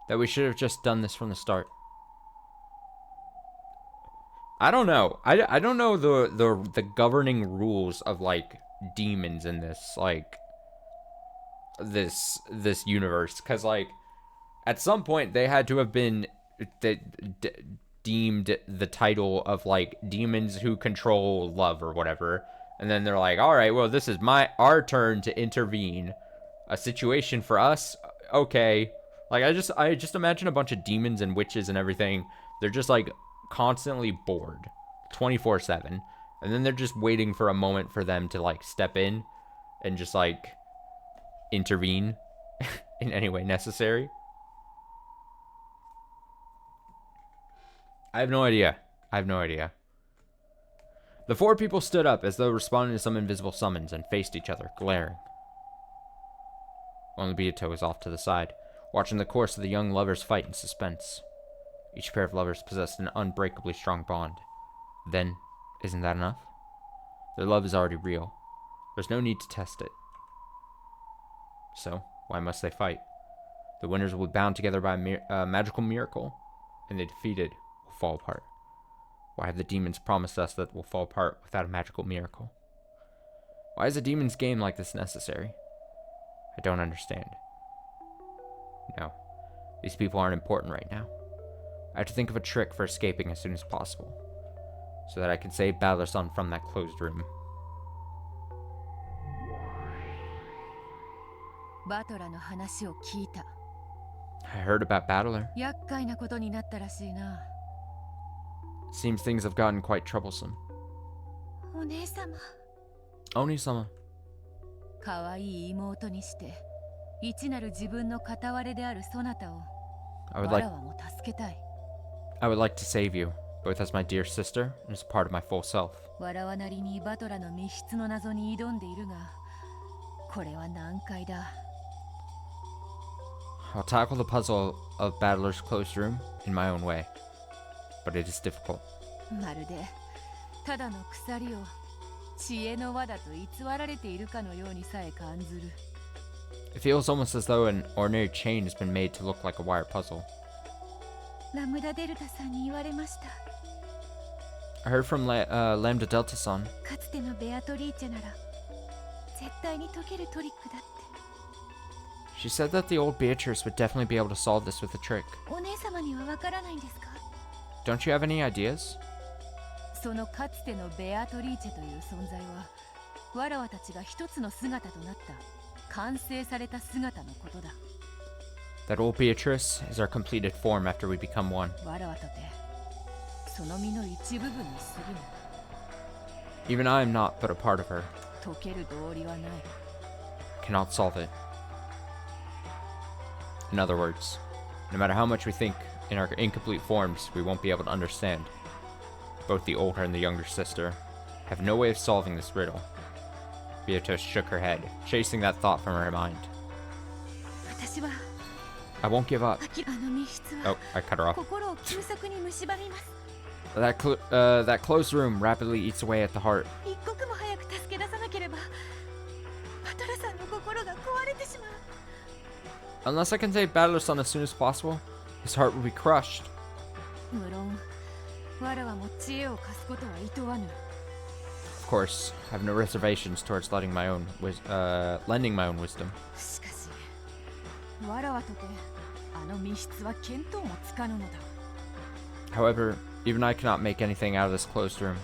that we should have just done this from the start. I don't know. I don't know the governing rules of like demons in this this universe, because like at some point they had to have been deemed the title of like demons who control love or whatever, and then they're like, all right, well, this is our turn to intervene a situation for us. Okay, like I just imagine a bunch of demons and witches and everything. They're just like constantly bored 24/7, and then they're just waiting for a moment for them to like step in and just like intervene in any way necessary. I have no idea. The 4 people stood up as though responding to some invisible summons and faced each other, glaring. Only Beato was off to the side, watching the course of the young lovers fight in suspense. Each pair of lovers possessed an unbreakably strong bond. Then, isn't that enough? Their love is already real. There's no need to test it. So, why must they fight? The winners will be bound together by a magical miracle, and the defeated will fall apart. Why have the demons promised us that we'll fall apart without a magical miracle? Why is a demon's game like this necessary? I don't understand. No, these people aren't important right now. I have to think of a trick for escaping as soon as possible, so that I can save Battler-san from that closed room. バトラの話を聞いた。 I heard about Battler. 厄介なことになったらしいな。 Seems things have gotten quite troublesome. お姉様 Oni-sama. 可愛い妹にして一なる自分の片割れであるそなたを I わ would らわも助けたい。 like to save you, both as my dear sister and as part of my full self. わらわなりにバトラの密室の謎に挑んでいるが、これは難解だ。 I'll tackle the puzzle of Battler's closed room in my own way, but it is difficult. まるでただの鎖を知恵の輪だと偽られているかのようにさえ感ずる。 It feels almost as though an ordinary chain has been made to look like a wire puzzle. ラムダデルタさんに言われました。 I heard from Lambda Delta-san. かつてのベアトリーチェなら絶対に解けるトリックだって。 She said that the old Beatrice would definitely be able to solve this with a trick. お姉様にはわからないんですか？ Don't you have any ideas? そのかつてのベアトリーチェという存在はわらわたちが一つの姿となった完成された姿のことだ。 That old Beatrice is our completed form after we become one. わらわとてその身の一部分に過ぎぬ。 Even I am not but a part of her. 解ける道理はない。 Cannot solve it. In other words, no matter how much we think in our incomplete forms, we won't be able to understand. Both the older and the younger sister have no way of solving this riddle. Beatrice shook her head, chasing that thought from her mind. 私は I won't give up. あの密室は Oh, I cut her off. 心を急速に蝕みます。 That closed room rapidly eats away at the heart. 一刻も早く助け出さなければバトラさんの心が壊れてしまう。 Unless I can save Battler-san as soon as possible, his heart will be crushed. 無論わらわも知恵を貸すことはいとわぬ。 Of course, I have no reservations towards lending my own wisdom. しかしわらわとてあの密室は見当もつかぬのだ。 However, even I cannot make anything out of this closed room.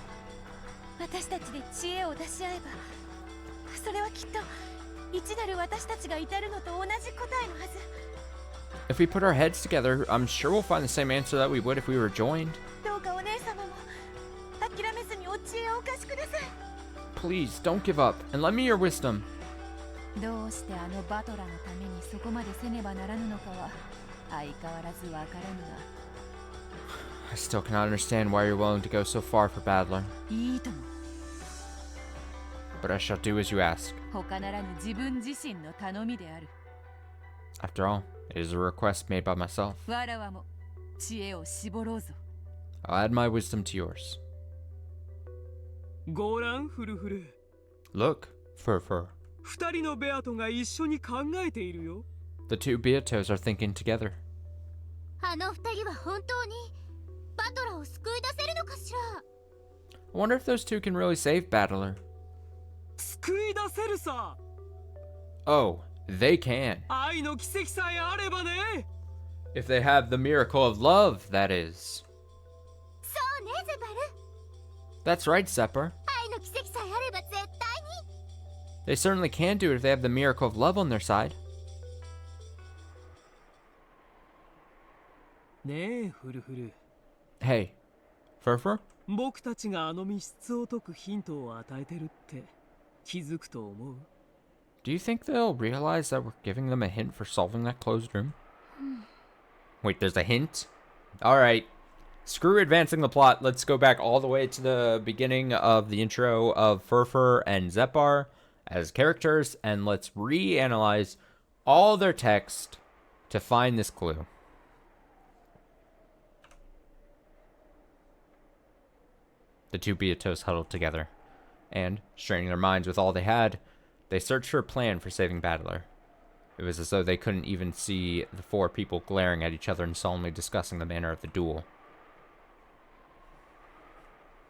私たちで知恵を出し合えばそれはきっと一なる私たちが至るのと同じ答えのはず。 If we put our heads together, I'm sure we'll find the same answer that we would if we were joined. どうかお姉様も諦めずにお知恵をお貸しください。 Please, don't give up, and lend me your wisdom. どうしてあのバトラのためにそこまでせねばならぬのかは相変わらずわからぬが。 I still cannot understand why you're willing to go so far for Battler, いいとも but I shall do as you ask. 他ならぬ自分自身の頼みである。 After all, it is a request made by myself. わらわも知恵を絞ろうぞ。 I'll add my wisdom to yours. ご覧フルフル。 Look, Fur. 二人のベアトが一緒に考えているよ。 The two Beatos are thinking together. あの二人は本当にバトラを救い出せるのかしら。 I wonder if those two can really save Battler. 救い出せるさ。 Oh, they can. 愛の奇跡さえあればね。 If they have the miracle of love, that is. そうねゼバル。 That's right, Zephyr. 愛の奇跡さえあれば絶対に。 They certainly can do it if they have the miracle of love on their side. ねえフルフル。 Hey, Fur? 僕たちがあの密室を解くヒントを与えてるって気づくと思う？ Do you think they'll realize that we're giving them a hint for solving that closed room? Wait, there's a hint? Alright. Screw advancing the plot. Let's go back all the way to the beginning of the intro of Fur and Zephyr as characters, and let's reanalyze all their text to find this clue. The two Beatos huddled together, and, straining their minds with all they had, they searched for a plan for saving Battler. It was as though they couldn't even see the four people glaring at each other and solemnly discussing the manner of the duel.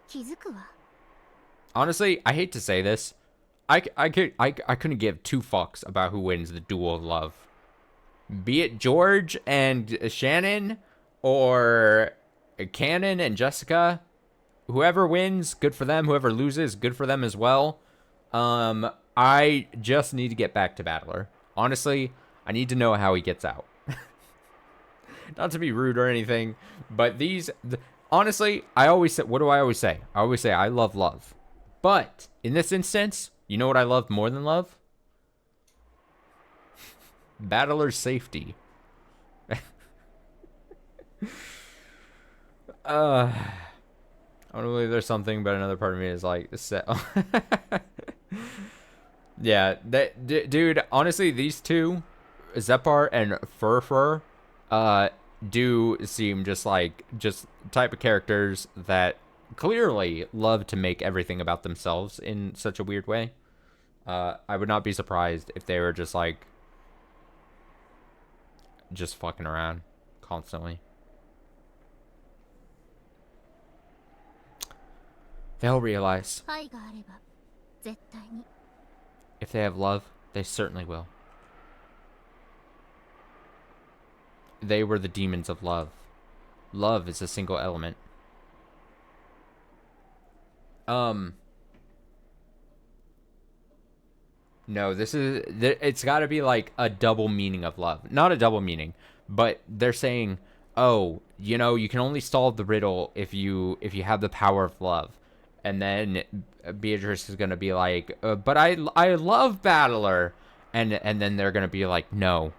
気づくわ。 Honestly, I hate to say this. I couldn't give two fucks about who wins the duel of love. Be it George and Shannon, or Cannon and Jessica. Whoever wins, good for them. Whoever loses, good for them as well. I just need to get back to Battler. Honestly, I need to know how he gets out. Not to be rude or anything, but honestly, I always say, what do I always say? I always say I love love. But in this instance, you know what I love more than love? Battler's safety. I don't believe there's something, but another part of me is like, yeah, dude, honestly, these two, Zephyr and Fur, do seem just type of characters that clearly love to make everything about themselves in such a weird way. I would not be surprised if they were just fucking around constantly. They'll realize. 愛があれば絶対に。 If they have love, they certainly will. They were the demons of love. Love is a single element. No, it's got to be like a double meaning of love. Not a double meaning, but they're saying, oh, you know, you can only solve the riddle if you have the power of love. And then Beatrice is going to be like, but I love Battler. And then they're going to be like, no,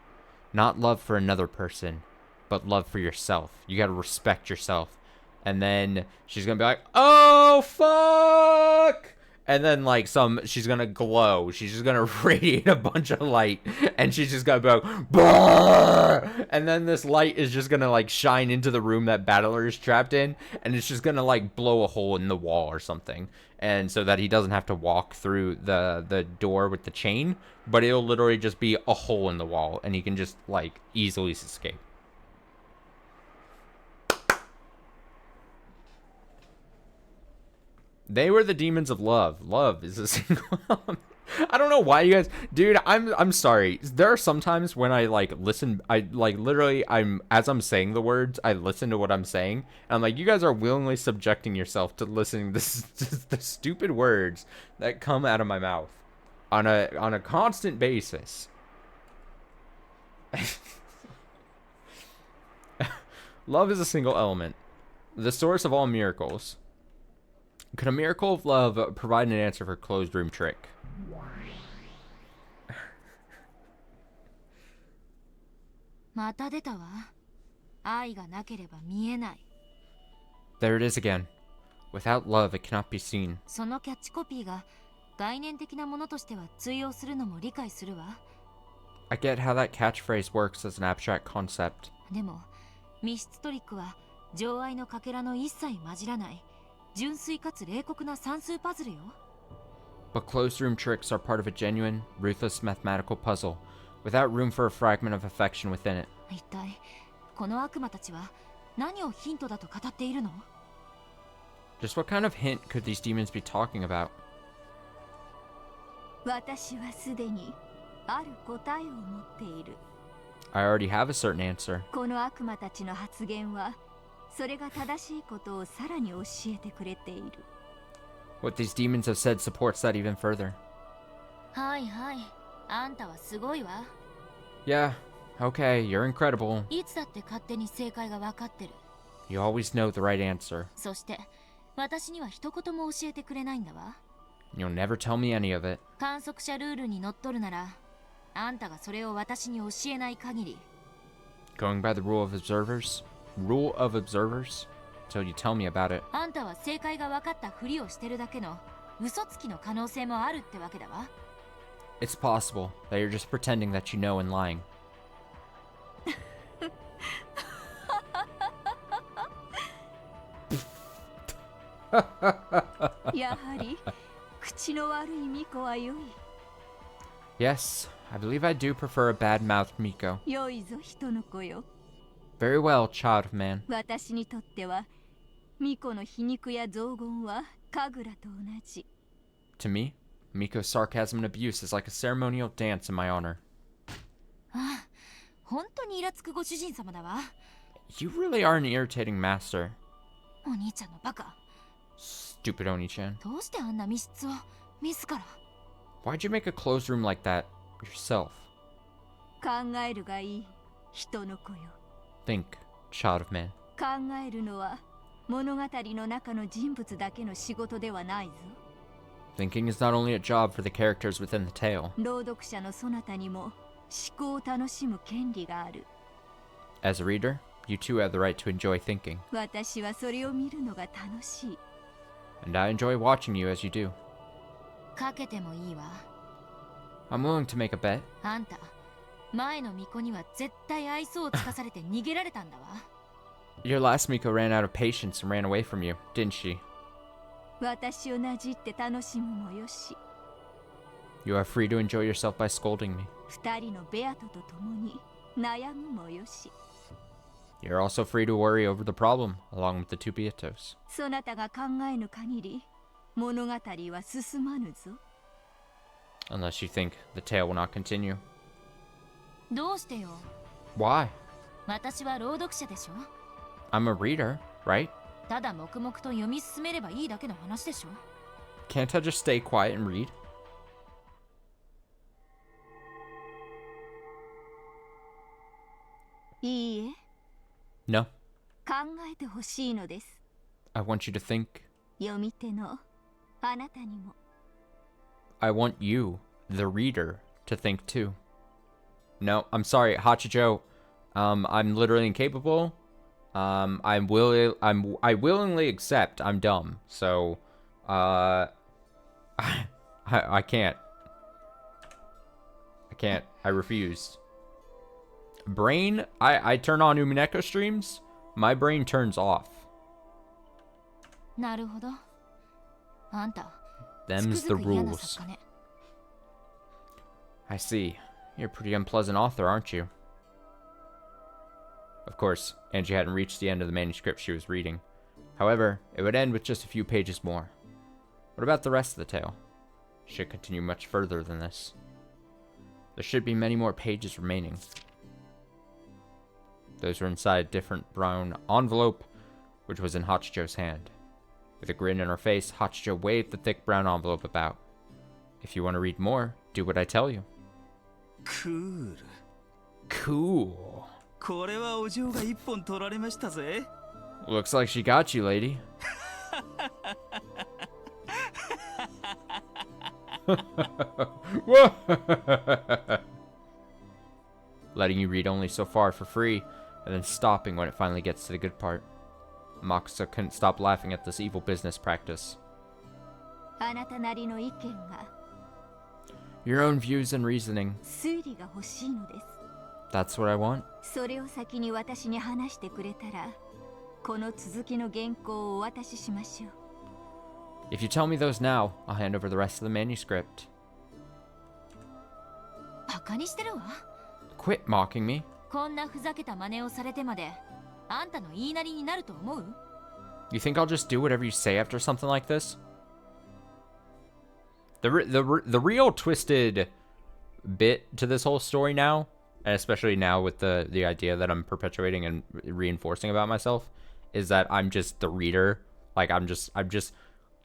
not love for another person, but love for yourself. You got to respect yourself. And then she's going to be like, oh, fuck. And then like she's gonna glow. She's just gonna radiate a bunch of light, and she's just gonna go, "Brrr!" And then this light is just gonna like shine into the room that Battler is trapped in, and it's just gonna like blow a hole in the wall or something, and so that he doesn't have to walk through the door with the chain, but it'll literally just be a hole in the wall, and he can just like easily escape. They were the demons of love. Love is a single element. I don't know why you guys, dude, I'm sorry. There are sometimes when I like listen, I like literally as I'm saying the words, I listen to what I'm saying, and I'm like, you guys are willingly subjecting yourself to listening to the stupid words that come out of my mouth on a constant basis. Love is a single element, the source of all miracles. Could a miracle of love provide an answer for closed room trick? There it is again. Without love, it cannot be seen. そのキャッチコピーが概念的なものとしては通用するのも理解するわ。 I get how that catchphrase works as an abstract concept. でも密室トリックは情愛のかけらの一切混じらない純粋かつ冷酷な算数パズルよ。 But closed room tricks are part of a genuine, ruthless mathematical puzzle, without room for a fragment of affection within it. 一体この悪魔たちは何をヒントだと語っているの？ Just what kind of hint could these demons be talking about? 私はすでにある答えを持っている。 I already have a certain answer. この悪魔たちの発言はそれが正しいことをさらに教えてくれている。 What these demons have said supports that even further. はいはい、あんたはすごいわ。 Yeah, okay, you're incredible. いつだって勝手に正解が分かってる。 You always know the right answer. そして私には一言も教えてくれないんだわ。 You'll never tell me any of it. 観測者ルールにのっとるなら、あんたがそれを私に教えない限り。 Going by the rule of observers? Rule of observers? Till you tell me about it. あんたは正解が分かったふりをしてるだけの嘘つきの可能性もあるってわけだわ。 It's possible that you're just pretending that you know and lying. やはり口の悪いミコは良い。 Yes, I believe I do prefer a bad-mouthed Miko. 良いぞ人の子よ。 Very well, child of man. 私にとってはミコの皮肉や雑言は神楽と同じ。 To me, Miko's sarcasm and abuse is like a ceremonial dance in my honor. ああ、本当にイラつくご主人様だわ。 You really are an irritating master. お兄ちゃんのバカ。 Stupid Oni-chan. どうしてあんな密室を自ら。 Why'd you make a closed room like that yourself? 考えるがいい人の子よ。 Think, child of man. 考えるのは物語の中の人物だけの仕事ではないぞ。 Thinking is not only a job for the characters within the tale. 朗読者のそなたにも思考を楽しむ権利がある。 As a reader, you too have the right to enjoy thinking. 私はそれを見るのが楽しい。 And I enjoy watching you as you do. かけてもいいわ。 I'm willing to make a bet. あんた、前の巫女には絶対愛想をつかされて逃げられたんだわ。 Your last Miko ran out of patience and ran away from you, didn't she? 私をなじって楽しむもよし。 You are free to enjoy yourself by scolding me. 二人のベアトと共に悩むもよし。 You're also free to worry over the problem, along with the two Beatos. そなたが考えぬ限り物語は進まぬぞ。 Unless you think the tale will not continue. どうしてよ。 Why? 私は朗読者でしょ。 I'm a reader, right? ただ黙々と読み進めればいいだけの話でしょ。 Can't I just stay quiet and read? いいえ、 No. 考えてほしいのです。 I want you to think. 読み手のあなたにも。 I want you, the reader, to think too. No, I'm sorry, Hachijo. I'm literally incapable. I willingly accept I'm dumb. So, I can't. I can't. I refuse. Brain, I turn on Umineko streams. My brain turns off. なるほど。あんた、 Them's つ the くづく嫌な rules. 作家ね。 I see. You're a pretty unpleasant author, aren't you? Of course, Angie hadn't reached the end of the manuscript she was reading. However, it would end with just a few pages more. What about the rest of the tale? It should continue much further than this. There should be many more pages remaining. Those were inside a different brown envelope, which was in Hachijo's hand. With a grin on her face, Hachijo waved the thick brown envelope about. If you want to read more, do what I tell you. クール。 Cool. これはお嬢が一本取られましたぜ。 Looks like she got you, lady. Letting you read only so far for free, and then stopping when it finally gets to the good part. Moxa couldn't stop laughing at this evil business practice. あなたなりの意見が Your own views and reasoning. 推理が欲しいのです。 That's what I want. それを先に私に話してくれたら、この続きの原稿をお渡ししましょう。 If you tell me those now, I'll hand over the rest of the manuscript. バカにしてるわ。 Quit mocking me. こんなふざけた真似をされてまで、あんたの言いなりになると思う？ You think I'll just do whatever you say after something like this? The real twisted bit to this whole story now, and especially now with the idea that I'm perpetuating and reinforcing about myself, is that I'm just the reader. Like I'm just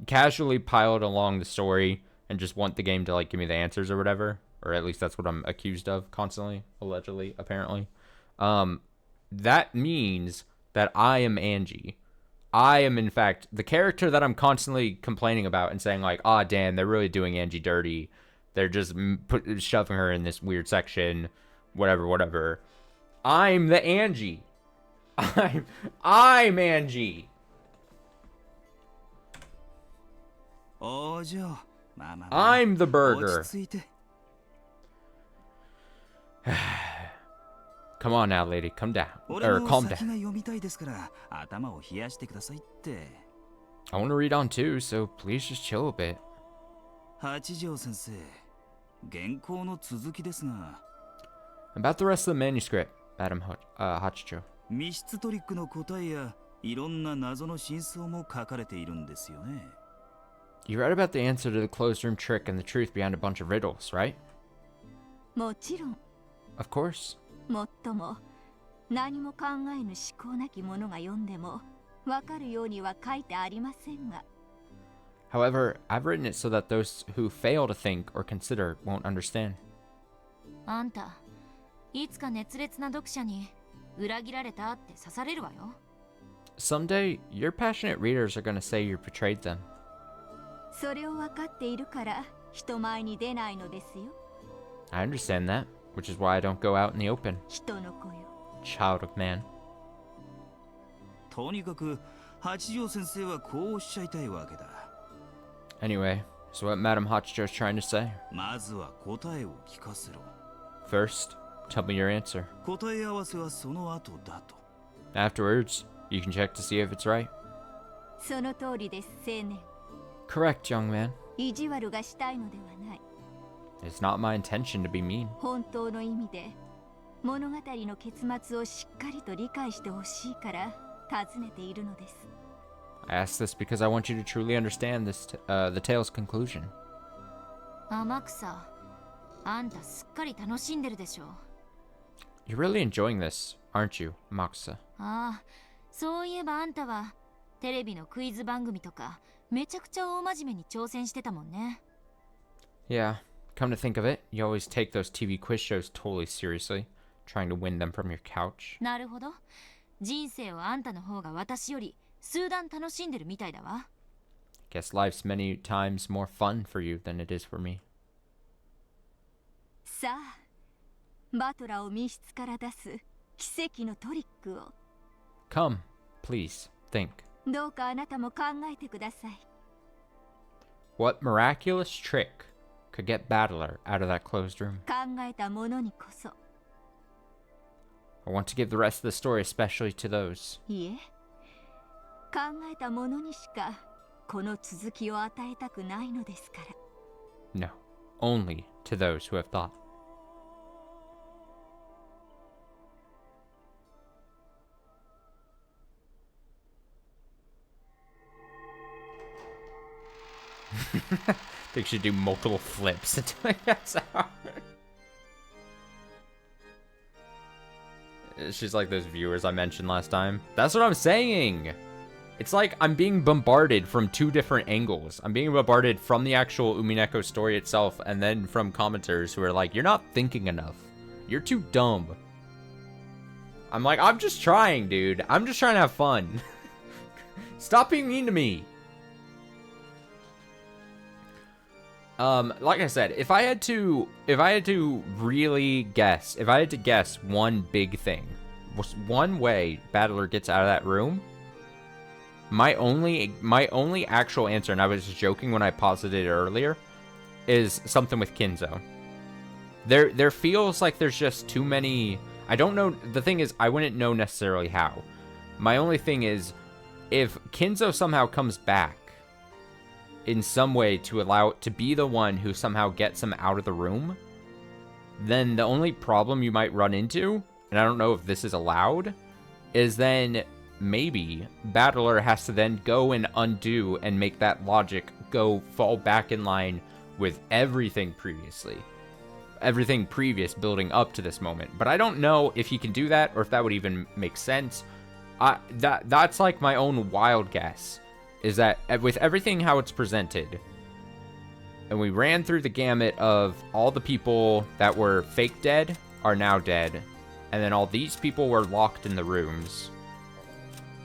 casually piled along the story and just want the game to like give me the answers or whatever, or at least that's what I'm accused of constantly, allegedly, apparently. That means that I am Angie. I am, in fact, the character that I'm constantly complaining about and saying, like, ah, damn, they're really doing Angie dirty. They're just shoving her in this weird section, whatever. I'm the Angie. I'm Angie. お嬢、まあまあまあ I'm the burger. 落ち着いて。 Come on now, lady. Come down. 俺 Or も calm 先 down. が読みたいですから、頭を冷やしてくださいって。 I want to read on too, so please just chill a bit. 八条先生、原稿の続きですが、 About the rest of the manuscript, Madam Hachijo. 密室トリックの答えやいろんな謎の真相も書かれているんですよね。 You read about the answer to the closed room trick and the truth behind a bunch of riddles, right? もちろん、 Of course. もっとも何も考えぬ思考なき者が読んでもわかるようには書いてありませんが。 However, I've written it so that those who fail to think or consider won't understand. あんた、いつか熱烈な読者に裏切られたって刺されるわよ。 Someday, your passionate readers are going to say you betrayed them. それを分かっているから人前に出ないのですよ。 I understand that, which is why I don't go out in the open. 人の子よ。 Child of man. とにかく八条先生はこうおっしゃいたいわけだ。 Anyway, so what Madam Hachijo is trying to say? まずは答えを聞かせろ。 First, tell me your answer. 答え合わせはその後だと。 Afterwards, you can check to see if it's right. その通りです、青年。 Correct, young man. 意地悪がしたいのではない。 It's not my intention to be mean. 本当の意味で物語の結末をしっかりと理解してほしいから尋ねているのです。 I ask this because I want you to truly understand this, the tale's conclusion. 天草、あんたすっかり楽しんでるでしょ。 You're really enjoying this, aren't you, Moxa? ああ、そういえばあんたはテレビのクイズ番組とかめちゃくちゃ大真面目に挑戦してたもんね。 Yeah, come to think of it, you always take those TV quiz shows totally seriously, trying to win them from your couch. なるほど。人生をあんたの方が私より数段楽しんでるみたいだわ。 Guess life's many times more fun for you than it is for me. さあ、バトラーを密室から出す奇跡のトリックを。 Come, please, think. どうかあなたも考えてください。What miraculous trick could get Battler out of that closed room? 考えたものにこそ。 I want to give the rest of the story especially to those. いえ、考えたものにしかこの続きを与えたくないのですから。 No, only to those who have thought. They should do multiple flips until it gets out. She's like those viewers I mentioned last time. That's what I'm saying. It's like I'm being bombarded from two different angles. I'm being bombarded from the actual Umineko story itself, and then from commenters who are like, you're not thinking enough. You're too dumb. I'm like, I'm just trying, dude. I'm just trying to have fun. Stop being mean to me. Like I said, if I had to really guess, if I had to guess one big thing, one way Battler gets out of that room, my only actual answer, and I was joking when I posited it earlier, is something with Kinzo. There feels like there's just too many. I don't know. The thing is, I wouldn't know necessarily how. My only thing is, if Kinzo somehow comes back in some way to allow it to be the one who somehow gets him out of the room, then the only problem you might run into, and I don't know if this is allowed, is then maybe Battler has to then go and undo and make that logic fall back in line with everything previous building up to this moment. But I don't know if he can do that or if that would even make sense. That's like my own wild guess, is that with everything how it's presented, and we ran through the gamut of all the people that were fake dead are now dead, and then all these people were locked in the rooms.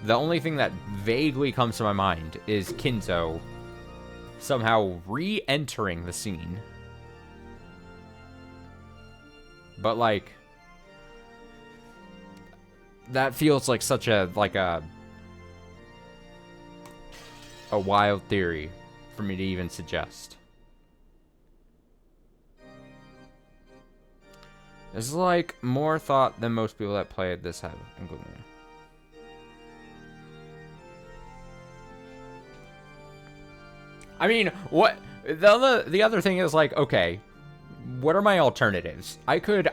The only thing that vaguely comes to my mind is Kinzo somehow re-entering the scene. But like, that feels like such a wild theory for me to even suggest. This is like more thought than most people that played this have, including me. I mean, what the other thing is, like, okay, what are my alternatives? I could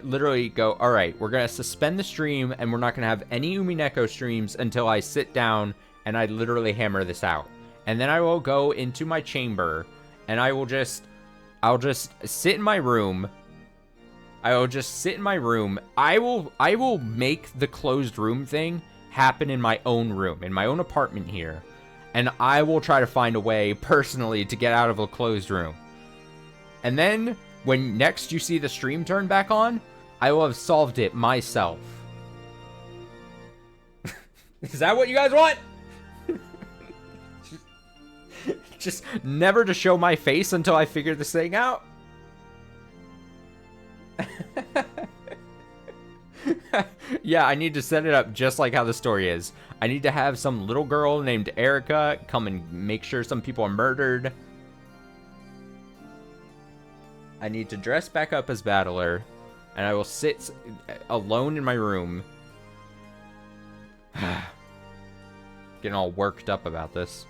literally go, all right, we're gonna suspend the stream and we're not gonna have any Umineko streams until I sit down and I literally hammer this out. And then I will go into my chamber and I'll just sit in my room. I will just sit in my room. I will make the closed room thing happen in my own room, in my own apartment here. And I will try to find a way personally to get out of a closed room. And then when next you see the stream turn back on, I will have solved it myself. Is that what you guys want? Just never to show my face until I figure this thing out? Yeah, I need to set it up just like how the story is. I need to have some little girl named Erica come and make sure some people are murdered. I need to dress back up as Battler, and I will sit alone in my room. Getting all worked up about this.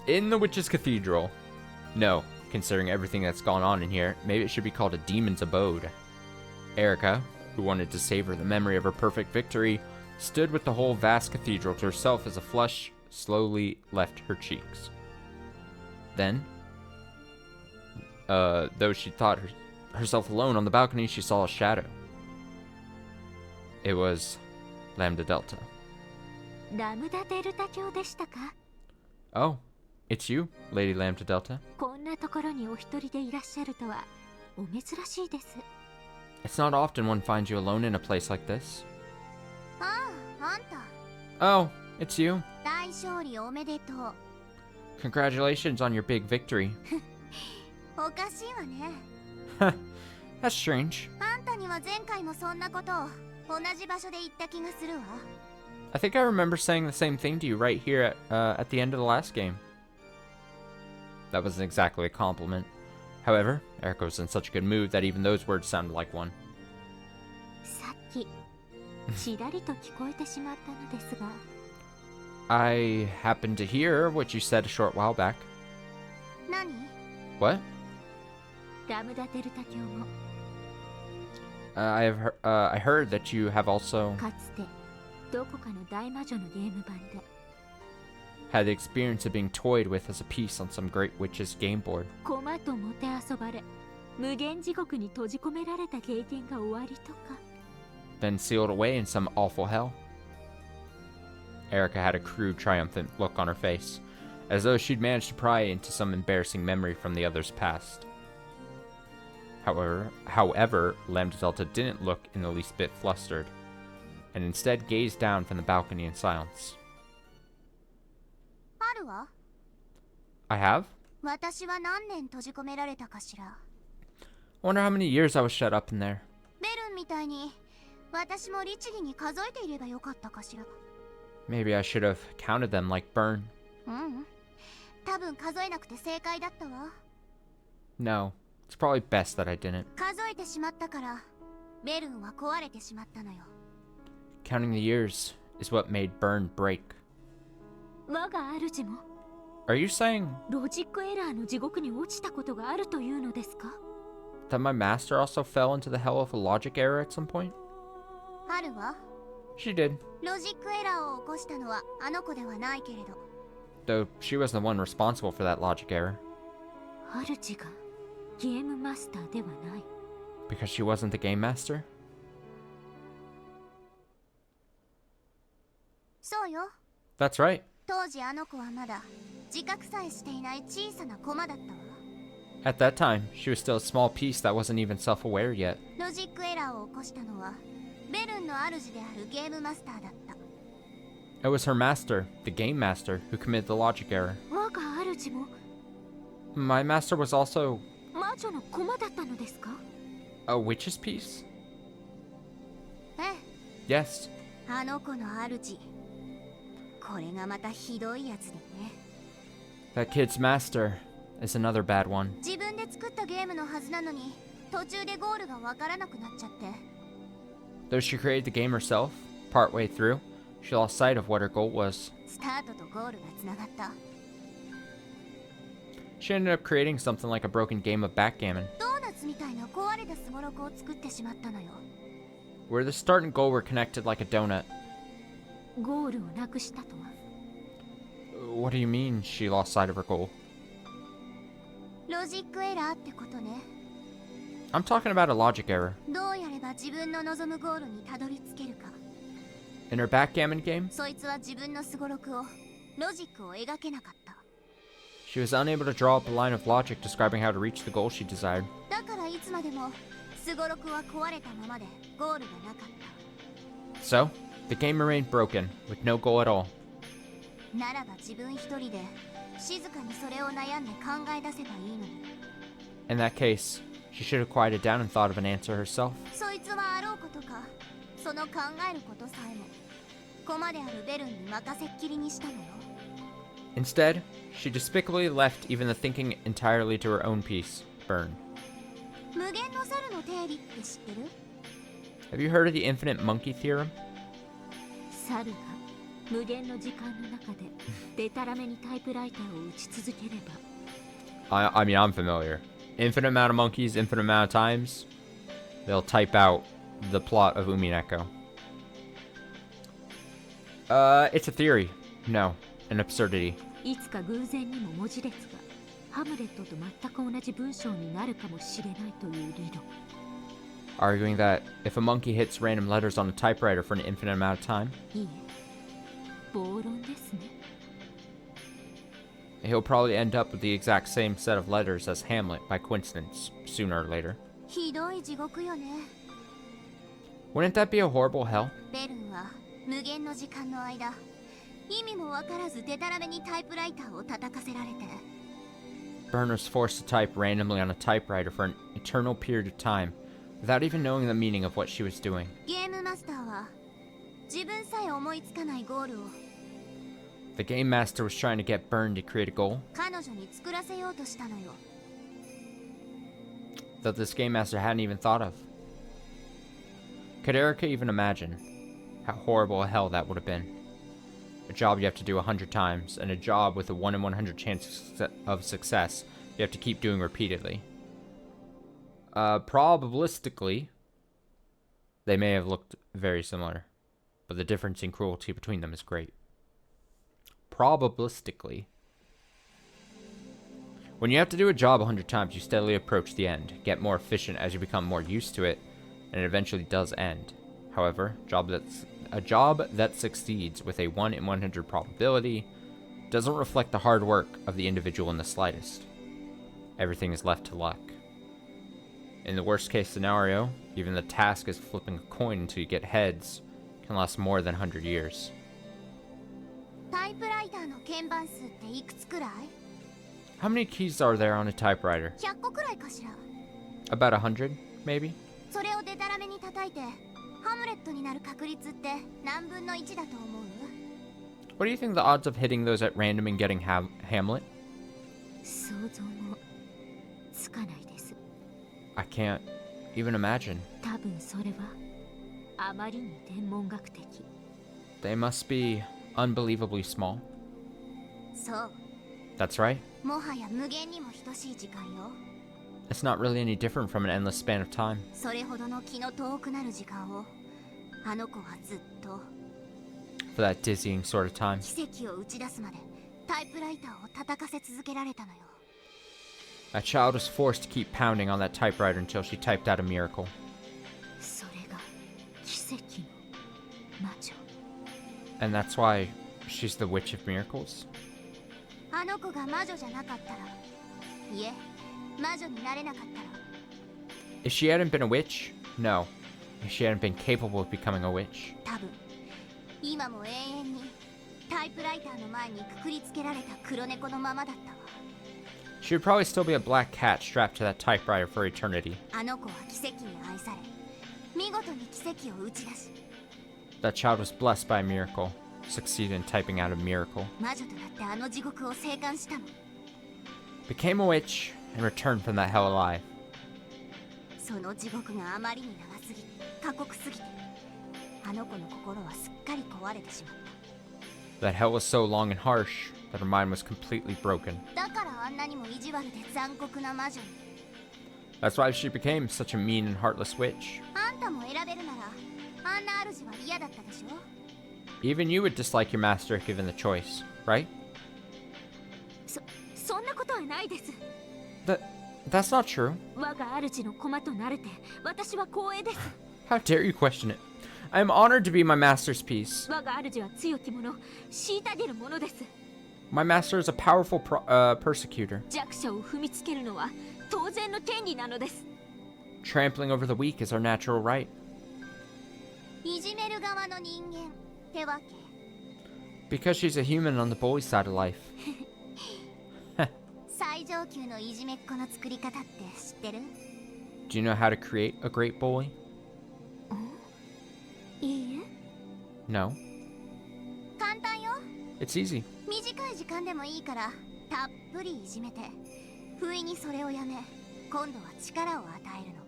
In the Witch's Cathedral. No, considering everything that's gone on in here, maybe it should be called a demon's abode. Erica, who wanted to savor the memory of her perfect victory, stood with the whole vast cathedral to herself as a flush slowly left her cheeks. Then, though she thought herself alone on the balcony, she saw a shadow. It was Lambda Delta. Oh, it's you, Lady Lambda Delta. It's not often one finds you alone in a place like this. Oh, it's you. Congratulations on your big victory. That's strange. I think I remember saying the same thing to you right here at the end of the last game. That wasn't exactly a compliment. However, Erica was in such a good mood that even those words sounded like one. さっきちらりと聞こえてしまったのですが I happened to hear what you said a short while back. 何 What? ラムダデルタ教も I heard that you have also かつてどこかの大魔女のゲーム版で had the experience of being toyed with as a piece on some great witch's game board. 駒ともてあそばれ無限地獄に閉じ込められた経験が終わりとか Then sealed away in some awful hell. Erica had a crude, triumphant look on her face, as though she'd managed to pry into some embarrassing memory from the other's past. However, Lambda Delta didn't look in the least bit flustered, and instead gazed down from the balcony in silence. あるわ I have? 私は何年閉じ込められたかしら I wonder how many years I was shut up in there. ベルンみたいに私も律儀に数えていればよかったかしら Maybe I should have counted them like Burn. うん多分数えなくて正解だったわ No, it's probably best that I didn't. 数えてしまったからベルンは壊れてしまったのよ Counting the years is what made Burn break. 我が主も Are you saying ロジックエラーの地獄に落ちたことがあるというのですか that my master also fell into the hell of a logic error at some point? あるわ She did, ロジックエラーを起こしたのはあの子ではないけれど though she wasn't the one responsible for that logic error, 主がゲームマスターではない because she wasn't the game master. そうよ That's right. 当時あの子はまだ自覚さえしていない小さな駒だったわ At that time, she was still a small piece that wasn't even self-aware yet. ロジックエラーを起こしたのはベルンの主であるゲームマスターだった It was her master, the game master, who committed the logic error. 我が主も My master was also 魔女の駒だったのですか a witch's piece? え Yes. えあの子の主これがまたひどいやつでね That kid's master is another bad one. 自分で作ったゲームのはずなのに途中でゴールがわからなくなっちゃって Though she created the game herself, partway through, she lost sight of what her goal was. スタートとゴールがつながった She ended up creating something like a broken game of backgammon, ドーナツみたいな壊れたスゴロクを作ってしまったのよ where the start and goal were connected like a donut. ゴールをなくしたとは What do you mean she lost sight of her goal? ロジックエラーってことね I'm talking about a logic error. どうやれば自分の望むゴールにたどり着けるか In her backgammon game, そいつは自分のスゴロクをロジックを描けなかった she was unable to draw up a line of logic describing how to reach the goal she desired. だからいつまでもスゴロクは壊れたままでゴールがなかっ So, the game remained broken, with no goal at all. たならば自分一人で静かにそれを悩んで考え出せばいいのに In that case, she should have quieted down and thought of an answer herself. そいつはあろうことかその考えることさえも駒であるベルンに任せっきりにしたのよ Instead, she despicably left even the thinking entirely to her own piece, Burn. 無限の猿の定理って知ってる Have you heard of the infinite monkey theorem? 猿が無限の時間の中でデタラメにタイプライターを打ち続ければ I mean, I'm familiar. Infinite amount of monkeys, infinite amount of times, they'll type out the plot of Umineko. It's a theory. No, an absurdity. いつか偶然にも文字列がハムレットと全く同じ文章になるかもしれないという理論 Arguing that if a monkey hits random letters on a typewriter for an infinite amount of time, いいえ暴論ですね he'll probably end up with the exact same set of letters as Hamlet by coincidence, sooner or later. ひどい地獄よね Wouldn't that be a horrible hell? ベルンは無限の時間の間意味もわからずデタラメにタイプライターを叩かせられて Burn was forced to type randomly on a typewriter for an eternal period of time, without even knowing the meaning of what she was doing. ゲームマスターは自分さえ思いつかないゴールを The game master was trying to get Burn to create a goal 彼女に作らせようとしたのよ that this game master hadn't even thought of. Could Erica even imagine how horrible a hell that would have been? A job you have to do 100 times, and a job with a 1 in 100 chance of success you have to keep doing repeatedly. Probabilistically, they may have looked very similar, but the difference in cruelty between them is great. Probabilistically. When you have to do a job 100 times, you steadily approach the end, get more efficient as you become more used to it, and it eventually does end. However, a job that succeeds with a 1 in 100 probability doesn't reflect the hard work of the individual in the slightest. Everything is left to luck. In the worst case scenario, even the task of flipping a coin until you get heads can last more than 100 years. タイプライターの鍵盤数っていくつくらい How many keys are there on a typewriter? 100個くらいかしら About 100, maybe? それをデタラメに叩いてハムレットになる確率って何分の1だと思う What do you think the odds of hitting those at random and getting Hamlet? 想像もつかないです I can't even imagine. 多分それはあまりに天文学的 They must be unbelievably small. そう That's right. もはや無限にも等しい時間よ It's not really any different from an endless span of time. それほどの気の遠くなる時間をあの子はずっと For that dizzying sort of time. 奇跡を打ち出すまでタイプライターを叩かせ続けられたのよ That child was forced to keep pounding on that typewriter until she typed out a miracle. それが奇跡の魔女 And that's why she's the Witch of Miracles? あの子が魔女じゃなかったらいえ魔女になれなかったら If she hadn't been a witch? No. If she hadn't been capable of becoming a witch. 多分今も永遠にタイプライターの前にくくりつけられた黒猫のままだったわ She would probably still be a black cat strapped to that typewriter for eternity. あの子は奇跡に愛され見事に奇跡を打ち出し That child was blessed by a miracle, succeeded in typing out a miracle, 魔女となってあの地獄を生還したの became a witch, and returned from that hell alive. その地獄があまりに長すぎ過酷すぎてあの子の心はすっかり壊れてしまった That hell was so long and harsh that her mind was completely broken. だからあんなにも意地悪で残酷な魔女に That's why she became such a mean and heartless witch. あんたも選べるならあんな主は嫌だったでしょ Even you would dislike your master if given the choice, right? そんなことはないです That's not true. 我が主の駒となれて私は光栄です How dare you question it? I am honored to be my master's piece. 我が主は強き者虐げる者です My master is a powerful persecutor. 弱者を踏みつけるのは当然の権利なのです Trampling over the weak is our natural right. いじめる側の人間ってわけ Because she's a human on the bully side of life. 最上級のいじめっ子の作り方って知ってる Do you know how to create a great bully? いいえ No. 簡単よ It's easy. 短い時間でもいいからたっぷりいじめて不意にそれをやめ今度は力を与えるの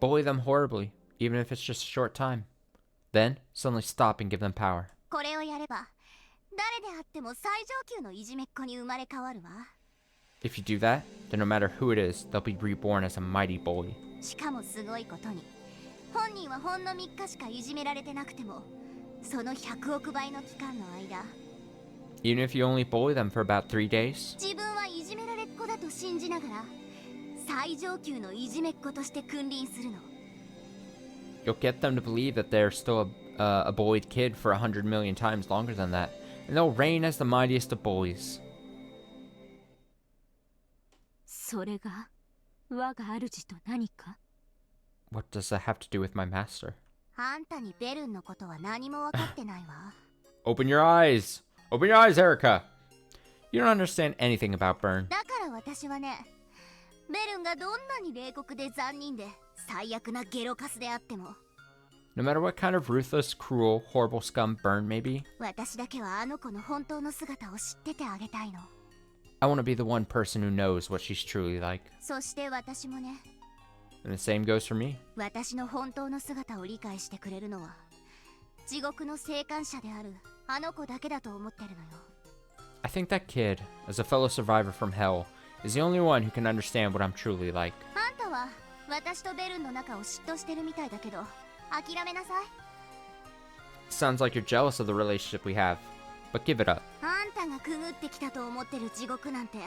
Bully them horribly, even if it's just a short time. Then, suddenly stop and give them power. これをやれば誰であっても最上級のいじめっ子に生まれ変わるわ If you do that, then no matter who it is, they'll be reborn as a mighty bully. しかもすごいことに本人はほんの3日しかいじめられてなくてもその100億倍の期間の間 Even if you only bully them for about 3 days, 自分はいじめられっ子だと信じながら最上級のいじめっ子として君臨するの you'll get them to believe that they're still a bullied kid for 100 million times longer than that, and they'll reign as the mightiest of bullies. それが我が主と何か What does that have to do with my master? あんたにベルンのことは何も分かってないわ Open your eyes! Open your eyes, Erica! You don't understand anything about Burn. だから私はねベルンがどんなに冷酷で残忍で最悪なゲロカスであっても No matter what kind of ruthless, cruel, horrible scum Burn may be, 私だけはあの子の本当の姿を知っててあげたいの。 I want to be the one person who knows what she's truly like. そして私もね、 And the same goes for me. 私の本当の姿を理解してくれるのは地獄の生還者であるあの子だけだと思ってるのよ。 I think that kid, as a fellow survivor from hell, is the only one who can understand what I'm truly like. あんたは私とベルンの仲を嫉妬してるみたいだけど諦めなさい。 Sounds like you're jealous of the relationship we have, but give it up. あんたがくぐってきたと思ってる地獄なんて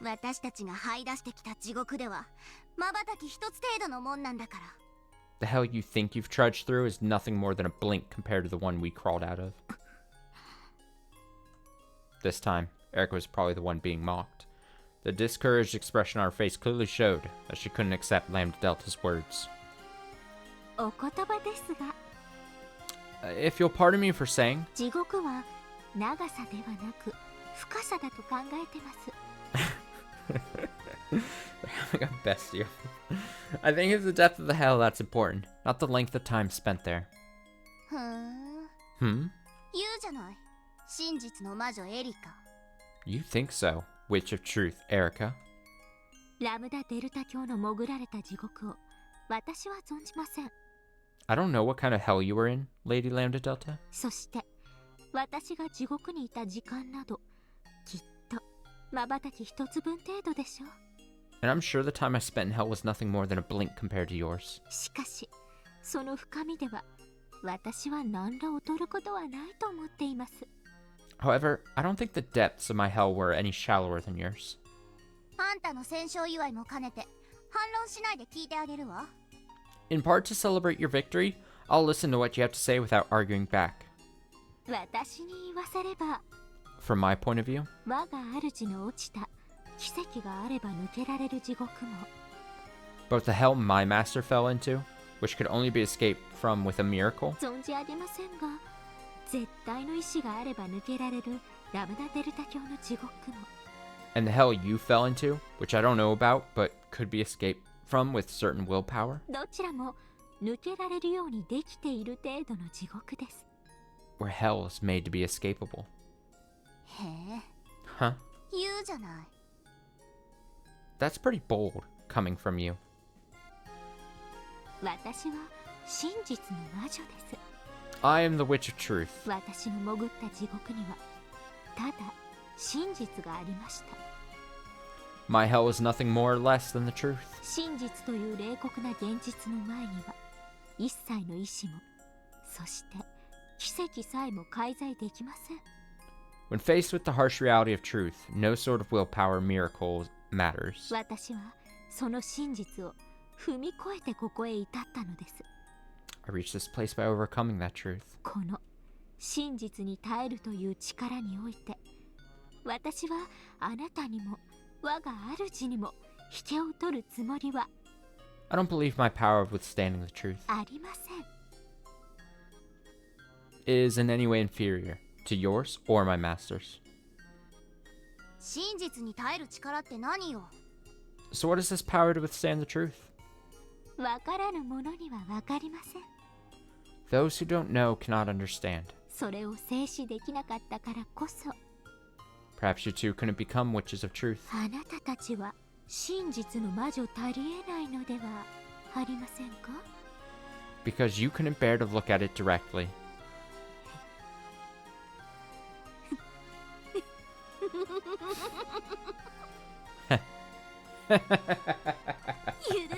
私たちが這い出してきた地獄では瞬き一つ程度のもんなんだから。 The hell you think you've trudged through is nothing more than a blink compared to the one we crawled out of. This time, Erica was probably the one being mocked. The discouraged expression on her face clearly showed that she couldn't accept Lambda Delta's words. お言葉ですが、 If you'll pardon me for saying, 地獄は長さではなく深さだと考えてます。 like a bestie. I think it's the depth of the hell that's important, not the length of time spent there. ふーん、 Hmm? 言うじゃない、真実の魔女エリカ。 You think so, Witch of Truth, Erica. ラムダデルタ教の潜られた地獄を私は存じません。 I don't know what kind of hell you were in, Lady Lambda Delta. そして私が地獄にいた時間などきっと瞬き一つ分程度でしょう。 And I'm sure the time I spent in hell was nothing more than a blink compared to yours. しかしその深みでは私は何ら劣ることはないと思っています。 However, I don't think the depths of my hell were any shallower than yours. あんたの戦勝祝いも兼ねて反論しないで聞いてあげるわ。 In part to celebrate your victory, I'll listen to what you have to say without arguing back. 私に言わせれば From my point of view, 我が主の落ちた奇跡があれば抜けられる地獄も both the hell my master fell into, which could only be escaped from with a miracle, 存じ上げませんが絶対の意志があれば抜けられるラムダデルタ教の地獄も and the hell you fell into, which I don't know about, but could be escaped from with certain willpower. どちらも抜けられるようにできている程度の地獄です。 Where hell is made to be escapable. へえ、 Huh? 言うじゃない。 That's pretty bold, coming from you. 私は真実の魔女です。 I am the Witch of Truth. 私の潜った地獄にはただ真実がありました。 My hell is nothing more or less than the truth. 真実という冷酷な現実の前には一切の意志もそして奇跡さえも介在できません。 When faced with the harsh reality of truth, no sort of willpower or miracle matters. 私はその真実を踏み越えてここへ至ったのです。 I reached this place by overcoming that truth. この真実に耐えるという力において私はあなたにも我が主にも引けを取るつもりは I don't believe my power of withstanding the truth ありません。 is in any way inferior to yours or my master's. 真実に耐える力って何よ。 So what is this power to withstand the truth? わからぬ者にはわかりません。 Those who don't know cannot understand. それを制止できなかったからこそ Perhaps you two couldn't become witches of truth. あなたたちは真実の魔女足りえないのではありませんか。 Because you couldn't bear to look at it directly. 許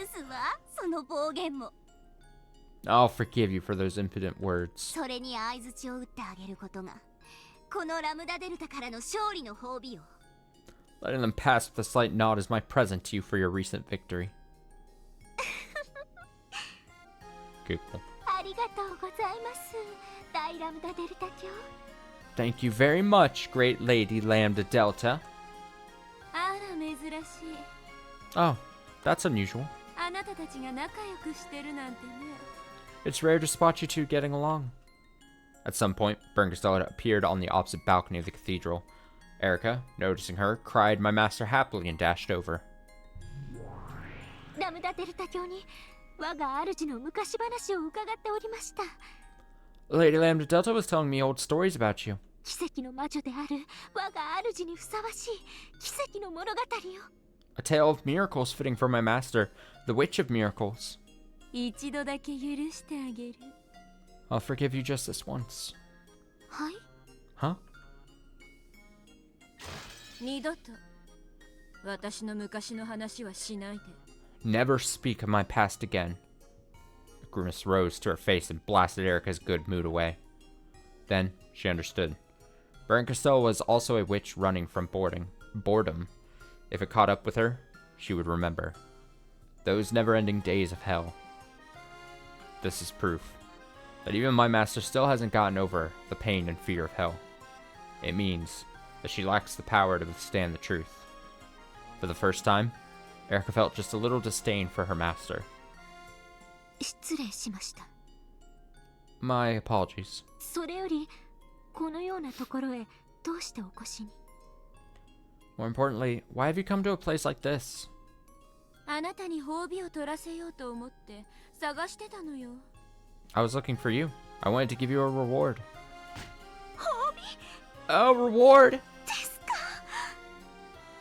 すわ、その暴言も。 I'll forgive you for those impudent words. それに相槌を打ってあげることがこのラムダデルタからの勝利の褒美よ。 Letting them pass with a slight nod is my present to you for your recent victory. Good. ありがとうございます、大ラムダデルタ教。 Thank you very much, great lady Lambda Delta. あら珍しい。 Oh, that's unusual. あなたたちが仲良くしてるなんてね。 It's rare to spot you two getting along. At some point, Berngestad appeared on the opposite balcony of the cathedral. Erica, noticing her, cried my master happily and dashed over. ラムダデルタ教に我が主の昔話を伺っておりました。 Lady Lambda Delta was telling me old stories about you. 奇跡の魔女である我が主にふさわしい奇跡の物語よ。 A tale of miracles fitting for my master, the Witch of Miracles. 一度だけ許してあげる。 I'll forgive you just this once. はい。 Huh? 二度と私の昔の話はしないで。 Never speak of my past again. A grimace rose to her face and blasted Erica's good mood away. Then she understood. Baron Costello was also a witch running from boredom. If it caught up with her, she would remember. Those never-ending days of hell. This is proof that even my master still hasn't gotten over the pain and fear of hell. It means that she lacks the power to withstand the truth. For the first time, Erica felt just a little disdain for her master. 失礼しました。 My apologies. それよりこのようなところへどうしてお越しに？ More importantly, why have you come to a place like this? あなたに褒美を取らせようと思って探してたのよ。 I was looking for you. I wanted to give you a reward. 褒美 A reward? ですか？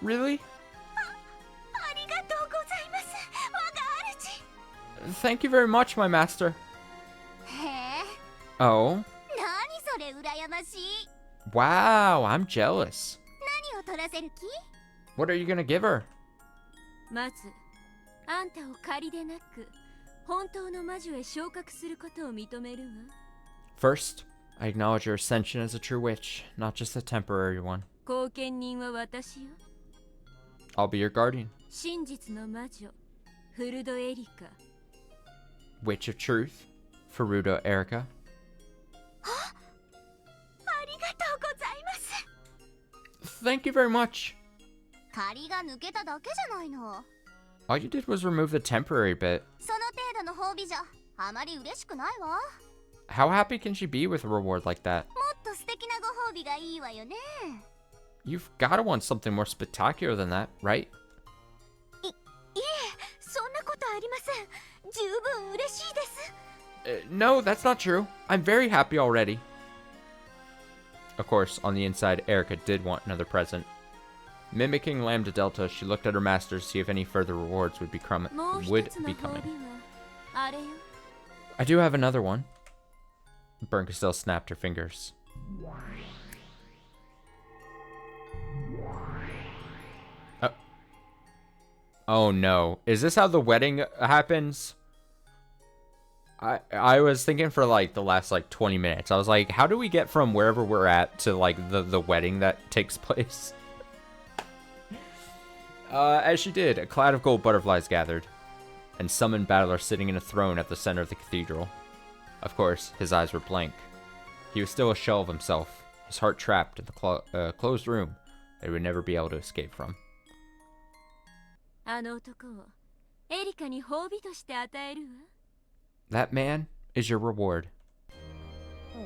Really? ありがとうございます。我が主。 Thank you very much, my master. へえ。 Oh? 何それ羨ましい。 Wow, I'm jealous. 何を取らせる気？ What are you gonna give her? まずあんたを仮でなく本当の魔女へ昇格することを認めるわ。 First, I acknowledge your ascension as a true witch, not just a temporary one. 後見人は私よ。 I'll be your guardian. 真実の魔女フルドエリカ。 Witch of Truth, Faruda Erica. ありがとうございます。 Thank you very much. 仮が抜けただけじゃないの。 All you did was remove the temporary bit. その程度の褒美じゃあまり嬉しくないわ。 How happy can she be with a reward like that? もっと素敵なご褒美がいいわよね。 You've gotta want something more spectacular than that, right? いえ、そんなことありません。十分嬉しいです。 No, that's not true. I'm very happy already. Of course, on the inside, Erica did want another present. Mimicking Lambda Delta, she looked at her master to see if any further rewards would be coming. もう一 Would つの be 褒 coming. 美はあれよ。 I do have another one. Bernkastel snapped her fingers. Oh no. Is this how the wedding happens? I was thinking for like the last like 20 minutes. I was like, how do we get from wherever we're at to like the wedding that takes place? As she did, a cloud of gold butterflies gathered and summoned Battler sitting in a throne at the center of the cathedral. Of course, his eyes were blank. He was still a shell of himself, his heart trapped in the closed room that he would never be able to escape from. あの男をエリカに褒美として与えるわ。 That man is your reward.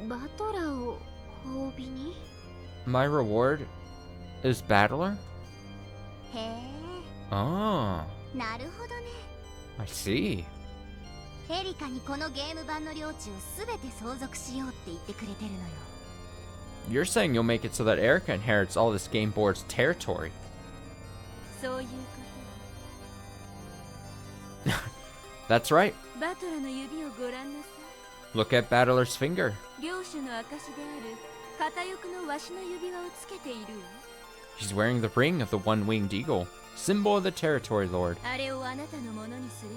バトラーを褒美に？ My reward is Battler? へえ。 Oh, なるほどね。 I see. エリカにこのゲーム版の領地をすべて相続しようって言ってくれてるのよ。 You're saying you'll make it so that Erica inherits all this game board's territory. そういうこ That's right. と。バトラの指をご覧なさ Look at Battler's finger. い。領主の証である片翼のわしの指輪をつけているわ。 She's wearing the ring of the one-winged eagle, symbol of the territory lord. あれをあなたのものにすれ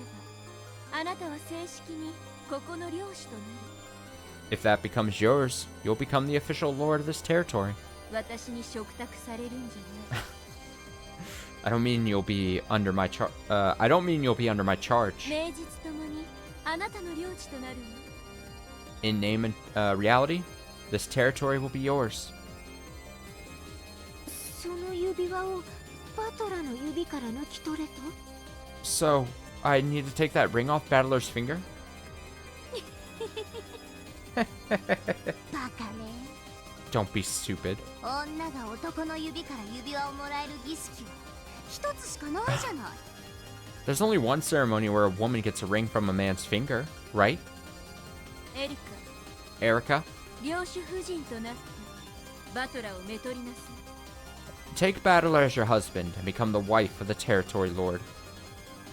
ば、あなたは正式にここの領主となる。 If that becomes yours, you'll become the official lord of this territory. 私に嘱託されるんじゃない。 I don't mean you'll be under my I don't mean you'll be under my charge. 名実ともにあなたの領地となるわ。 In name and reality, this territory will be yours. その指輪をバトラの指から抜き取れと？ So, I need to take that ring off Battler's finger? バカね。 Don't be stupid. 女が男の指から指輪をもらえる儀式は一つしかないじゃない。There's only one ceremony where a woman gets a ring from a man's finger, right? エリカ Erica, 領主夫人となってバトラをめとりなさい take Battler as your husband and become the wife of the Territory Lord.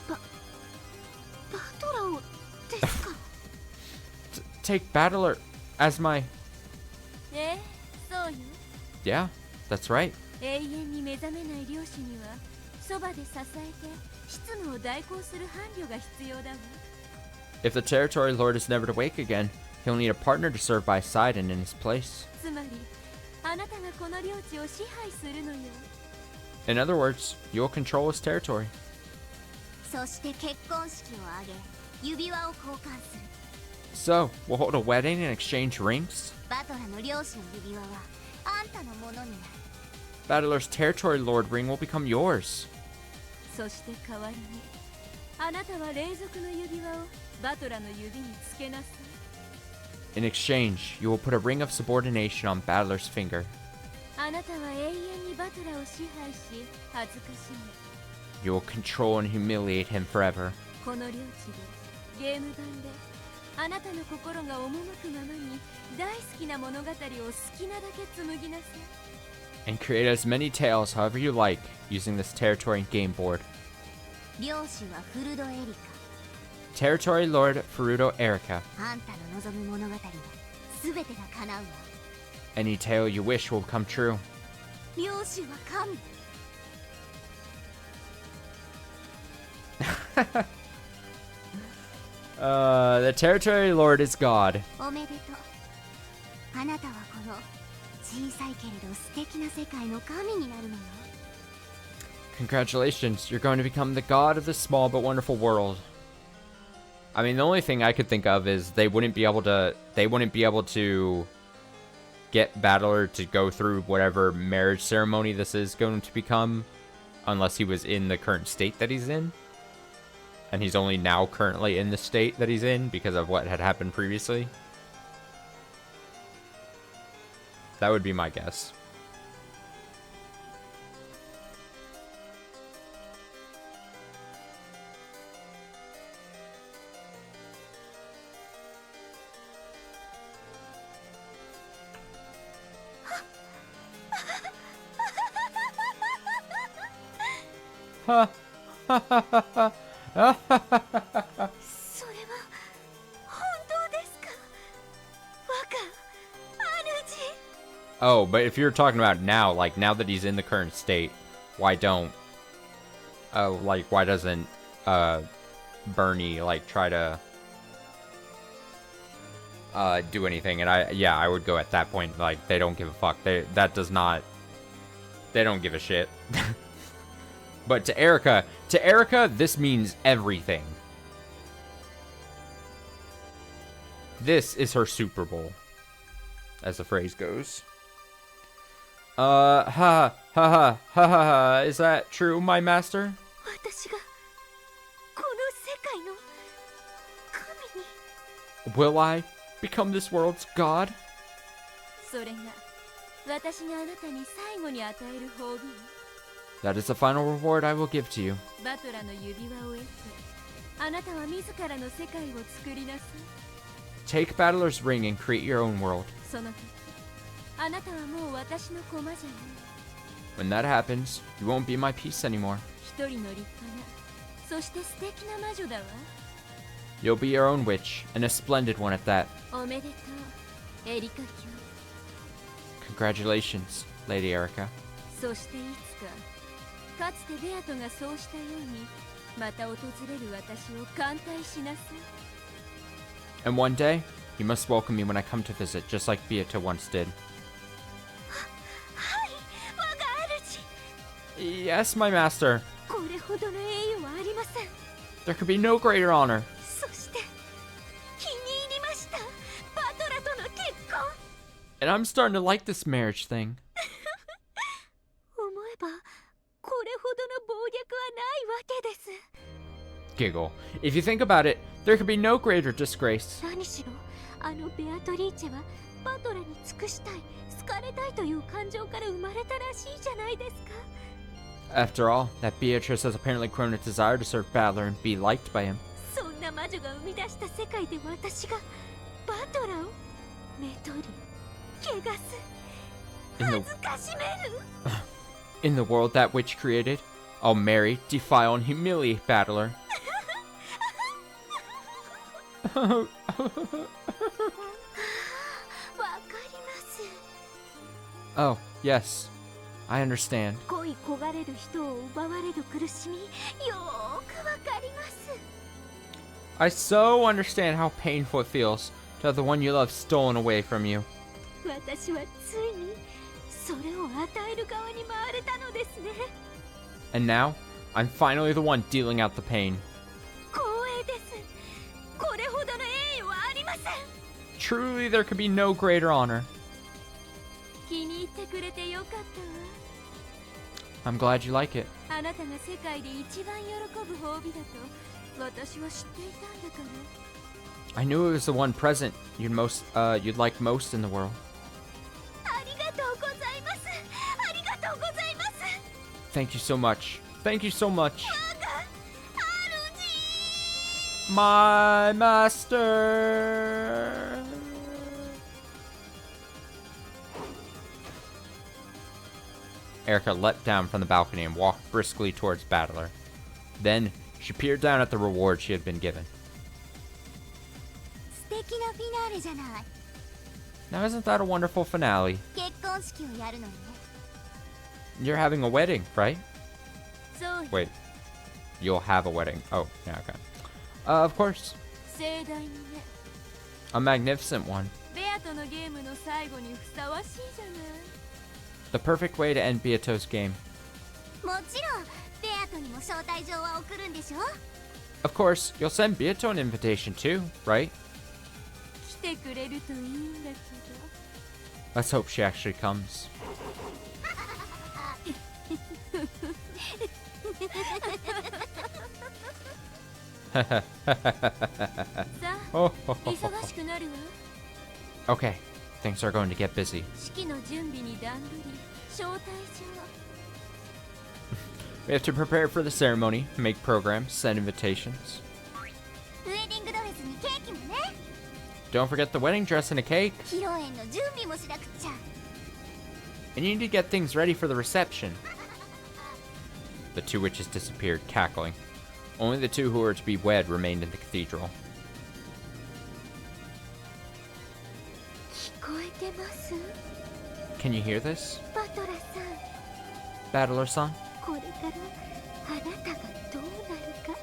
バトラをですか Take Battler as my... そうよ Yeah, that's right. 永遠に目覚めない領主にはそばで支えて執務を代行する伴侶が必要だわ If the Territory Lord is never to wake again, he'll need a partner to serve by his side and in his place. つまりあなたがこの領地を支配するのよ In other words, you'll control his territory. そして結婚式を挙げ指輪を交換する So, we'll hold a wedding and exchange rings? バトラの領主の指輪はあんたのものになる Battler's Territory Lord ring will become yours. そして代わりにあなたは霊族の指輪をバトラの指につけなさい In exchange, you will put a ring of subordination on Battler's finger. あなたは永遠にバトラを支配し恥ずかしめ You will control and humiliate him forever. この領地でゲーム版であなたの心が赴くままに大好きな物語を好きなだけ紡ぎなさい And create as many tales however you like using this territory and game board. 領主はフルドエリ Territory Lord Furudo Erica. カあんたの望む物語は全てが叶うわ Any tale you wish will come true. 領主は神 The Territory Lord is God. おめでとうあなたはこの小さいけれど素敵な世界の神になるのよ Congratulations, you're going to become the god of this small but wonderful world. I mean, the only thing I could think of is they wouldn't be able to get Battler to go through whatever marriage ceremony this is going to become unless he was in the current state that he's in. And he's only now currently in the state that he's in because of what had happened previously. That would be my guess. Ha ha ha ha ha. それは本当ですか若主 Oh, but if you're talking about now, like now that he's in the current state, why doesn't Bernie like try to do anything? And I would go at that point, like they don't give a fuck. They don't give a shit. But to Erica, this means everything. This is her Super Bowl, as the phrase goes. Is that true, my master? 私がこの世界の神に Will I become this world's god? それが私があなたに最後に与える褒美 That is the final reward I will give to you. バトラの指輪を得てあなたは自らの世界を作りなさい Take Battler's ring and create your own world. その時あなたはもう私の駒じゃない When that happens, you won't be my piece anymore. 一人の立派なそして素敵な魔女だわ You'll be your own witch, and a splendid one at that. おめでとうエリカ卿 Congratulations, Lady Erica. そしていつかかつてベアトがそうしたようにまた訪れる私を歓待しなさい And one day, you must welcome me when I come to visit, just like Beata once did. はい我が主 Yes, my master. これほどの栄誉はありません There could be no greater honor. そして気に入りましたバトラとの結婚 And I'm starting to like this marriage thing. 思えばこれほどの暴虐はないわけです Giggle. If you think about it, there could be no greater disgrace. 何しろあのベアトリーチェはバトラに尽くしたい好かれたいという感情から生まれたらしいじゃないですか After all, that Beatrice has apparently grown a desire to serve Battler and be liked by him. そんな魔女が生み出した世界で私がバトラーをめとり汚す In 恥 the, ずかしめる in the world that witch created, I'll marry, defile, and humiliate Battler. わかります Oh, yes. I understand. 恋焦がれる人を奪われる苦しみよーくわかります I so understand how painful it feels to have the one you love stolen away from you. 私はついにそれを与える側に回れたのですね And now, I'm finally the one dealing out the pain. 光栄ですこれほどの栄誉はありません Truly, there could be no greater honor. 気に入ってくれてよかったわ I'm glad you like it. あなたが世界で一番喜ぶ褒美だと私は知っていたんだから I knew it was the one present you'd like most in the world. ありがとうございますありがとうございます Thank you so much. Thank you so much. 我が主 My master. Erica leapt down from the balcony and walked briskly towards Battler. Then, she peered down at the reward she had been given. 素敵なフィナーレじゃない Now, isn't that a wonderful finale? 結婚式をやるのね You're having a wedding, right? そう Wait. You'll have a wedding. Oh, yeah, okay. Of course. 盛大にね A magnificent one. ベアとのゲームの最後にふさわしいじゃない The perfect way to end Beato's game. もちろんベアトにも招待状は送るんでしょ Of course, you'll send Beato an invitation too, right? 来てくれるといいんだけ Let's hope she actually comes. どさあ Oh, 忙しくなるわ Okay, things are going to get busy. 式の準備に段取り招待状 We have to prepare for the ceremony, make programs, send invitations. ウェディングドレスにケーキもね Don't forget the wedding dress and a cake. 披露宴の準備もしなくっちゃ And you need to get things ready for the reception. The two witches disappeared, cackling. Only the two who were to be wed remained in the cathedral. 聞こえてます Can you hear this? バトラさん Battler-san? これからあなたがどうなるか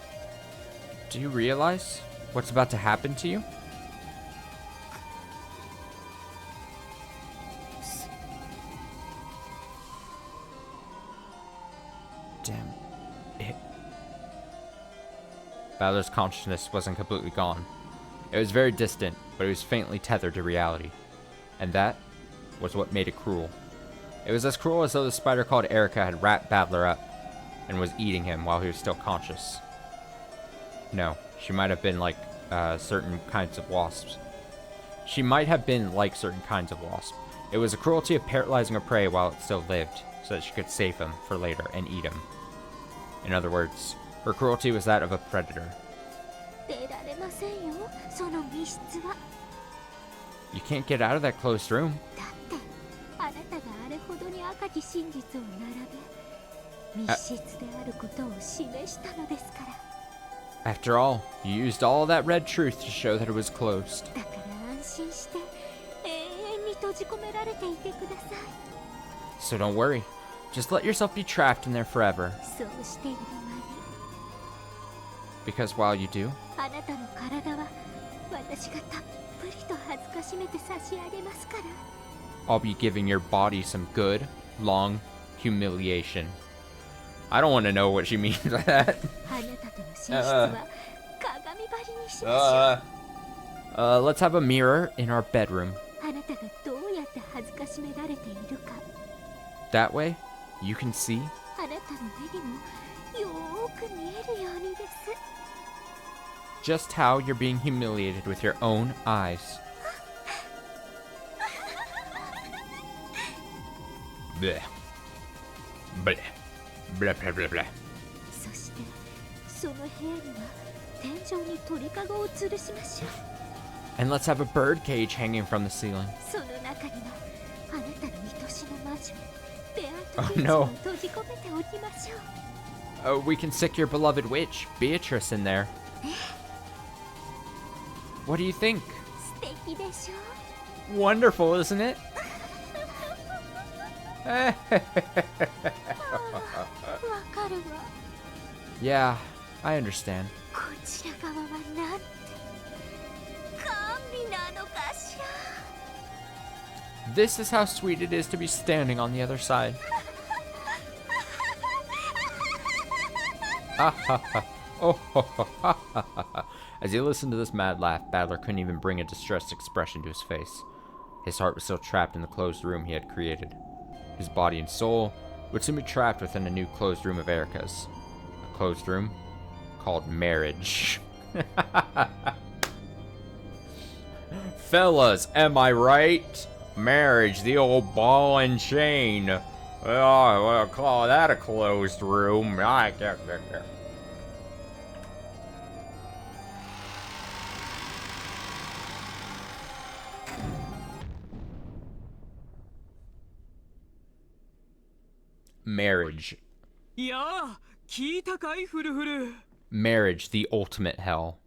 Do you realize what's about to happen to you? Damn it. Battler's consciousness wasn't completely gone. It was very distant, but it was faintly tethered to reality. And that was what made it cruel. It was as cruel as though the spider called Erica had wrapped Battler up and was eating him while he was still conscious. No, she might have been like certain kinds of wasps. She might have been like certain kinds of wasp. It was a cruelty of paralyzing a prey while it still lived, so that she could save him for later and eat him. In other words, her cruelty was that of a predator. 出られませんよその密室は You can't get out of that closed room. だってあなたがあれほどに赤き真実を並べ密室であることを示したのですから After all, you used all that red truth to show that it was closed. だから安心して永遠に閉じ込められていてください So don't worry. Just let yourself be trapped in there forever. そうしている間に Because while you do, あなたの体は私がたっぷりと恥ずかしめて差し上げますから I'll be giving your body some good, long humiliation. I don't want to know what she means by that. あなたとの寝室は鏡張りにしましょう Let's have a mirror in our bedroom. あなたがどうやって恥ずかしめられているか That way, you can see あなたの目にもよーく見えるようにです just how you're being humiliated with your own eyes. Blech. Blech. Blah, blah, blah, blah. そしてその部屋には天井に鳥かごを吊るしましょう。 And let's have a bird cage hanging from the ceiling. その中にはあなたの愛しの魔女ベア Oh トリーチ no. を閉じ込めておきましょう。 We can stick your beloved witch, Beatrice, in there. What do you think? 素敵でしょう。 Wonderful, isn't it? わかるわ。 Yeah, I understand. こちら側はなんて甘美なのかしら。 This is how sweet it is to be standing on the other side. As he listened to this mad laugh, Battler couldn't even bring a distressed expression to his face. His heart was still trapped in the closed room he had created. His body and soul would soon be trapped within a new closed room of Erica's. A closed room called marriage. Fellas, am I right? Marriage, the old ball and chain. Oh, we'll call that a closed room. Marriage. いやあ、聞いたかいフルフル。 Marriage, the ultimate hell.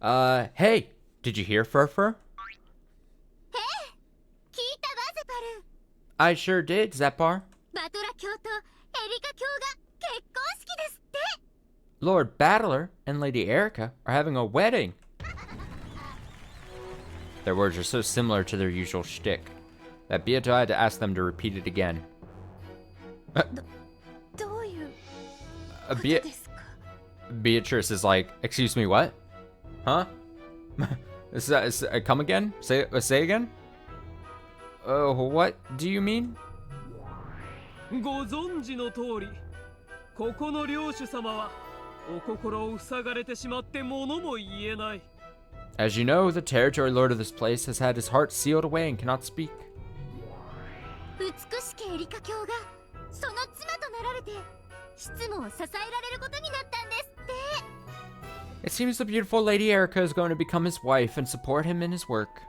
Hey, did you hear, Furfur? 聞いたわゼパル。 I sure did, Zepar. バトラ卿とエリカ卿が結婚式ですって。 Lord Battler and Lady Erica are having a wedding. Their words are so similar to their usual shtick that Beato had to ask them to repeat it again. どういうこと Be- ですか。 Beatrice is like, excuse me, what? Huh? Come again? Say again? What do you mean? ご存知の通り、ここの領主様はお心を塞がれてしまって物も言えない。 As you know, the territory lord of this place has had his heart sealed away and cannot speak. 美しきエリカ卿がその妻となられて執務を支えられることになったんですって。 It seems the beautiful Lady Erica is going to become his wife and support him in his work.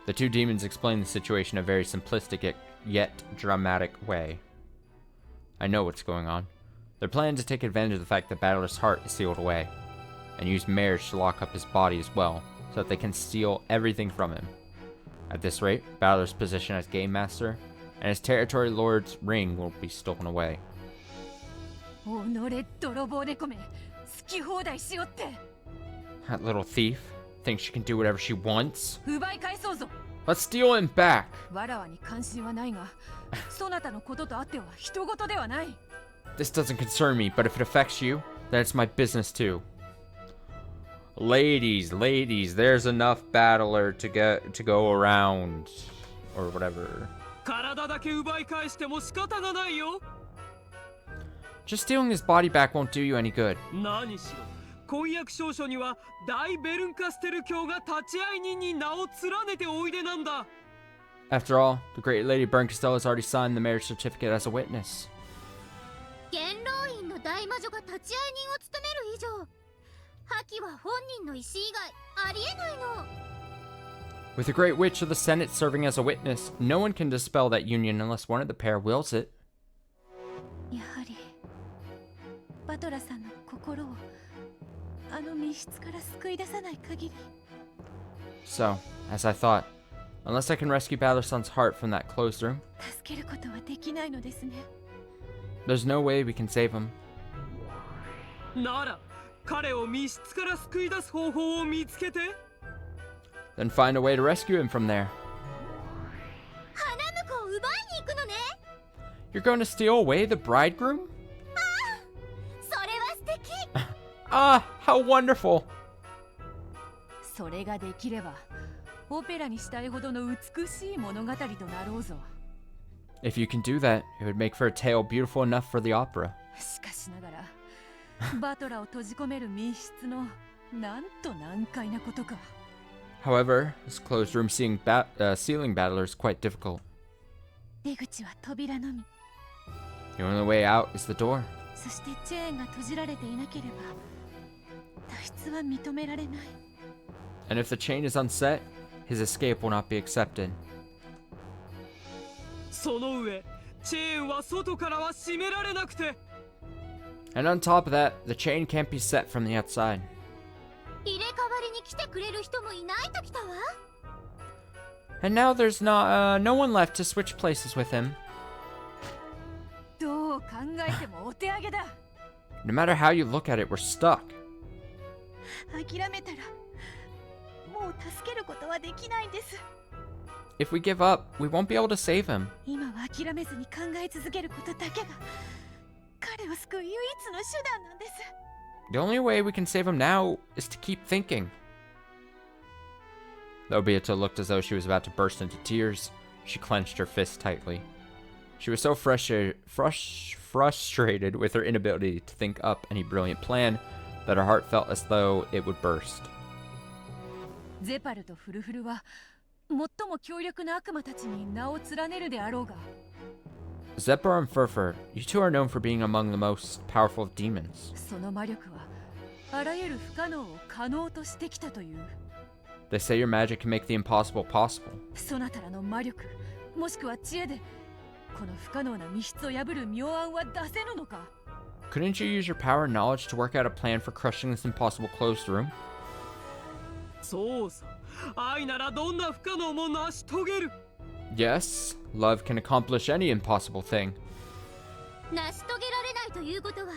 The two demons explain the situation in a very simplistic yet dramatic way. I know what's going on. They're planning to take advantage of the fact that Battler's heart is sealed away, and use marriage to lock up his body as well, so that they can steal everything from him. At this rate, Battler's position as Game Master and his territory lord's ring will be stolen away. おのれ泥棒猫め、好き放題しよって。 That little thief thinks she can do whatever she wants. 奪い返そうぞ。 Let's steal him back. わらわに関心はないが、そなたのこととあっては人事ではない。 This doesn't concern me, but if it affects you, then it's my business too. Ladies, there's enough battler to go around, or whatever. 体だけ奪い返しても仕方がないよ。 Just stealing his body back won't do you any good. 何しろ婚約証書には大ベルンカステル卿が立ち会い人に名を連ねておいでなんだ。 After all, the great Lady Berncastel has already signed the marriage certificate as a witness. 元老院の大魔女が立ち会い人を務める以上、破棄は本人の意思以外ありえないの。 With the great witch of the Senate serving as a witness, no one can dispel that union unless one of the pair wills it. やはりバトラさんの心をあの密室から救い出さない限り。 So, as I thought, unless I can rescue Battlerson's heart from that closed room, 助けることはできないのですね。 there's no way we can save him. なら彼を密室から救い出す方法を見つけて。 Then find a way to rescue him from there. 花婿を奪いに行くのね。 You're going to steal away the bridegroom? それは素敵。 Ah, how wonderful! それができればオペラにしたいほどの美しい物語となろうぞ。 If you can do that, it would make for a tale beautiful enough for the opera. しかしながらバトラを閉じ込める密室のなんと難解なことか。However, this closed room ceiling battler is quite difficult. 出口は扉のみ。 The only way out is the door. そしてチェーンが閉じられていなければ脱出は認められない。 And if the chain is unset, his escape will not be accepted. その上チェーンは外からは閉められなくて。 And on top of that, the chain can't be set from the outside. 入れ替わりに来てくれる人もいないときたわ。 And now there's no one left to switch places with him. どう考えてもお手上げだ。 No matter how you look at it, we're stuck. 諦めたらもう助けることはできないんです。 If we give up, we won't be able to save him. 今は諦めずに考え続けることだけが彼を救う唯一の手段なんです。 The only way we can save him now is to keep thinking. Though Beata looked as though she was about to burst into tears, she clenched her fist tightly. She was so frustrated with her inability to think up any brilliant plan that her heart felt as though it would burst. ゼパルとフルフルは最も強力な悪魔たちに名を連ねるであろうが。 Zephyr and Furfur, you two are known for being among the most powerful of demons. その魔力はあらゆる不可能を可能としてきたという。 They say your magic can make the impossible possible. そなたらの魔力もしくは知恵でこの不可能な密室を破る妙案は出せぬのか。 Couldn't you use your power and knowledge to work out a plan for crushing this impossible closed room? そうさ、愛ならどんな不可能も成し遂げる。 Yes, love can accomplish any impossible thing. 成し遂げられないということは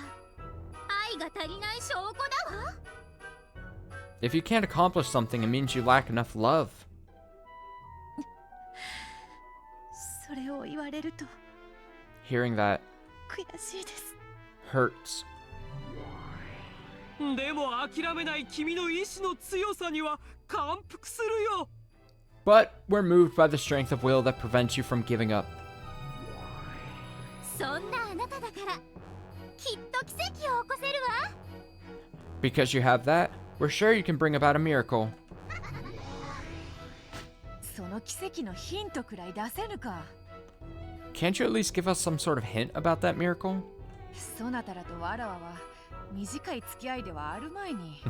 愛が足りない証拠だわ。 If you can't accomplish something, it means you lack enough love. それを言われると Hearing that 悔しいです。 hurts. でも諦めない君の意志の強さには感服するよ。 But we're moved by the strength of will that prevents you from giving up. そんなあなただからきっと奇跡を起こせるわ。 Because you have that, we're sure you can bring about a miracle. その奇跡のヒントくらい出せぬか。 Can't you at least give us some sort of hint about that miracle? そなたらとわらわは短い付き合いではあるまいに。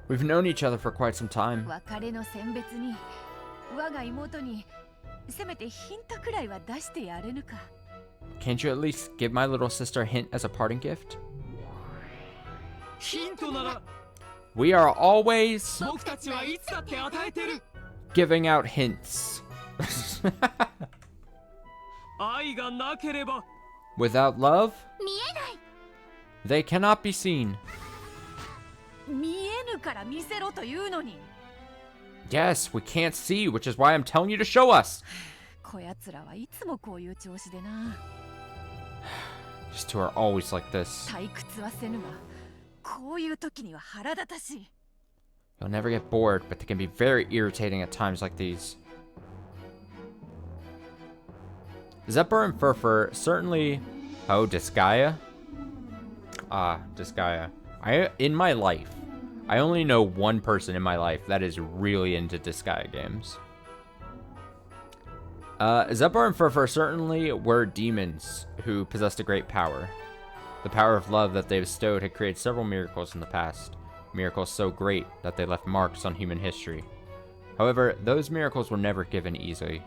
We've known each other for quite some time. 別れの選別に我が妹にせめてヒントくらいは出してやれぬか。 Can't you at least give my little sister a hint as a parting gift? ヒントなら We are always 僕たちはいつだって与えてる。 giving out hints. 愛がなければ Without love, 見えない。 they cannot be seen. 見えぬから見せろというのに。 Yes, we can't see, which is why I'm telling you to show us. こやつらはいつもこういう調子でな。 These two are always like this. 退屈はせぬがこういう時には腹立たしい。 You'll never get bored, but they can be very irritating at times like these. Zephyr and Furfur certainly... Oh, Disgaea? Disgaea. In my life, I only know one person in my life that is really into Disgaea games. Zephyr and Furfur certainly were demons who possessed a great power. The power of love that they bestowed had created several miracles in the past. Miracles so great that they left marks on human history. However, those miracles were never given easily.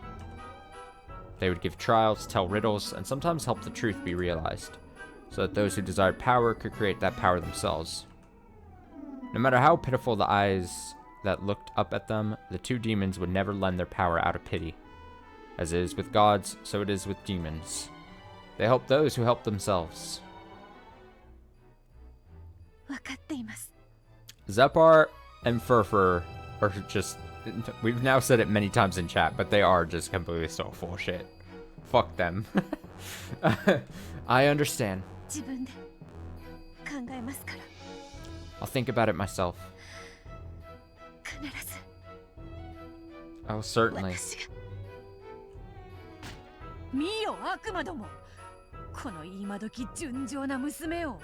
They would give trials, tell riddles, and sometimes help the truth be realized, so that those who desired power could create that power themselves. No matter how pitiful the eyes that looked up at them, the two demons would never lend their power out of pity. As it is with gods, so it is with demons. They help those who help themselves. 分かっています。 Zephyr and Furfur are just... We've now said it many times in chat, but they are just completely so full of shit. Fuck them. I understand. 自分で考えますから。 I'll think about it myself. 必ず Oh, certainly. 私が。見よ悪魔ども。この今時純情な娘を。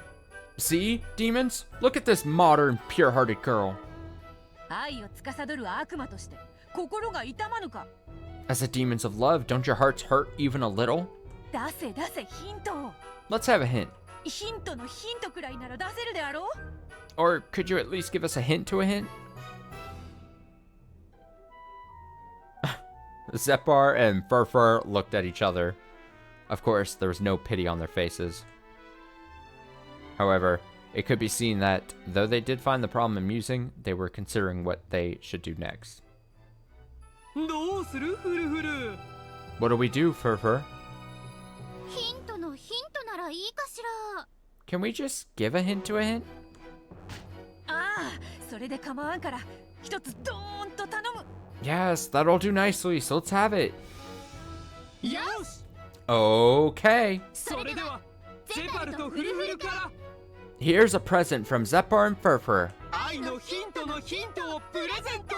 See, demons? Look at this modern, pure-hearted girl. 愛を司る悪魔として心が痛まぬか。 As the demons of love, don't your hearts hurt even a little? 出せ出せヒントを。 Let's have a hint. ヒントのヒントくらいなら出せるであろう。 Or could you at least give us a hint to a hint? Zepar and Furfur looked at each other. Of course, there was no pity on their faces. However, it could be seen that, though they did find the problem amusing, they were considering what they should do next. どうするフルフル。 What do we do, Furfur? ヒントのヒントならいいかしら。 Can we just give a hint to a hint? ああ、それで構わんから一つドーンと頼む。 Yes, that'll do nicely, so let's have it. よし。 Okay. それではゼパルとフルフルから Here's a present from Zepar and Furfur. 愛のヒントのヒントをプレゼント。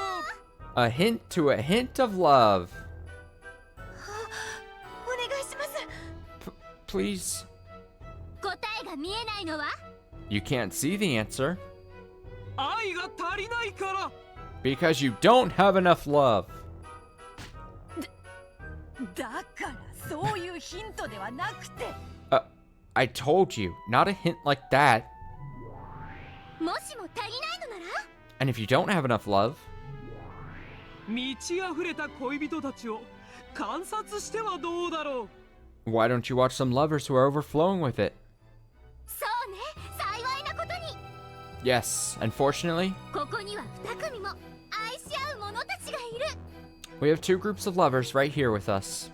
A hint to a hint of love. お願いします。 Please. 答えが見えないのは You can't see the answer 愛が足りないから。 because you don't have enough love. だからそういうヒントではなくて。 I told you, not a hint like that. もしも足りないのなら And if you don't have enough love, 満ち溢れた恋人たちを観察してはどうだろう。 why don't you watch some lovers who are overflowing with it? そうね、幸いなことに Yes, unfortunately, ここには2組も愛し合う者たちがいる。 we have two groups of lovers right here with us.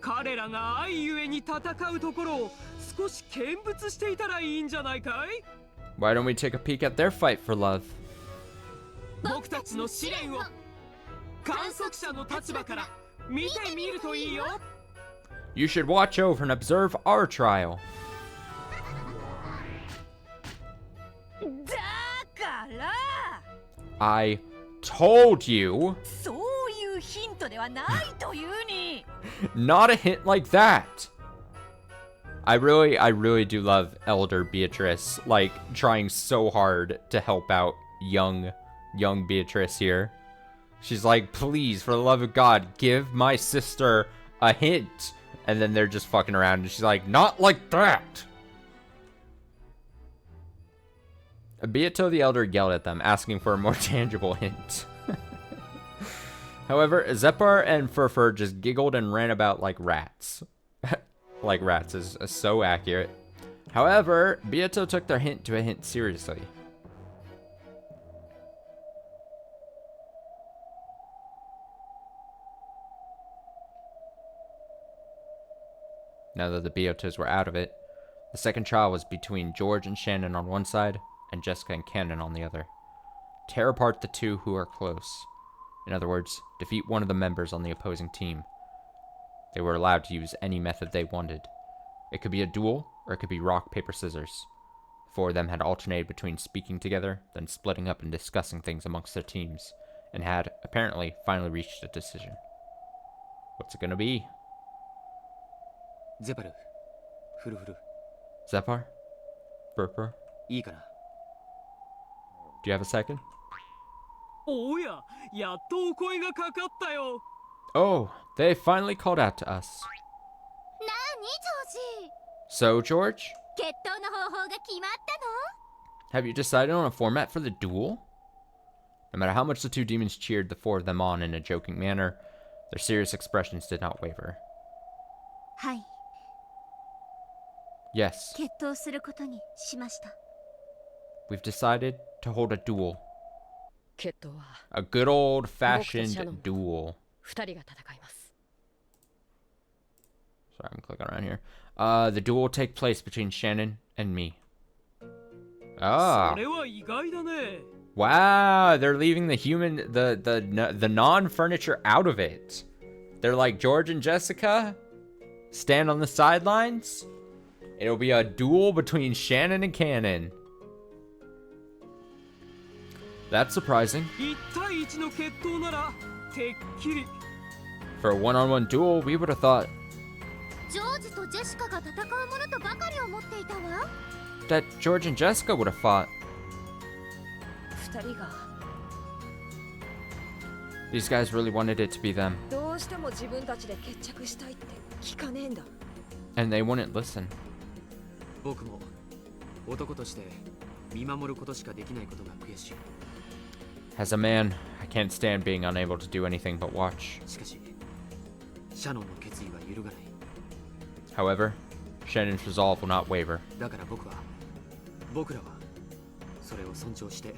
彼らが愛ゆえに戦うところを少し見物していたらいいんじゃないかい。 Why don't we take a peek at their fight for love? 僕たちの試練を観測者の立場から見てみるといいよ。 You should watch over and observe our trial. だから I told you そういうヒントではないというに。 not a hint like that. I really do love Elder Beatrice, like trying so hard to help out young Beatrice here. She's like, please, for the love of God, give my sister a hint. And then they're just fucking around and she's like, not like that. Beato the Elder yelled at them, asking for a more tangible hint. However, Zepar and Furfur just giggled and ran about like rats. Like rats is so accurate. However, Beato took their hint to a hint seriously. Now that the Beatos were out of it, the second trial was between George and Shannon on one side, and Jessica and Cannon on the other. Tear apart the two who are close. In other words, defeat one of the members on the opposing team. They were allowed to use any method they wanted. It could be a duel, or it could be rock, paper, scissors. The four of them had alternated between speaking together, then splitting up and discussing things amongst their teams, and had, apparently, finally reached a decision. What's it gonna be? ゼパル、フルフル、 Zepar? Furfur? いいかな。 Do you have a second? おや、やっとお声がかかったよ。 Oh, they finally called out to us. なにジョージ So, George, 決闘の方法が決まったの have you decided on a format for the duel? No matter how much the two demons cheered the four of them on in a joking manner, their serious expressions did not waver. はい Yes, 決闘することにしました we've decided to hold a duel. 決闘は A good old-fashioned duel. 2人が戦います。 Sorry, I'm clicking around here. The duel will take place between Shannon and me. そ Ah, れは意外だね。 wow, they're leaving the non-furniture out of it. They're like George and Jessica stand on the sidelines. It'll be a duel between Shannon and Cannon. That's surprising. 1対1の決闘ならてっきり。 For a one-on-one duel, we would have thought ジョージとジェシカが戦うものとばかり思っていたわ that George and Jessica would have fought. 2人が These guys really wanted it to be them, どうしても自分たちで決着したいって聞かねえんだ。 and they wouldn't listen. 僕も男として見守ることしかできないことが悔しい。 As a man, I can't stand being unable to do anything but watch. しかしシャノンの決意は揺るがない。 However, Shannon's resolve will not waver. だから僕らはそれを尊重して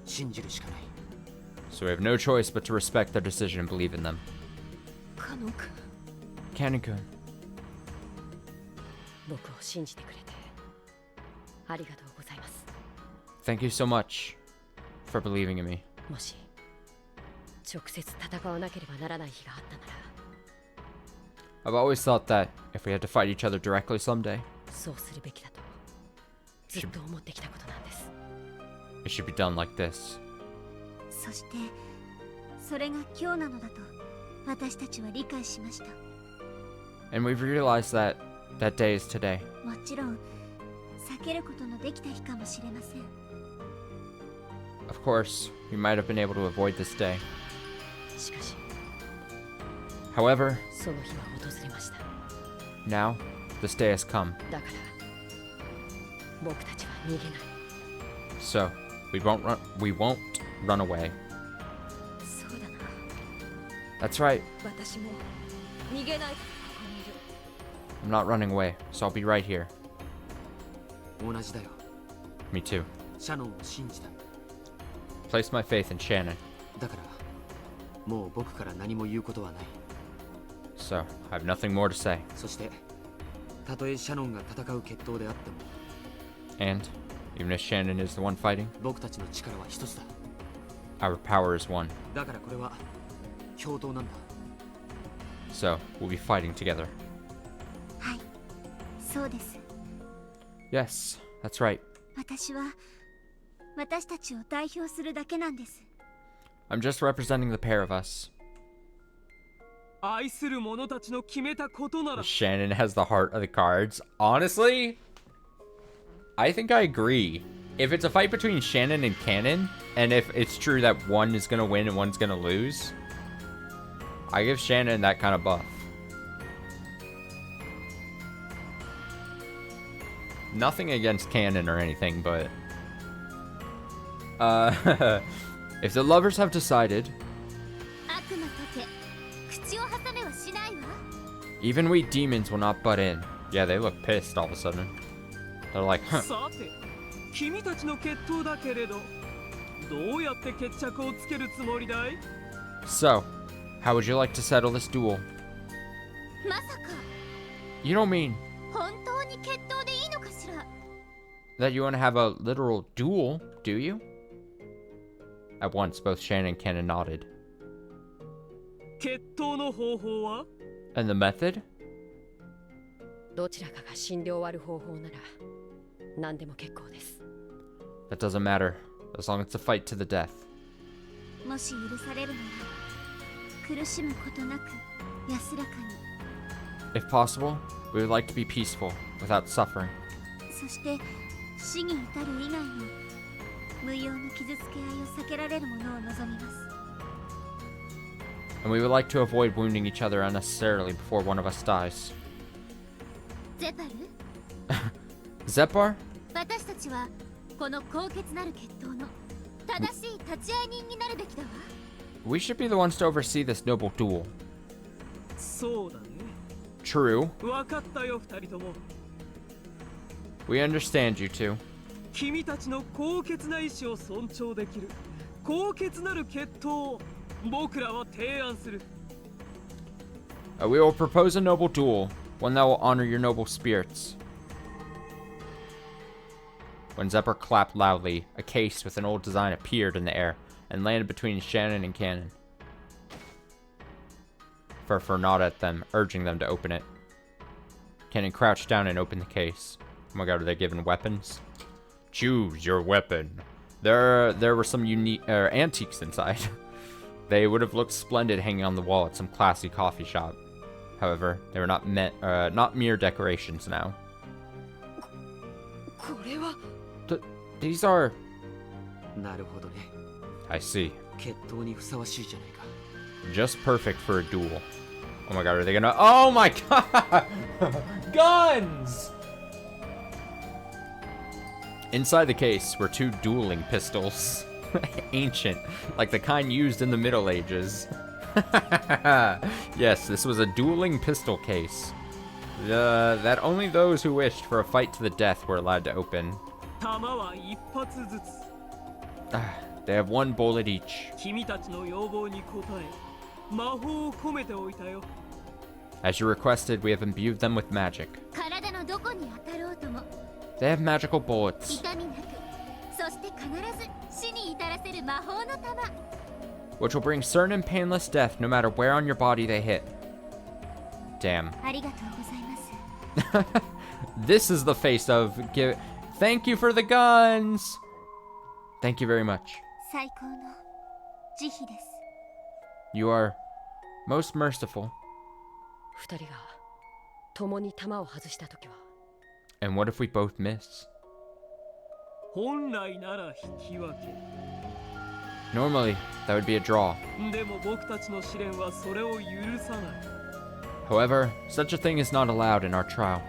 信じるしかない。 So we have no choice but to respect their decision and believe in them. カノン君、 Canon-kun, 僕を信じてくれてありがとうございます。 thank you so much for believing in me. もし直接戦わなければならない日があったなら、 I've always thought that if we had to fight each other directly someday, そうするべきだとずっと思ってきたことなんです。 it should be done like this. そしてそれが今日なのだと私たちは理解しました。 And we've realized that that day is today. もちろん避けることのできた日かもしれません。 Of course, we might have been able to avoid this day. しかし However, その日は訪れました。 now this day has come. だから僕たちは逃げない。 So we won't run away. そうだな。 That's right. 私も逃げないとここにいる。 I'm not running away, so I'll be right here. 同じだよ。 Me too. シャノンを信じた。 Place my faith in Shannon. だからもう僕から何も言うことはない。 So I have nothing more to say. そしてたとえシャノンが戦う決闘であっても、 And even if Shannon is the one fighting, 僕たちの力は一つだ。 our power is one. だからこれは共闘なんだ。 So we'll be fighting together. はい、そうです。 Yes, that's right. 私たちを代表するだけなんです。 I'm just representing the pair of us. 愛する者たちの決めたことなら Shannon has the heart of the cards. Honestly, I think I agree. If it's a fight between Shannon and Cannon, and if it's true that one is gonna win and one's gonna lose, I give Shannon that kind of buff. Nothing against Cannon or anything, but if the lovers have decided, 悪魔とて口を挟めはしないわ。 even we demons will not butt in. Yeah, they look pissed all of a sudden. They're like, huh. さて君たちの決闘だけれどどうやって決着をつけるつもりだい？ So, how would you like to settle this duel? まさか You don't mean 本当に決闘でいいのかしら。 that you want to have a literal duel, do you? At once, both Shannon and Cannon nodded. 決闘の方法は？ And the method? どちらかが死んで終わる方法なら何でも結構です。 That doesn't matter, as long as it's a fight to the death. もし許されるなら苦しむことなく安らかに。 If possible, we would like to be peaceful, without suffering. そして死に至る以外の無用の傷つけ合いを避けられるものを望みます。 And we would like to avoid wounding each other unnecessarily before one of us dies. ゼパル、 Zepar? 私たちはこの高潔なる決闘の正しい立ち会い人になるべきだわ。 We should be the ones to oversee this noble duel. そうだね。 True. 分かったよ二人とも。 We understand you two. 君たちの高潔な意志を尊重できる高潔なる決闘を僕らは提案する。 We will propose a noble duel, one that will honor your noble spirits. When Zephyr clapped loudly, a case with an old design appeared in the air and landed between Shannon and Cannon. Furfur nodded at them, urging them to open it. Cannon crouched down and opened the case. Oh my god, are they given weapons? Choose your weapon. There were some unique antiques inside. They would have looked splendid hanging on the wall at some classy coffee shop. However, they were not mere decorations now. これは These are... なるほどね。 I see. 決闘にふさわしいじゃないか。Just perfect for a duel. Oh my god, are they gonna... Oh my god! Guns! Inside the case were 2 dueling pistols. Ancient, like the kind used in the Middle Ages. Yes, this was a dueling pistol case. That only those who wished for a fight to the death were allowed to open. 弾は1発ずつ They have 1 bullet each. 君たちの要望に応え魔法を込めておいたよ As you requested, we have imbued them with magic. 体のどこに当たろうとも They have magical bullets, 痛みなく、そして必ず死に至らせる魔法の玉。 which will bring certain and painless death no matter where on your body they hit. Damn. ありがとうございます。 This is the face of thank you for the guns. Thank you very much. 最高の慈悲です。 You are most merciful. 二人が共に弾を外した時は And what if we both miss? 本来なら引き分け Normally, that would be a draw. でも僕たちの試練はそれを許さない However, such a thing is not allowed in our trial.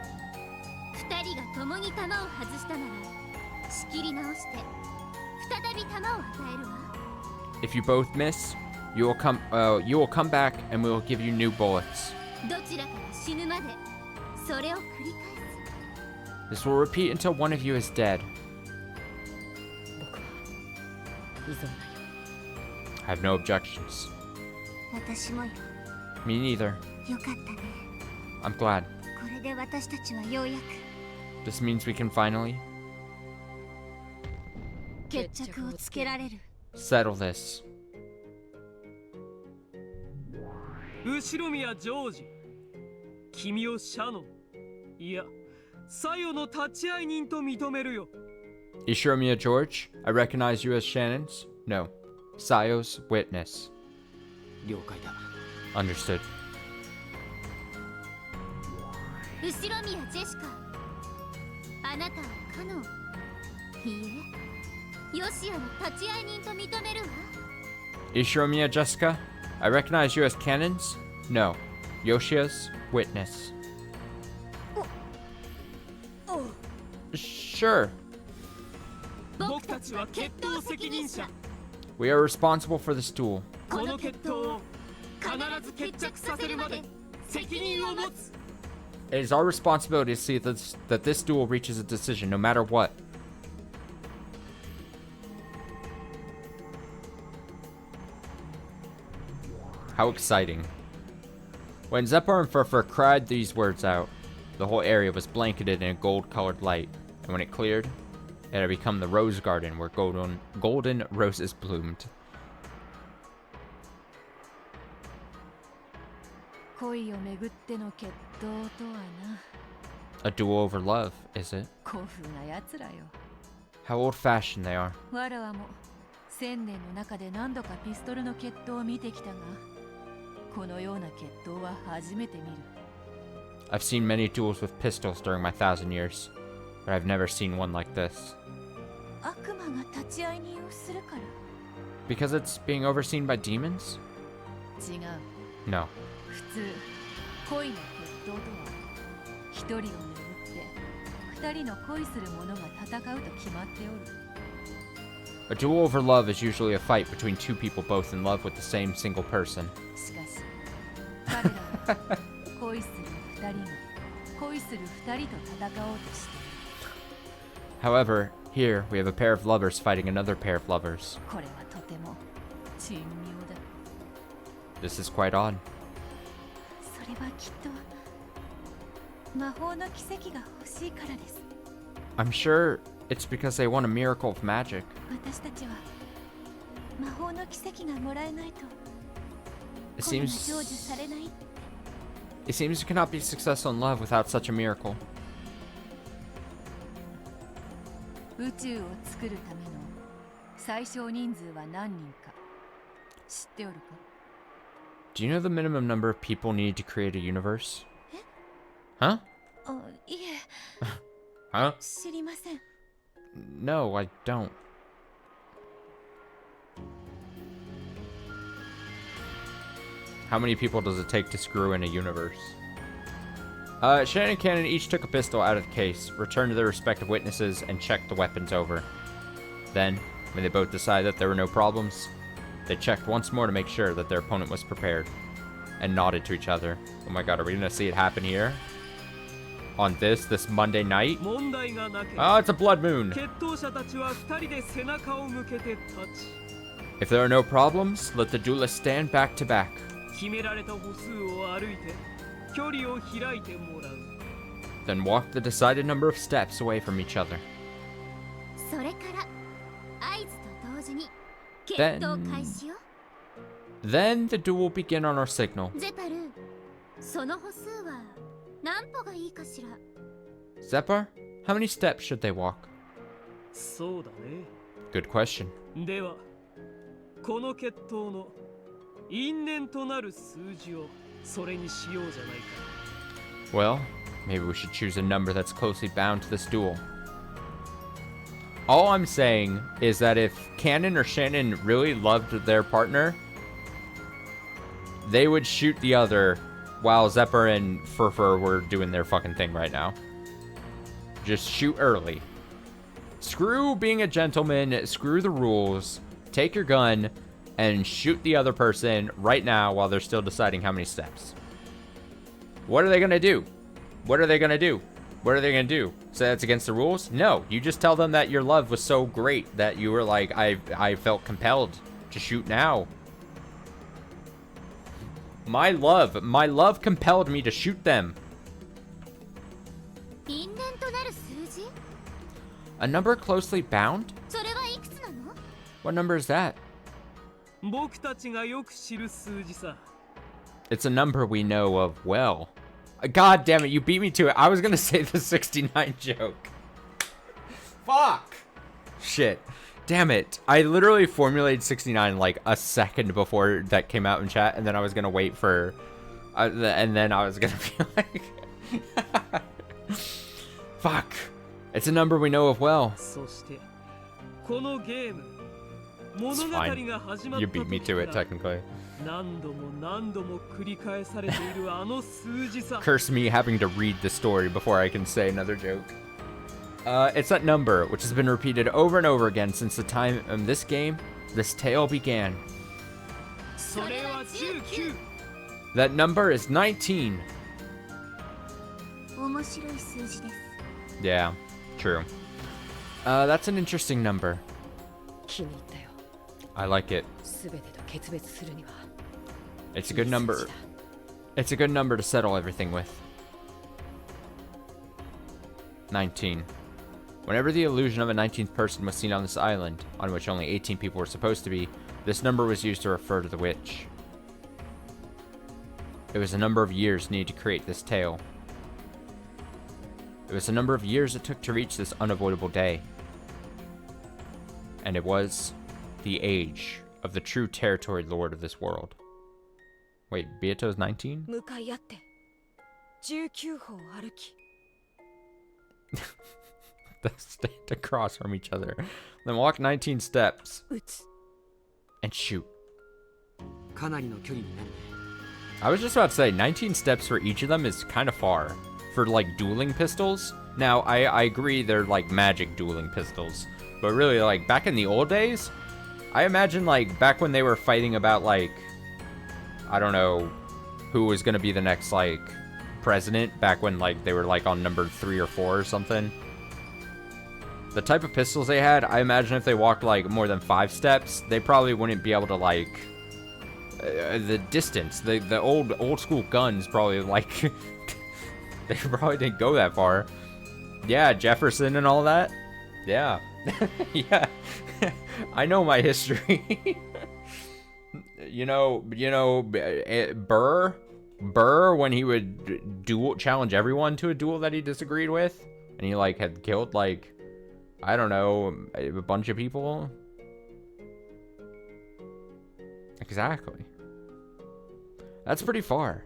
二人が共に弾を外したなら、仕切り直して再び弾を与えるわ。 If you both miss, you will come back and we will give you new bullets. どちらかが死ぬまでそれを繰り返 This will repeat until one of you is dead. 僕は依存だよ I have no objections. す。私もよ。 Me neither. よかったね。 I'm glad. これで私たちはようやく This means we can finally 決着をつけられる。 settle this. 後ろ宮ジョージ君をシャノンいやサヨの立ち会い人と認めるよ Ishiromiya George, I recognize you as Shannon's? No. Sayo's witness. 了解だ Understood. 後ろ宮ジェシカ。あなたはカノン。いいえ。ヨシアの立ち会い人と認めるわ。 Ishiromiya Jessica, I recognize you as Cannon's? No. Yoshia's witness. Sure. 僕たちは決闘責任者 We are responsible for this duel. この決闘を必ず決着させるまで責任を持つ It is our responsibility to see that this duel reaches a decision, no matter what. How exciting. When Zeppar and Furfur cried these words out, the whole area was blanketed in a gold-colored light, and when it cleared, it had become the rose garden where golden roses bloomed. 恋をめぐっての決闘とはな。 A duel over love, is it? 古風な奴らよ。 How old-fashioned they are. わらわも1000年の中で何度かピストルの決闘を見てきたが、このような決闘は初めて見る。 I've seen many duels with pistols during my 1,000 years, but I've never seen one like this. 悪魔が立ち会い人をするから。 Because it's being overseen by demons? 違う。 No. 普通恋の決闘とは一人をめぐって二人の恋する者が戦うと決まっておる。 A duel over love is usually a fight between 2 people both in love with the same single person. しかし彼らは恋する二人が恋する二人と戦おうとしている。 However, here we have a pair of lovers fighting another pair of lovers. これはとても珍妙だ。 This is quite odd. それはきっと魔法の奇跡が欲しいからです。 I'm sure it's because they want a miracle of magic. 私たちは魔法の奇跡がもらえないと It 恋が seems 成就されない。 it seems you cannot be successful in love without such a miracle. 宇宙を作るための最小人数は何人か知っておるか？ Do you know the minimum number of people needed to create a universe? Huh? あ、いえ、 Huh? 知りません。 No, I don't. How many people does it take to screw in a universe? Shannon and Cannon each took a pistol out of the case, returned to their respective witnesses, and checked the weapons over. Then, when they both decided that there were no problems, they checked once more to make sure that their opponent was prepared, and nodded to each other. Oh my god, are we gonna see it happen here? On this Monday night? Oh, it's a blood moon! If there are no problems, let the duelists stand back to back. Then walk the decided number of steps away from each other. Then the duel will begin on our signal. Zephyr, how many steps should they walk? Good question. Well, maybe we should choose a number that's closely bound to this duel. All I'm saying is that if Cannon or Shannon really loved their partner, they would shoot the other while Zephyr and Furfur were doing their fucking thing right now. Just shoot early. Screw being a gentleman, screw the rules, take your gun, and shoot the other person right now while they're still deciding how many steps. What are they gonna do? What are they gonna do? What are they gonna do? Say that's against the rules? No, you just tell them that your love was so great that you were like, I felt compelled to shoot now. My love compelled me to shoot them. A number closely bound? What number is that? It's a number we know of well. God damn it, you beat me to it. I was gonna say the 69 joke. Fuck! Shit. Damn it. I literally formulated 69 like a second before that came out in chat, and then I was gonna wait for... and then I was gonna be like... Fuck. It's a number we know of well. It's fine. You beat me to it, technically. Curse me having to read the story before I can say another joke. It's that number, which has been repeated over and over again since the time of this game, this tale began. That number is 19. Yeah, true. That's an interesting number. I like it. It's a good number. It's a good number to settle everything with. 19. Whenever the illusion of a 19th person was seen on this island, on which only 18 people were supposed to be, this number was used to refer to the witch. It was a number of years needed to create this tale. It was a number of years it took to reach this unavoidable day. And it was the age of the true territory lord of this world. Wait, Beato's 19? Stand across from each other. Then walk 19 steps. And shoot. I was just about to say, 19 steps for each of them is kind of far. For, like, dueling pistols. Now, I agree they're, like, magic dueling pistols. But really, like, back in the old days, I imagine, like, back when they were fighting about, like, I don't know, who was going to be the next, like, president. Back when, like, they were, like, on number 3 or 4 or something. The type of pistols they had, I imagine if they walked, like, more than 5 steps, they probably wouldn't be able to, like, the distance. The old school guns probably, like, they probably didn't go that far. Yeah, Jefferson and all that. Yeah. Yeah. I know my history. you know, Burr, when he would challenge everyone to a duel that he disagreed with, and he, like, had killed, like, I don't know, a bunch of people. Exactly. That's pretty far.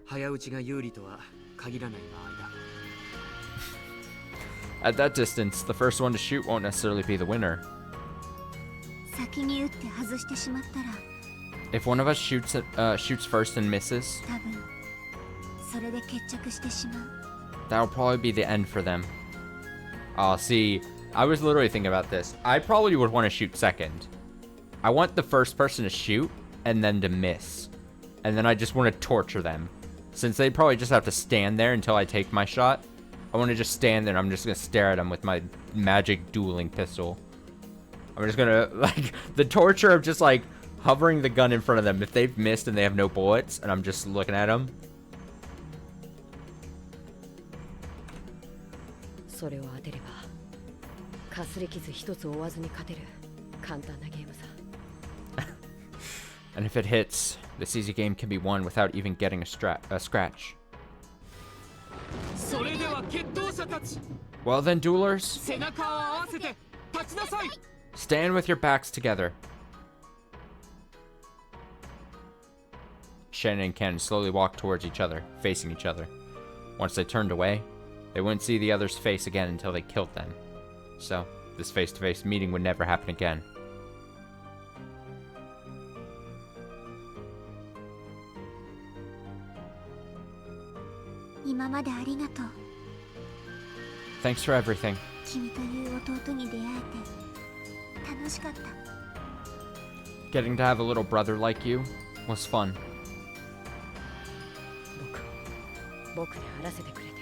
At that distance, the first one to shoot won't necessarily be the winner. If one of us shoots first and misses, 多分それで決着してしまう。 that'll probably be the end for them. Oh, see, I was literally thinking about this. I probably would want to shoot second. I want the first person to shoot and then to miss. And then I just want to torture them. Since they'd probably just have to stand there until I take my shot, I want to just stand there and I'm just going to stare at them with my magic dueling pistol. I'm just going to, like, the torture of just, like, hovering the gun in front of them. If they've missed and they have no bullets and I'm just looking at them. それを当てればかすり傷一つ負わずに勝てる簡単なゲームさ。 And if it hits, this easy game can be won without even getting a scratch. それでは決闘者たち、 Well then, duelers, 背中を合わせて立ちなさい。 stand with your backs together. Shannon and Ken slowly walked towards each other, facing each other. Once they turned away, they wouldn't see the other's face again until they killed them. So, this face-to-face meeting would never happen again. Thanks for everything. 君という弟に出会えて楽しかった。 Getting to have a little brother like you was fun. 僕であらせてくれて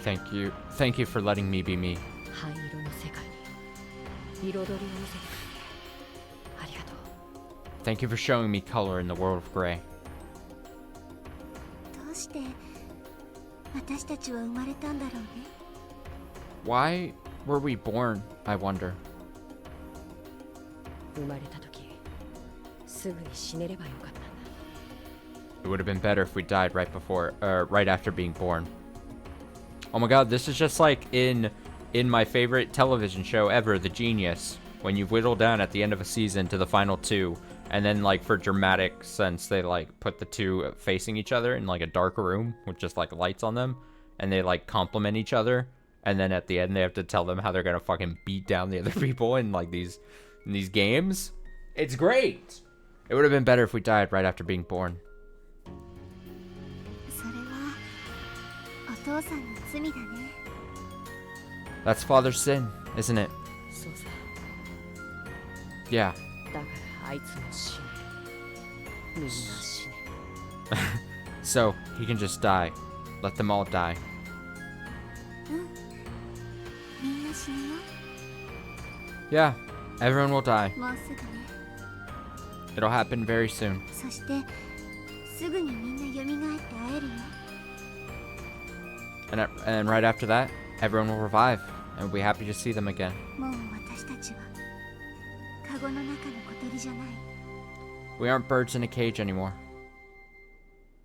Thank you. Thank you for letting me be me. 灰色の世界に彩りを見せてくれてありがとう。 Thank you for showing me color in the world of gray. どうして私たちは生まれたんだろうね。 Why were we born, I wonder? 生まれた時すぐに死ねればよかったんだ。 It would have been better if we died right after being born. Oh my god, this is just like in my favorite television show ever, The Genius, when you whittle down at the end of a season to the final two, and then like for dramatic sense they like put the two facing each other in like a dark room with just like lights on them, and they like complement each other, and then at the end they have to tell them how they're gonna fucking beat down the other people in like these games. It's great. It would have been better if we died right after being born. それはお父さんの罪だね。 That's father's sin, isn't it? そうさ。 Yeah. だからあいつも死ね。みんな死ね。 So he can just die. Let them all die. みんな死ぬよ。 Yeah, everyone will die. もうすぐね。 It'll happen very soon. そしてすぐにみんな蘇って会えるよ。 And right after that, everyone will revive, and we'll be happy to see them again. もう私たちはカゴの中の小鳥じゃない。 We aren't birds in a cage anymore.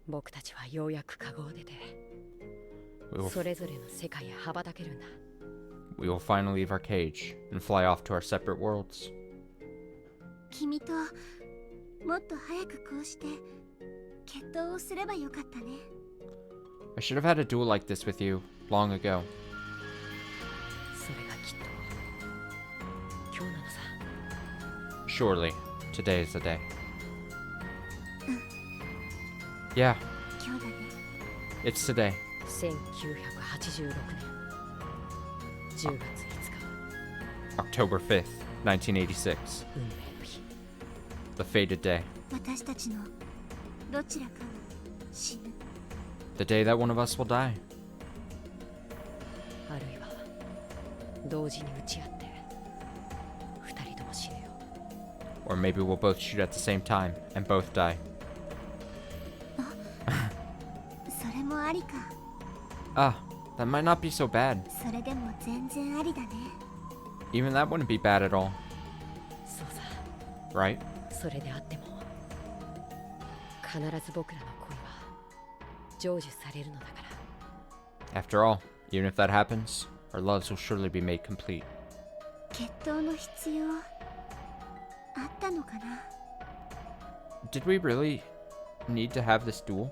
僕たちはようやくカゴを出て We will, それぞれの世界へ羽ばたけるんだ。 we will finally leave our cage and fly off to our separate worlds. 君ともっと早くこうして決闘をすればよかったね。 I should have had a duel like this with you long ago. それがきっと今日なのさ。 Surely, today is the day. Yeah, 今日だね。 it's today. 1986年10月5日 October 5th, 1986. 運命の日。 The fated day. 私たちのどちらかが死ぬ。 The day that one of us will die. あるいは同時に撃ち合って二人とも死ぬよ。 Or maybe we'll both shoot at the same time and both die. それもありか。 Ah, that might not be so bad. それでも全然ありだね。 Even that wouldn't be bad at all, そうさ。 right? それであっても必ず僕らの恋は成就されるのだから。 After all, even if that happens, our loves will surely be made complete. 決闘の必要あったのかな。 Did we really need to have this duel?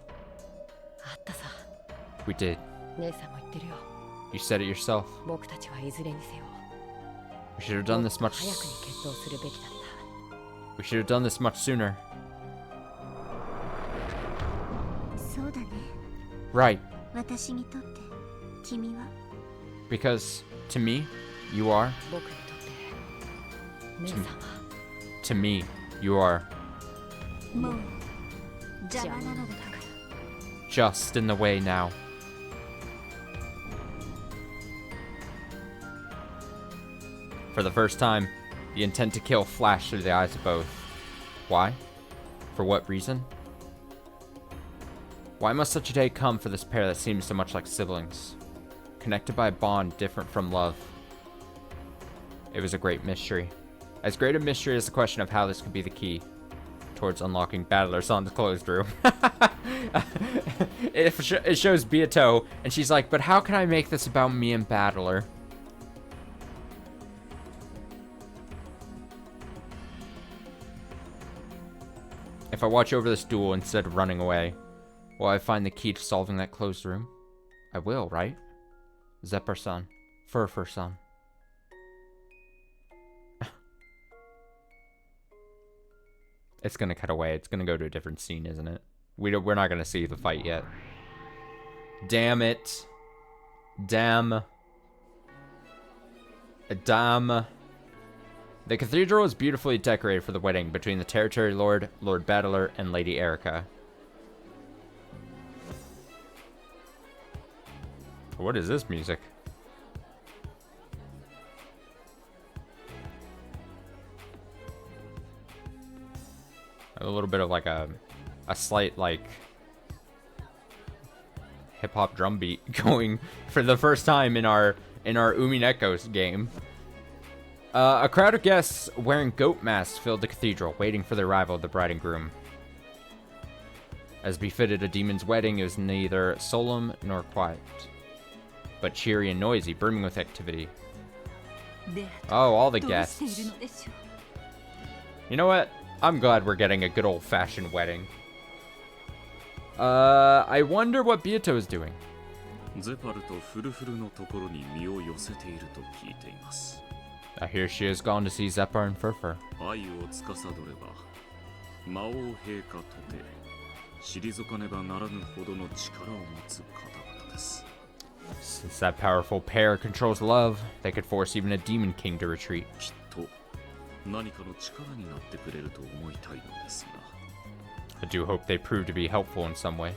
あったさ。 We did. 姉さんも言ってるよ。 You said it yourself. 僕たちはいずれにせよ We should have done this もっ much. と早くに決闘するべきだった。 We should have done this much sooner. そうだね。 Right. 私にとって君は Because to me, you are. 僕にとって姉さんは To me, you are もう邪邪魔な魔なのだのだから。 just in the way now. For the first time, the intent to kill flashed through the eyes of both. Why? For what reason? Why must such a day come for this pair that seems so much like siblings, connected by a bond different from love? It was a great mystery. As great a mystery as the question of how this could be the key towards unlocking Battler San's closed room. It shows Beato, and she's like, but how can I make this about me and Battler? If I watch over this duel instead of running away, will I find the key to solving that closed room? I will, right? Zephyr-san. Furfur-san. It's gonna cut away. It's gonna go to a different scene, isn't it? We're not gonna see the fight yet. Damn it. Damn. Damn. The cathedral is beautifully decorated for the wedding between the Territory Lord, Lord Battler, and Lady Erica. What is this music? A little bit of like a slight like hip hop drum beat going for the first time in our Umineko game. A crowd of guests wearing goat masks filled the cathedral, waiting for the arrival of the bride and groom. As befitted a demon's wedding, it was neither solemn nor quiet, but cheery and noisy, brimming with activity. Oh, all the guests. You know what? I'm glad we're getting a good old-fashioned wedding. I wonder what Beato is doing. ゼパルとフルフルのところに身を寄せていると聞いています。I hear she has gone to see Zephyr and Furfur. 愛を司れば魔王陛下とて退かねばならぬほどの力を持つ方々です。 Since that powerful pair controls love, they could force even a demon king to retreat. きっと何かの力になってくれると思いたいのですが。 I do hope they prove to be helpful in some way.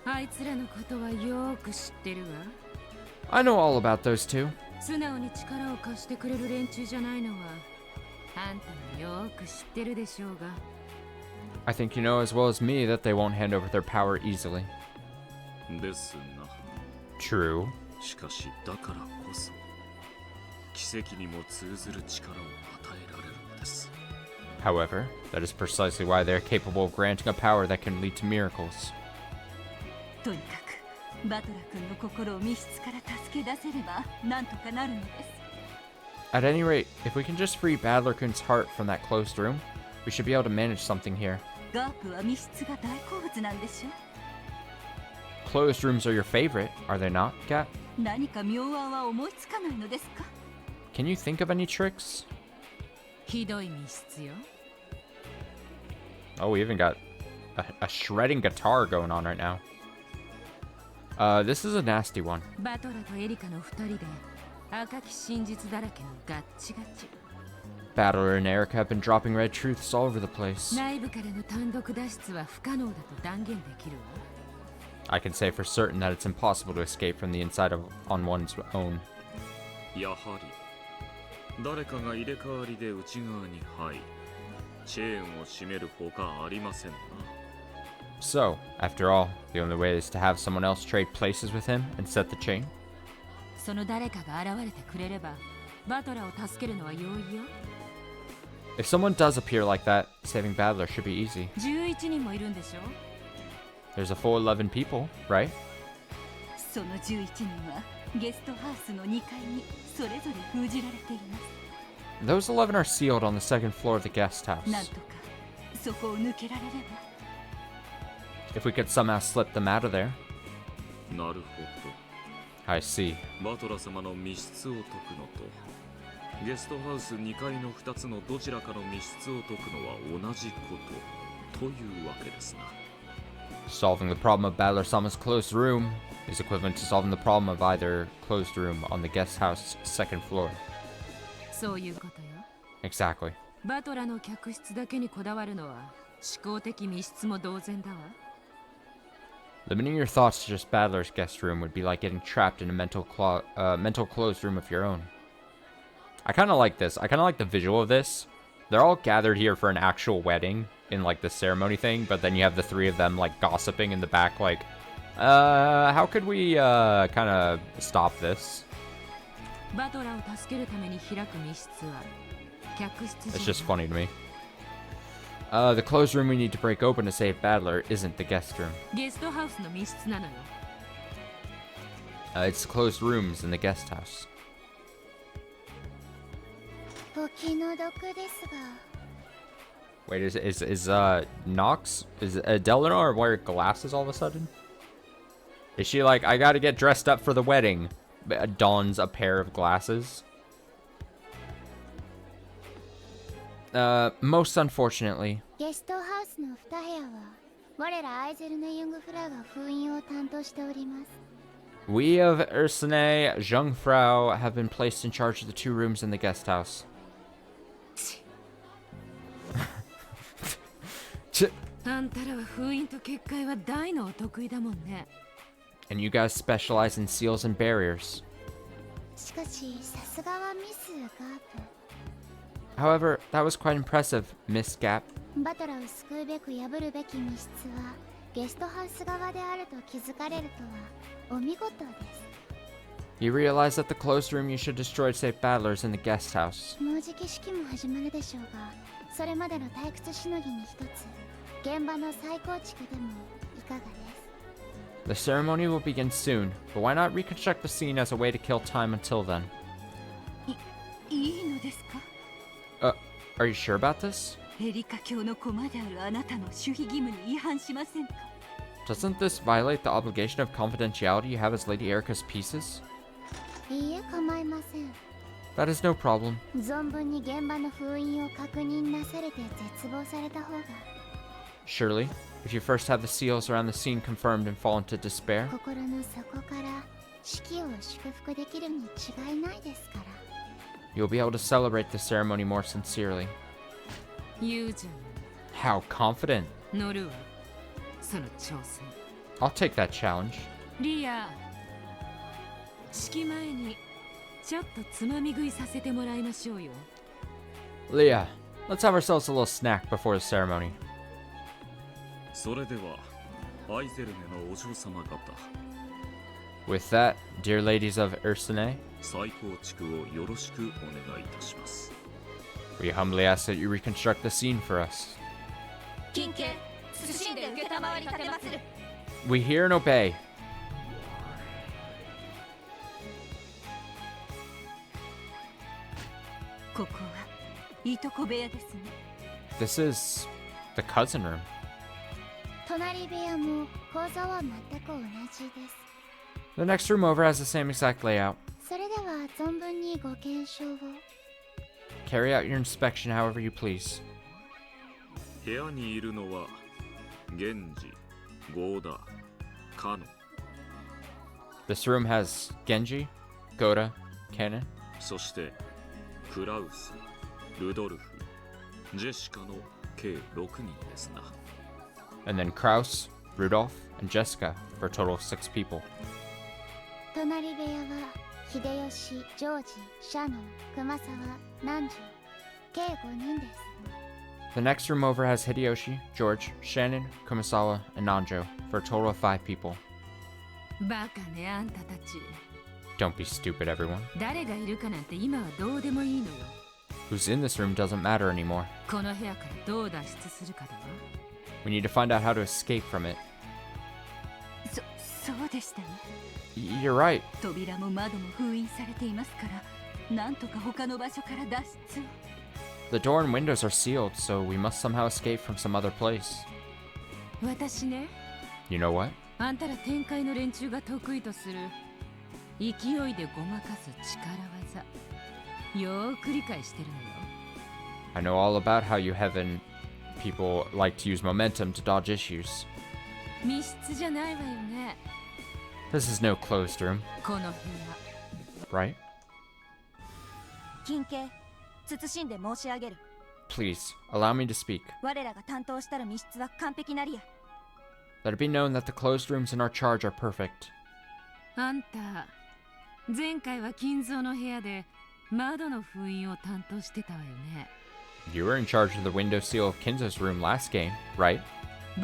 あいつらのことはよく知ってるわ。 I know all about those two. 素直に力を貸してくれる連中じゃないのはあんたもよく知ってるでしょうが。 I think you know as well as me that they won't hand over their power easily. ですが。 True. しかしだからこそ奇跡にも通ずる力を与えられるのです。 However, that is precisely why they are capable of granting a power that can lead to miracles. とにかくバトラ君の心を密室から助け出せればなんとかなるのです。 At any rate, if we can just free Badler-kun's heart from that closed room, we should be able to manage something here. ガープは密室が大好物なんでしょ。 Closed rooms are your favorite, are they not, Kat? 何か妙案は思いつかないのですか。 Can you think of any tricks? ひどい密室よ。 Oh, we even got a shredding guitar going on right now. This is a nasty one. バトラとエリカの二人で赤き真実だらけのガッチガチ。 Battler and Erica have been dropping red truths all over the place. 内部からの単独脱出は不可能だと断言できるわ。 I can say for certain that it's impossible to escape from the inside of on one's own. やはり誰かが入れ替わりで内側に入りチェーンを締めるほかありませんな。 So, after all, the only way is to have someone else trade places with him and set the chain? その誰かが現れてくれればバトラを助けるのは容易よ。 If someone does appear like that, saving Battler should be easy. 11人もいるんでしょ。 There's a full 11 people, right? その11人はゲストハウスの2階にそれぞれ封じられています。 Those 11 are sealed on the second floor of the guest house. なんとかそこを抜けられれば。 If we could somehow slip them out of there. なるほど。 I see. バトラ様の密室を解くのとゲストハウス2階の2つのどちらかの密室を解くのは同じことというわけですな。 Solving the problem of Battler-sama's closed room is equivalent to solving the problem of either closed room on the guest house second floor. そういうことよ。 Exactly. バトラの客室だけにこだわるのは思考的密室も同然だわ。 Limiting your thoughts to just Battler's guest room would be like getting trapped in a mental closed room of your own. I kind of like this. I kind of like the visual of this. They're all gathered here for an actual wedding in like the ceremony thing, but then you have the three of them like gossiping in the back like, how could we kind of stop this? バトラを助けるために開く密室は客室 It's just funny to me. The closed room we need to break open to save Battler isn't the guest room. ゲストハウスの密室なのよ。It's the closed rooms in the guest house. お気の毒ですが。 Wait, is Nox, is Deleanor wearing glasses all of a sudden? Is she like, I gotta get dressed up for the wedding, dons a pair of glasses? Most unfortunately. ゲストハウスの2部屋は我らアイゼルネ・ユングフラが封印を担当しております。 We of Ursine Jungfrau have been placed in charge of the 2 rooms in the guest house. あんたらは封印と結界は大のお得意だもんね。 And you guys specialize in seals and barriers. しかしさすがはミス・ガープ。 However, that was quite impressive, Miss Gap. バトラを救うべく破るべき密室はゲストハウス側であると気づかれるとはお見事です。 You realize that the closed room you should destroy to save Battlers in the guest house. もうじき式も始まるでしょうが、それまでの退屈しのぎに一つ現場の再構築でもいかがです。 The ceremony will begin soon, but why not reconstruct the scene as a way to kill time until then? いいのですか？ Are you sure about this? エリカ教の駒であるあなたの守秘義務に違反しませんか？ Doesn't this violate the obligation of confidentiality you have as Lady Erica's pieces? いいえ、構いません。 That is no problem. 存分に現場の封印を確認なされて絶望された方が Surely, if you first have the seals around the scene confirmed and fall into despair, 心の底から式を祝福できるに違いないですから。 you'll be able to celebrate the ceremony more sincerely. 言うじ How confident. ゃん。乗るわ。その挑戦。 I'll take that challenge. リア、式前にちょっとつまみ食いさせてもらいましょうよ。 Leah, let's have ourselves a little snack before the ceremony. それではアイゼルネのお嬢様方、 With that, dear ladies of Ursine, 再構築をよろしくお願いいたします。 we humbly ask that you reconstruct the scene for us. 金家謹んで受けたまわり立てまする。 We hear and obey. ここはいとこ部屋ですね。 This is the cousin room. 隣部屋も構造は全く同じです。 The next room over has the same exact layout. それでは存分にご検証を。 Carry out your inspection however you please. 部屋にいるのは源氏、郷田、カノ、 This room has Genji, Goda, Kanon, そしてクラウス、ルドルフ、ジェシカの計6人ですな。 and then Kraus, Rudolph, and Jessica for a total of 6 people. 隣部屋は秀吉、ジョージ、シャノン、熊沢、南條計5人です。 The next room over has Hideyoshi, George, Shannon, Kumasawa, and Nanjo for a total of 5 people. バカね、あんたたち。 Don't be stupid, everyone. 誰がいるかなんて今はどうでもいいのよ。 Who's in this room doesn't matter anymore. この部屋からどう脱出するかだわ。 We need to find out how to escape from it. そうでしたね。 You're right. 扉も窓も封印されていますから、なんとか他の場所から脱出を。 The door and windows are sealed, so we must somehow escape from some other place. 私ね、 You know what? あんたら天界の連中が得意とする勢いでごまかす力技、よーく理解してるのよ。 I know all about how you people like to use momentum to dodge issues. 密室じゃないわよね。 This is no closed room, この部屋。 right? 金系慎んで申し上げる。 Please, allow me to speak. 我らが担当したる密室は完璧なりや。 Let it be known that the closed rooms in our charge are perfect. あんた、前回は金蔵の部屋で窓の封印を担当してたわよね。 You were in charge of the window seal of Kinzo's room last game, right?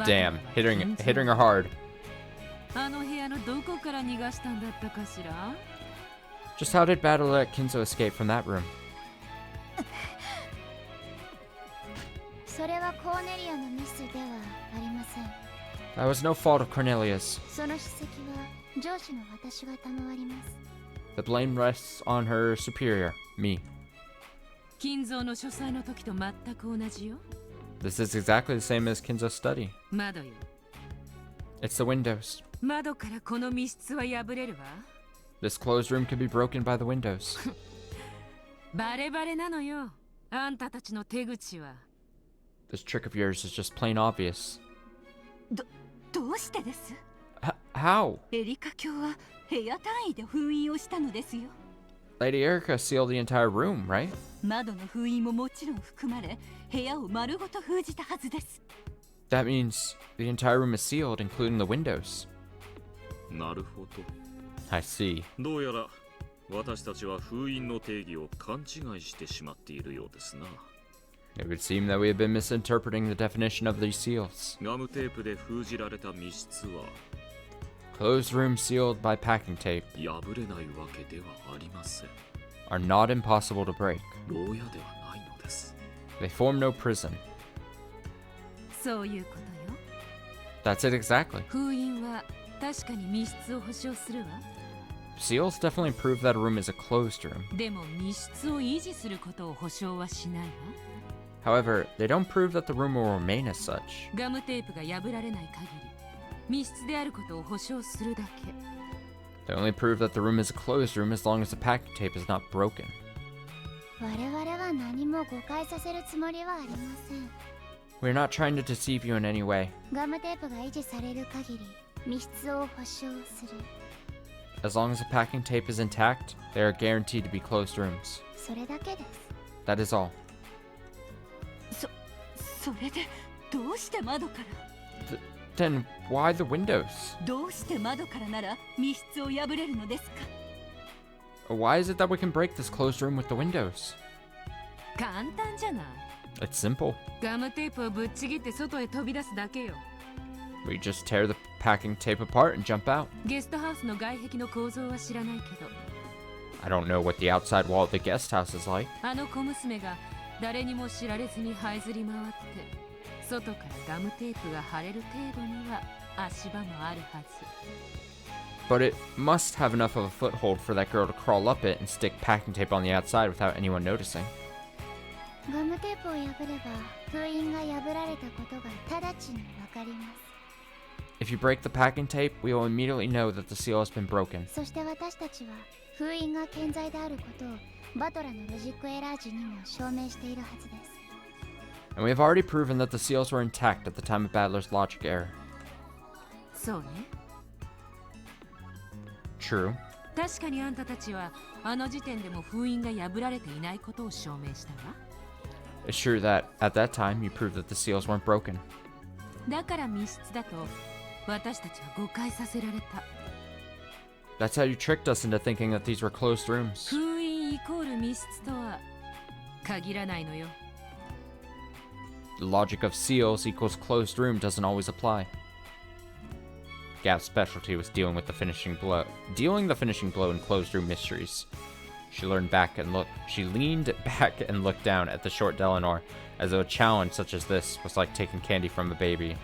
Damn, hitting her hard. あの部屋のどこから逃がしたんだったかしら？ Just how did Battle let Kinzo escape from that room? それはコーネリアのミスではありません。 That was no fault of Cornelius. その筆跡は上司の私が賜ります。 The blame rests on her superior, me. 金蔵の書斎の時と全く同じよ。 This is exactly the same as Kinzo's study. 窓よ。 It's the windows. 窓からこの密室は破れるわ。 This closed room can be broken by the windows. バレバレなのよ。あんたたちの手口は。 This trick of yours is just plain obvious. どうしてです？ How? エリカ卿は部屋単位で封印をしたのですよ。 Lady Erica sealed the entire room, right? 窓の封印ももちろん含まれ、部屋を丸ごと封じたはずです。 That means the entire room is sealed, including the windows. なるほど。 I see. どうやら私たちは封印の定義を勘違いしてしまっているようですな。 It would seem that we have been misinterpreting the definition of these seals. ガムテープで封じられた密室は Closed rooms sealed by packing tape 破れないわけではありません。 are not impossible to break. 牢屋ではないのです。 They form no prison. そういうことよ。 That's it exactly. 封印は確かに密室を保証するわ。 Seals definitely prove that a room is a closed room. でも密室を維持することを保証はしないわ。 However, they don't prove that the room will remain as such. ガムテープが破られない限り、密室であることを保証するだけ。 They only prove that the room is a closed room as long as the packing tape is not broken. 我々は何も誤解させるつもりはありません。 We're not trying to deceive you in any way. ガムテープが維持される限り、密室を保証する。 As long as the packing tape is intact, they are guaranteed to be closed rooms. それだけです。 That is all. それでどうして窓から？ Then why the windows? どうして窓からなら密室を破れるのですか？ Why is it that we can break this closed room with the windows? 簡単じゃない。 It's simple. ガムテープをぶっちぎって外へ飛び出すだけよ。 We just tear the packing tape apart and jump out. ゲストハウスの外壁の構造は知らないけど、 I don't know what the outside wall of the guest house is like. あの小娘が誰にも知られずに這いずり回って外からガムテープが貼れる程度には足場もあるはず。 But it must have enough of a foothold for that girl to crawl up it and stick packing tape on the outside without anyone noticing. ガムテープを破れば封印が破られたことが直ちにわかります。 If you break the packing tape, we will immediately know that the seal has been broken. そして私たちは封印が健在であることをバトラのロジックエラー時にも証明しているはずです。 And we have already proven that the seals were intact at the time of Battler's logic error. そうね。 True. 確かにあんたたちはあの時点でも封印が破られていないことを証明したわ。 It's true that at that time you proved that the seals weren't broken. だから密室だと私たちは誤解させられた。 That's how you tricked us into thinking that these were closed rooms. 封印イコール密室とは限らないのよ。 The logic of seals equals closed room doesn't always apply. Gap's specialty was dealing the finishing blow in closed room mysteries. She leaned back and looked down at the short Delanor, as though a challenge such as this was like taking candy from a baby.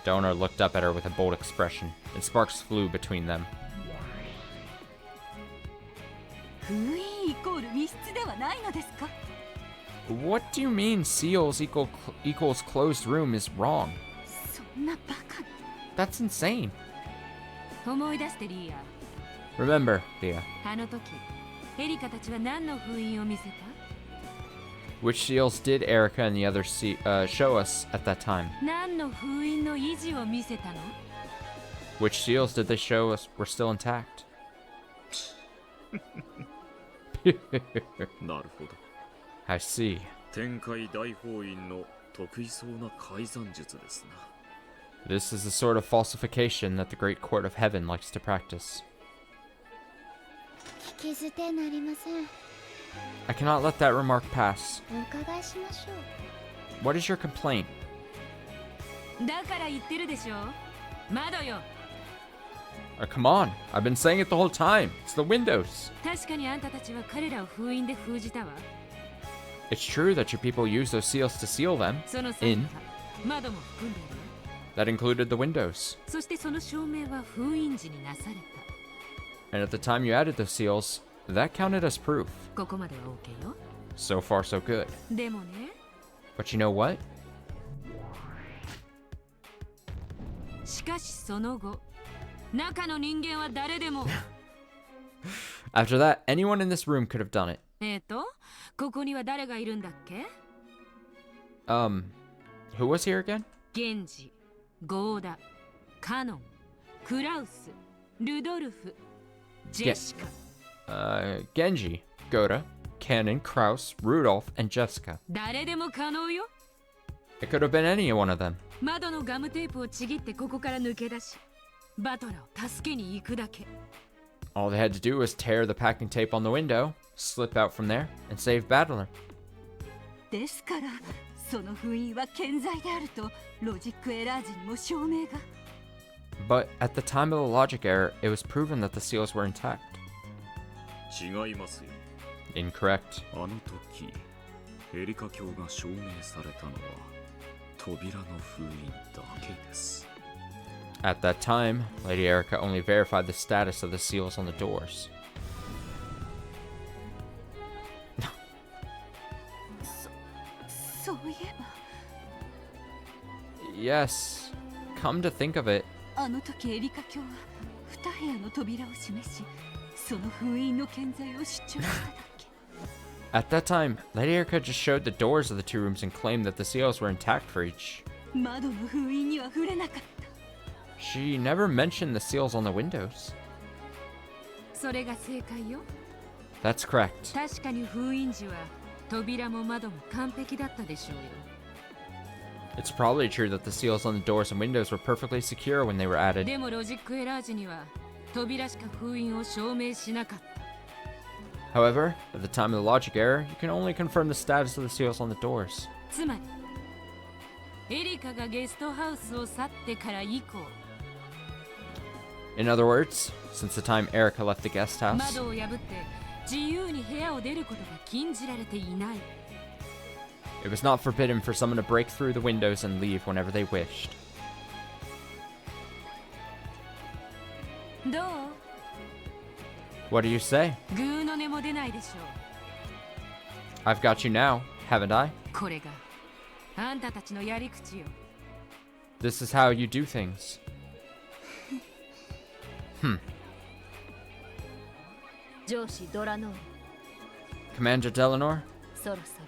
Delanor looked up at her with a bold expression, and sparks flew between them. 封印イコール密室ではないのですか？ What do you mean seals equals closed room is wrong? そんなバカな。 That's insane. 思い出してリーア。 Remember, Leah, あの時エリカたちは何の封印を見せた？ Which seals did Erica and the others show us at that time? 何の封印の維持を見せたの？ Which seals did they show us were still intact? なるほど。 I see. 天界大法院の得意そうな改ざん術ですな。This is the sort of falsification that the great court of heaven likes to practice. 聞き捨てなりません。 I cannot let that remark pass. お伺いしましょう。 What is your complaint? だから言ってるでしょ。窓よ。Come on. I've been saying it the whole time. It's the windows. 確かにあんたたちは彼らを封印で封じたわ。 It's true that your people use those seals to seal them その際 in. 窓も含んでいる。 That included the windows. そしてその証明は封印時になされた。 And at the time you added those seals, that counted as proof. ここまでは OK よ。 So far, so good. でもね。 But you know what? しかしその後、中の人間は誰でも。After that, anyone in this room could have done it. ここには誰がいるんだっけ？ Who was here again? ゲンジ、ゴーダ、カノン、クラウス、ルドルフ、ジェシカ。Genji, Goda, Cannon, Kraus, Rudolph, and Jessica. 誰でも可能よ。 It could have been any one of them. 窓のガムテープをちぎってここから抜け出し、バトラを助けに行くだけ。 All they had to do was tear the packing tape on the window, slip out from there, and save Battler. ですからその封印は健在であるとロジックエラー時にも証明が。 But at the time of the logic error, it was proven that the seals were intact. 違いますよ。 Incorrect. あの時、エリカ教が証明されたのは扉の封印だけです。 At that time, Lady Erica only verified the status of the seals on the doors. そういえば Yes. Come to think of it, あの時エリカ教は2部屋の扉を示しその封印の健在を主張しただけ。 at that time, Lady Erica just showed the doors of the two rooms and claimed that the seals were intact for each. 窓の封印には触れなかった。 She never mentioned the seals on the windows. それが正解よ。 That's correct. 確かに封印時は扉も窓も完璧だったでしょうよ。 It's probably true that the seals on the doors and windows were perfectly secure when they were added. でもロジックエラー時には扉しか封印を証明しなかった。 However, at the time of the logic error, you can only confirm the status of the seals on the doors. つまりエリカがゲストハウスを去ってから以降、 In other words, since the time Erica left the guest house, 窓を破って自由に部屋を出ることが禁じられていない。 it was not forbidden for someone to break through the windows and leave whenever they wished. どう？ What do you say? グーの音も出ないでしょ I've got you now, haven't I? う。これがあんたたちのやり口よ。 This is how you do things. 上司ドラノール、 Commander Delanor, そろそろ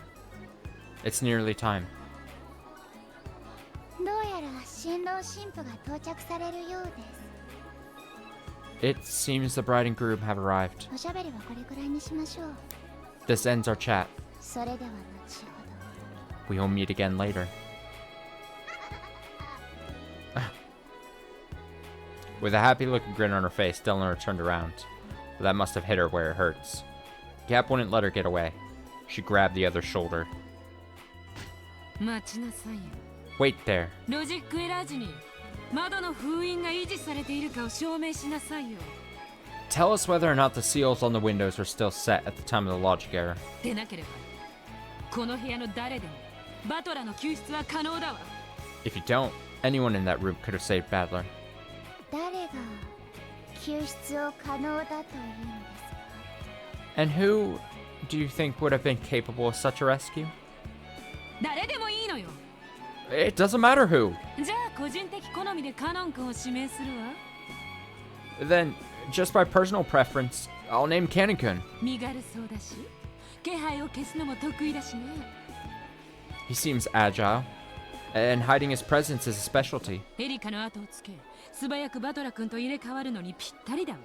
it's nearly time. どうやら新郎新婦が到着されるようです。 It seems the bride and groom have arrived. おしゃべりはこれくらいにしましょう。 This ends our chat. それでは後ほど。 We will meet again later. With a happy-looking grin on her face, Delanor turned around. But that must have hit her where it hurts. Gap wouldn't let her get away. She grabbed the other's shoulder. 待ちなさいよ。 Wait there. ロジックエラー時に窓の封印が維持されているかを証明しなさいよ。 Tell us whether or not the seals on the windows were still set at the time of the logic error. でなければこの部屋の誰でもバトラの救出は可能だわ。 If you don't, anyone in that room could have saved Battler. 誰が救出を可能だというんですか？ And who do you think would have been capable of such a rescue? 誰でもいいのよ。 It doesn't matter who. じゃあ個人的好みでカノン君を指名するわ。 Then, just by personal preference, I'll name Cannon-kun. 身軽そうだし気配を消すのも得意だしね。 He seems agile, and hiding his presence is a specialty. エリカの後をつけ、素早くバトラ君と入れ替わるのにぴったりだわ。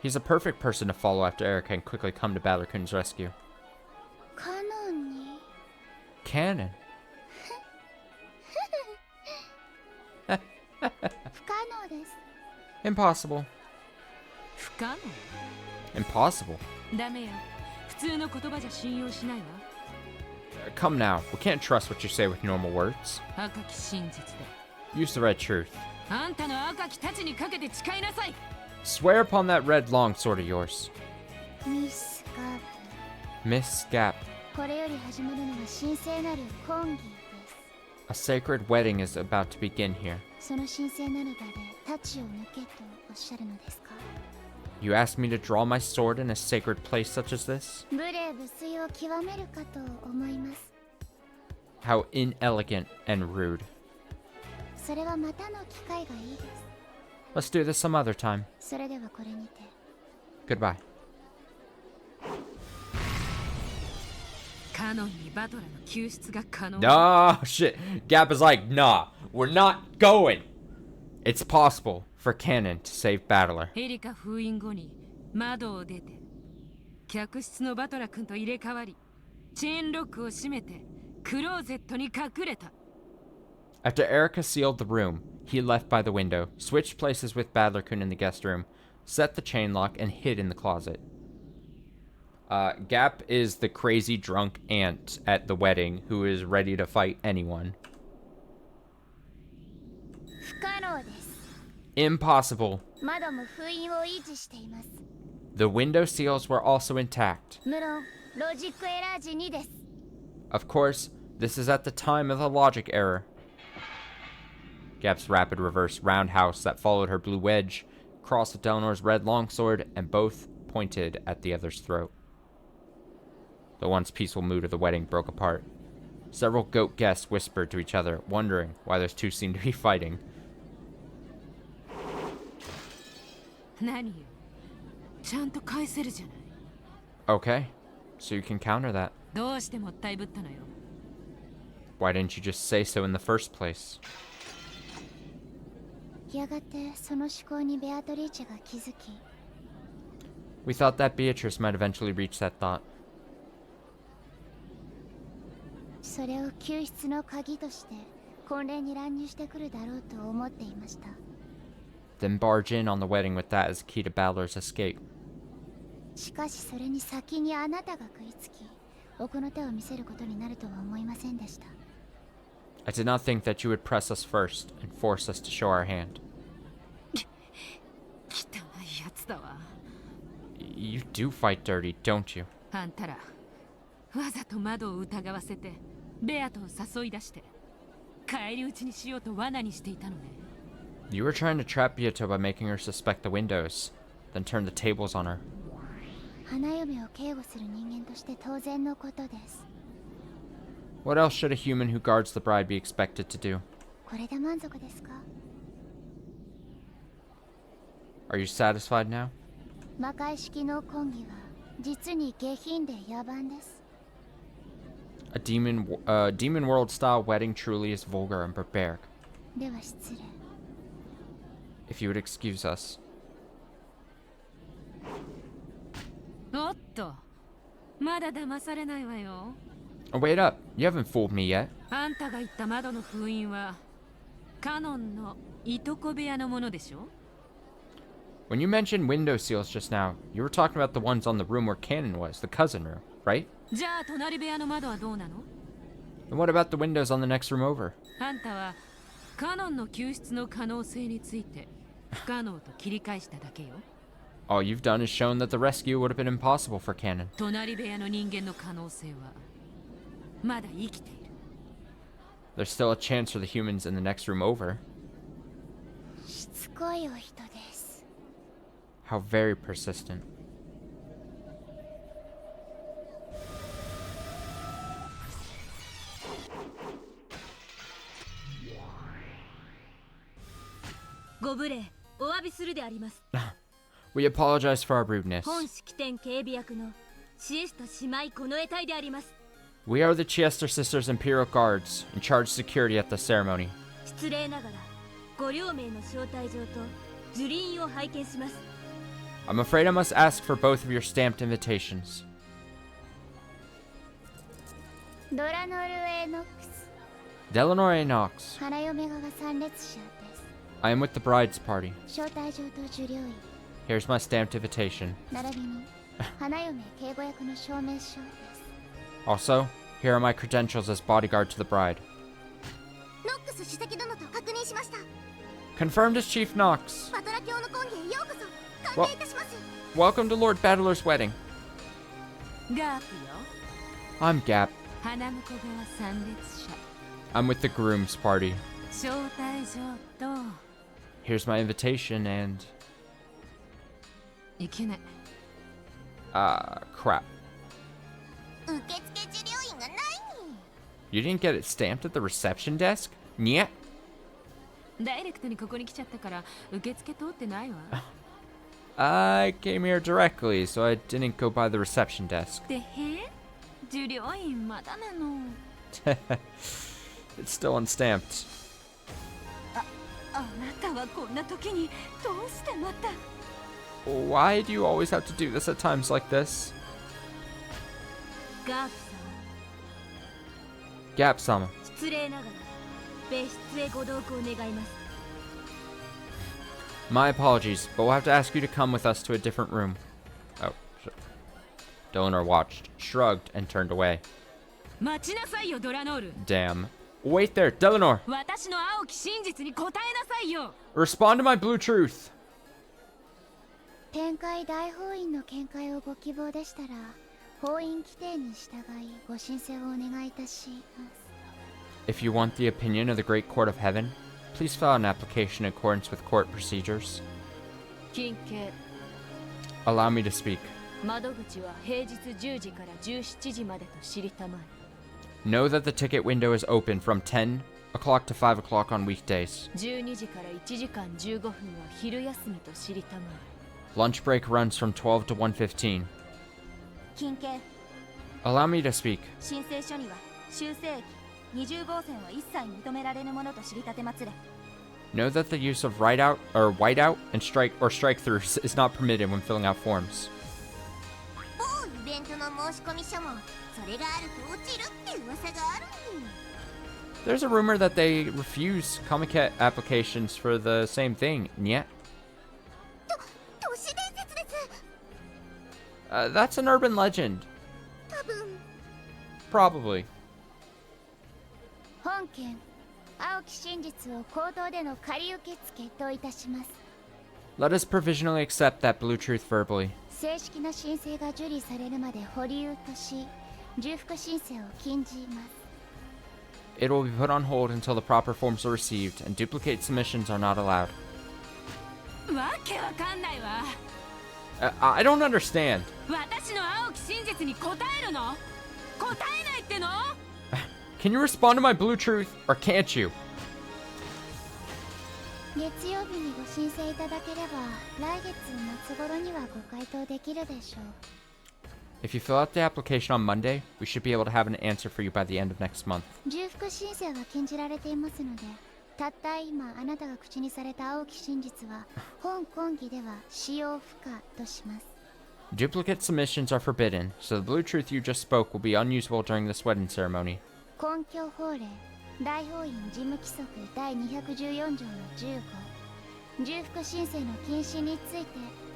He's a perfect person to follow after Erica and quickly come to Ballerkun's rescue. カノンに Canon. 不可能です。 Impossible. 不可能。 Impossible. ダメよ。普通の言葉じゃ信用しないわ。 Come now, we can't trust what you say with normal words. 赤き真実だ。 Use the red truth. あんたの赤き太刀にかけて誓いなさい。 Swear upon that red longsword of yours. ミスカー Miss Gap. プ、これより始まるのは神聖なる婚儀です。 A sacred wedding is about to begin here. その神聖なる場で太刀を抜けとおっしゃるのですか？ You asked me to draw my sword in a sacred place such as this? 無礼無粋を極めるかと思います。 How inelegant and rude. それはまたの機会がいいです。 Let's do this some other time. それではこれにて。 Goodbye. カノンにバトラの救出が可能。 Oh, shit. Gap is like, nah, we're not going. It's possible for Canon to save Battler. エリカ封印後に窓を出て、客室のバトラ君と入れ替わり、チェーンロックを閉めて、クローゼットに隠れた。 After Erica sealed the room, he left by the window, switched places with Badler-kun in the guest room, set the chain lock, and hid in the closet. Gap is the crazy drunk aunt at the wedding who is ready to fight anyone. 不可能です。 Impossible. 窓も封印を維持しています。 The window seals were also intact. 無論、ロジックエラー時にです。 Of course, this is at the time of the logic error. Gap's rapid reverse roundhouse that followed her blue wedge crossed Delnor's red longsword and both pointed at the other's throat. The once peaceful mood of the wedding broke apart. Several goat guests whispered to each other, wondering why those two seemed to be fighting. 何よ。ちゃんと返せるじゃない。 Okay, so you can counter that. どうしてもったいぶったのよ。 Why didn't you just say so in the first place? やがてその思考にベアトリーチェが気づき、 We thought that Beatrice might eventually reach that thought. それを救出の鍵として婚礼に乱入してくるだろうと思っていました。 Then barge in on the wedding with that as key to Balor's escape. しかしそれに先にあなたが食いつき、奥の手を見せることになるとは思いませんでした。 I did not think that you would press us first and force us to show our hand. 汚いやつだわ。 You do fight dirty, don't you? あんたら、わざと窓を疑わせて、ベアトを誘い出して、返り討ちにしようと罠にしていたのね。 You were trying to trap Beato by making her suspect the windows, then turn the tables on her. 花嫁を警護する人間として当然のことです。 What else should a human who guards the bride be expected to do? これで満足ですか？ Are you satisfied now? 魔界式の婚儀は実に下品で野蛮です。 A demon world style wedding truly is vulgar and barbaric. では失礼。 If you would excuse us. おっと、まだ騙されないわよ。 Oh, wait up. You haven't fooled me yet. あんたが言った窓の封印は、カノンのいとこ部屋のものでしょ？ When you mentioned window seals just now, you were talking about the ones on the room where Cannon was, the cousin room, right? じゃあ隣部屋の窓はどうなの？ And what about the windows on the next room over? あんたはカノンの救出の可能性について不可能と切り返しただけよ。 All you've done is shown that the rescue would have been impossible for Cannon. 隣部屋の人間の可能性はまだ生きている。 There's still a chance for the humans in the next room over. しつこいお人です。 How very persistent. We We apologize for our rudeness. 本式典警備役のシエスタ姉妹この得体であります。 We are the Chiester Sisters Imperial Guards, in charge of security at the ceremony. 失礼ながらご両名の招待状と受輪印を拝見します。 I'm afraid I must ask for both of your stamped invitations. ドラノル・エノックス Delanor Knox. 花嫁側参列者です。 I am with the bride's party. 招待状と受領印 Here's my stamped invitation. 並びに花嫁警護役の証明書です。 Also, here are my credentials as bodyguard to the bride. ノックス主席殿と確認しました。 Confirmed as Chief Knox. バトラ教の根源へようこそ。歓迎いたします。 Welcome to Lord Battler's wedding. ガープよ。 I'm Gap. 花婿側参列者。 I'm with the groom's party. 招待状と。 Here's my invitation and... いけない。crap. 受付受領印がないに。 You didn't get it stamped at the reception desk? Nyeh. ダイレクトにここに来ちゃったから受付通ってないわ。I came here directly, so I didn't go by the reception desk. でへ？受領印まだなの。It's still unstamped. あなたはこんな時にどうしてまた。 Why do you always have to do this at times like this? ガープ様、 Gap-sama. 失礼ながら別室へご同行願います。 My apologies, but we'll have to ask you to come with us to a different room. Oh, shit. Delanor watched, shrugged, and turned away. 待ちなさいよドラノール。 Damn. Wait there, Delanor! 私の青き真実に答えなさいよ。 Respond to my blue truth! 天界大法院の見解をご希望でしたら、法院規定に従いご申請をお願いいたします。 If you want the opinion of the Great Court of Heaven, please file an application in accordance with court procedures. 近景、 Allow me to speak. 窓口は平日10時から17時までと知りたまえ。 Know that the ticket window is open from 10 o'clock to 5 o'clock on weekdays. 12時から1時間15分は昼休みと知りたまえ。 Lunch break runs from 12 to 1:15. 近景、 Allow me to speak. 申請書には修正液20号線は一切認められぬものと知りたてまつれ。 Know that the use of whiteout and strike-throughs is not permitted when filling out forms. 某イベントの申し込み書もそれがあると落ちるって噂があるに。 There's a rumor that they refuse Comiket applications for the same thing, yet. 都市伝説です。 That's an urban legend. 多分。 Probably. 本件青き真実を口頭での仮受付といたします。 Let us provisionally accept that blue truth verbally. 正式な申請が受理されるまで保留とし、重複申請を禁じます。 It will be put on hold until the proper forms are received, and duplicate submissions are not allowed. わけわかんないわ。I don't understand. 私の青き真実に答えるの？答えないっての？ Can you respond to my blue truth, or can't you? 月曜日にご申請いただければ、来月末頃にはご回答できるでしょう。 If you fill out the application on Monday, we should be able to have an answer for you by the end of next month. 重複申請は禁じられていますので、たった今あなたが口にされた青き真実は本講義では使用不可とします。 Duplicate submissions are forbidden, so the blue truth you just spoke will be unusable during this wedding ceremony. 根拠法令大法院事務規則第214条の15、重複申請の禁止について。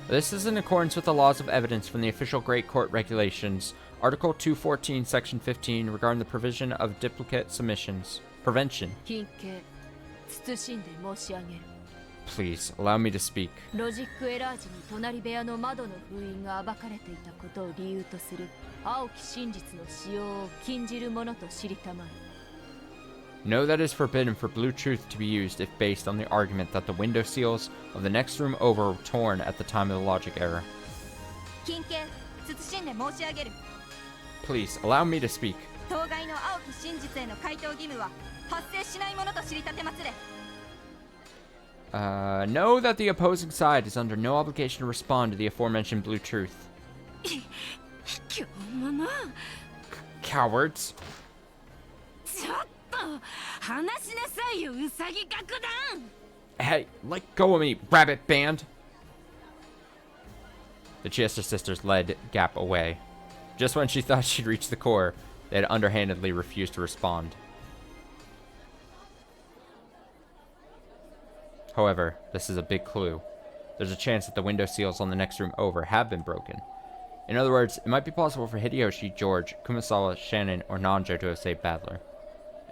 This is in accordance with the laws of evidence from the official Great Court regulations, Article 214, Section 15, regarding the provision of duplicate submissions. Prevention. 近景、謹んで申し上げる。 Please, allow me to speak. ロジックエラー時に隣部屋の窓の封印が暴かれていたことを理由とする青き真実の使用を禁じるものと知りたまえ。 Know that it is forbidden for blue truth to be used if based on the argument that the window seals of the next room over were torn at the time of the logic error. 近景、謹んで申し上げる。 Please, allow me to speak. 当該の青き真実への回答義務は発生しないものと知りたてまつれ。 Know that the opposing side is under no obligation to respond to the aforementioned blue truth. 今日もの Cowards. ちょっと話しなさいよ、ウサギ楽団。 Hey, let go of me, rabbit band. The Chiesa sisters led Gap away. Just when she thought she'd reached the core, they had underhandedly refused to respond. However, this is a big clue. There's a chance that the window seals on the next room over have been broken. In other words, it might be possible for Hideyoshi, George, Kumasawa, Shannon, or Nanjo to have saved Battler.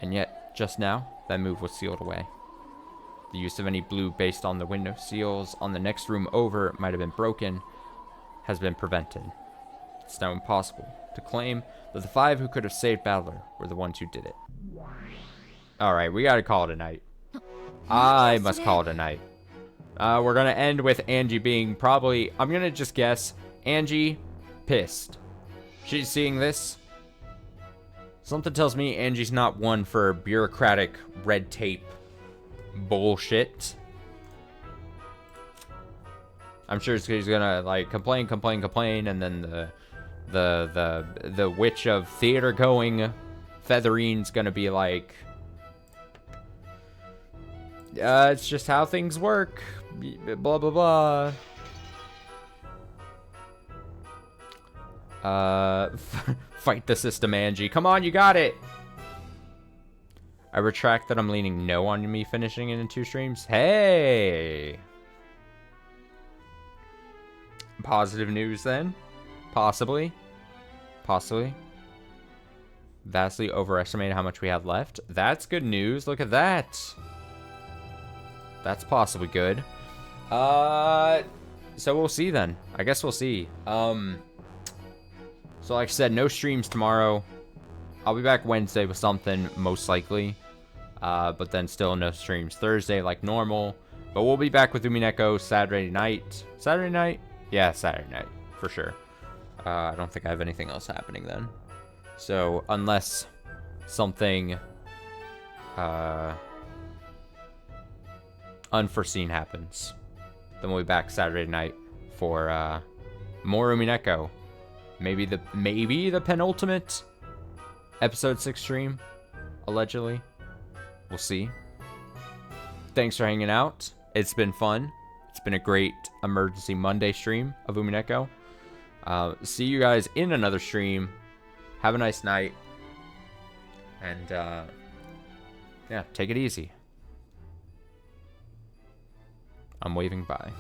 And yet, just now, that move was sealed away. The use of any blue based on the window seals on the next room over might have been broken, has been prevented. It's now impossible to claim that the 5 who could have saved Battler were the ones who did it. Alright, we gotta call it a night. I must call it a night. We're gonna end with Angie being probably, I'm gonna just guess, Angie pissed. She's seeing this. Something tells me Angie's not one for bureaucratic red tape bullshit. I'm sure she's gonna like complain, and then the witch of theater going Featherine's gonna be like, it's just how things work, blah blah blah. Fight the system, Angie. Come on, you got it. I retract that I'm leaning no on me finishing it in 2 streams. Hey! Positive news then? Possibly. Possibly. Vastly overestimated how much we have left. That's good news. Look at that. That's possibly good. So we'll see then. I guess we'll see. So like I said, no streams tomorrow. I'll be back Wednesday with something, most likely. But then still no streams Thursday like normal. But we'll be back with Umineko Saturday night. Saturday night? Yeah, Saturday night, for sure. I don't think I have anything else happening then. So, unless something unforeseen happens, then we'll be back Saturday night for more Umineko. Maybe the penultimate episode 6 stream, allegedly. We'll see. Thanks for hanging out. It's been fun. It's been a great emergency Monday stream of Umineko. See you guys in another stream. Have a nice night. And, yeah, take it easy. I'm waving bye.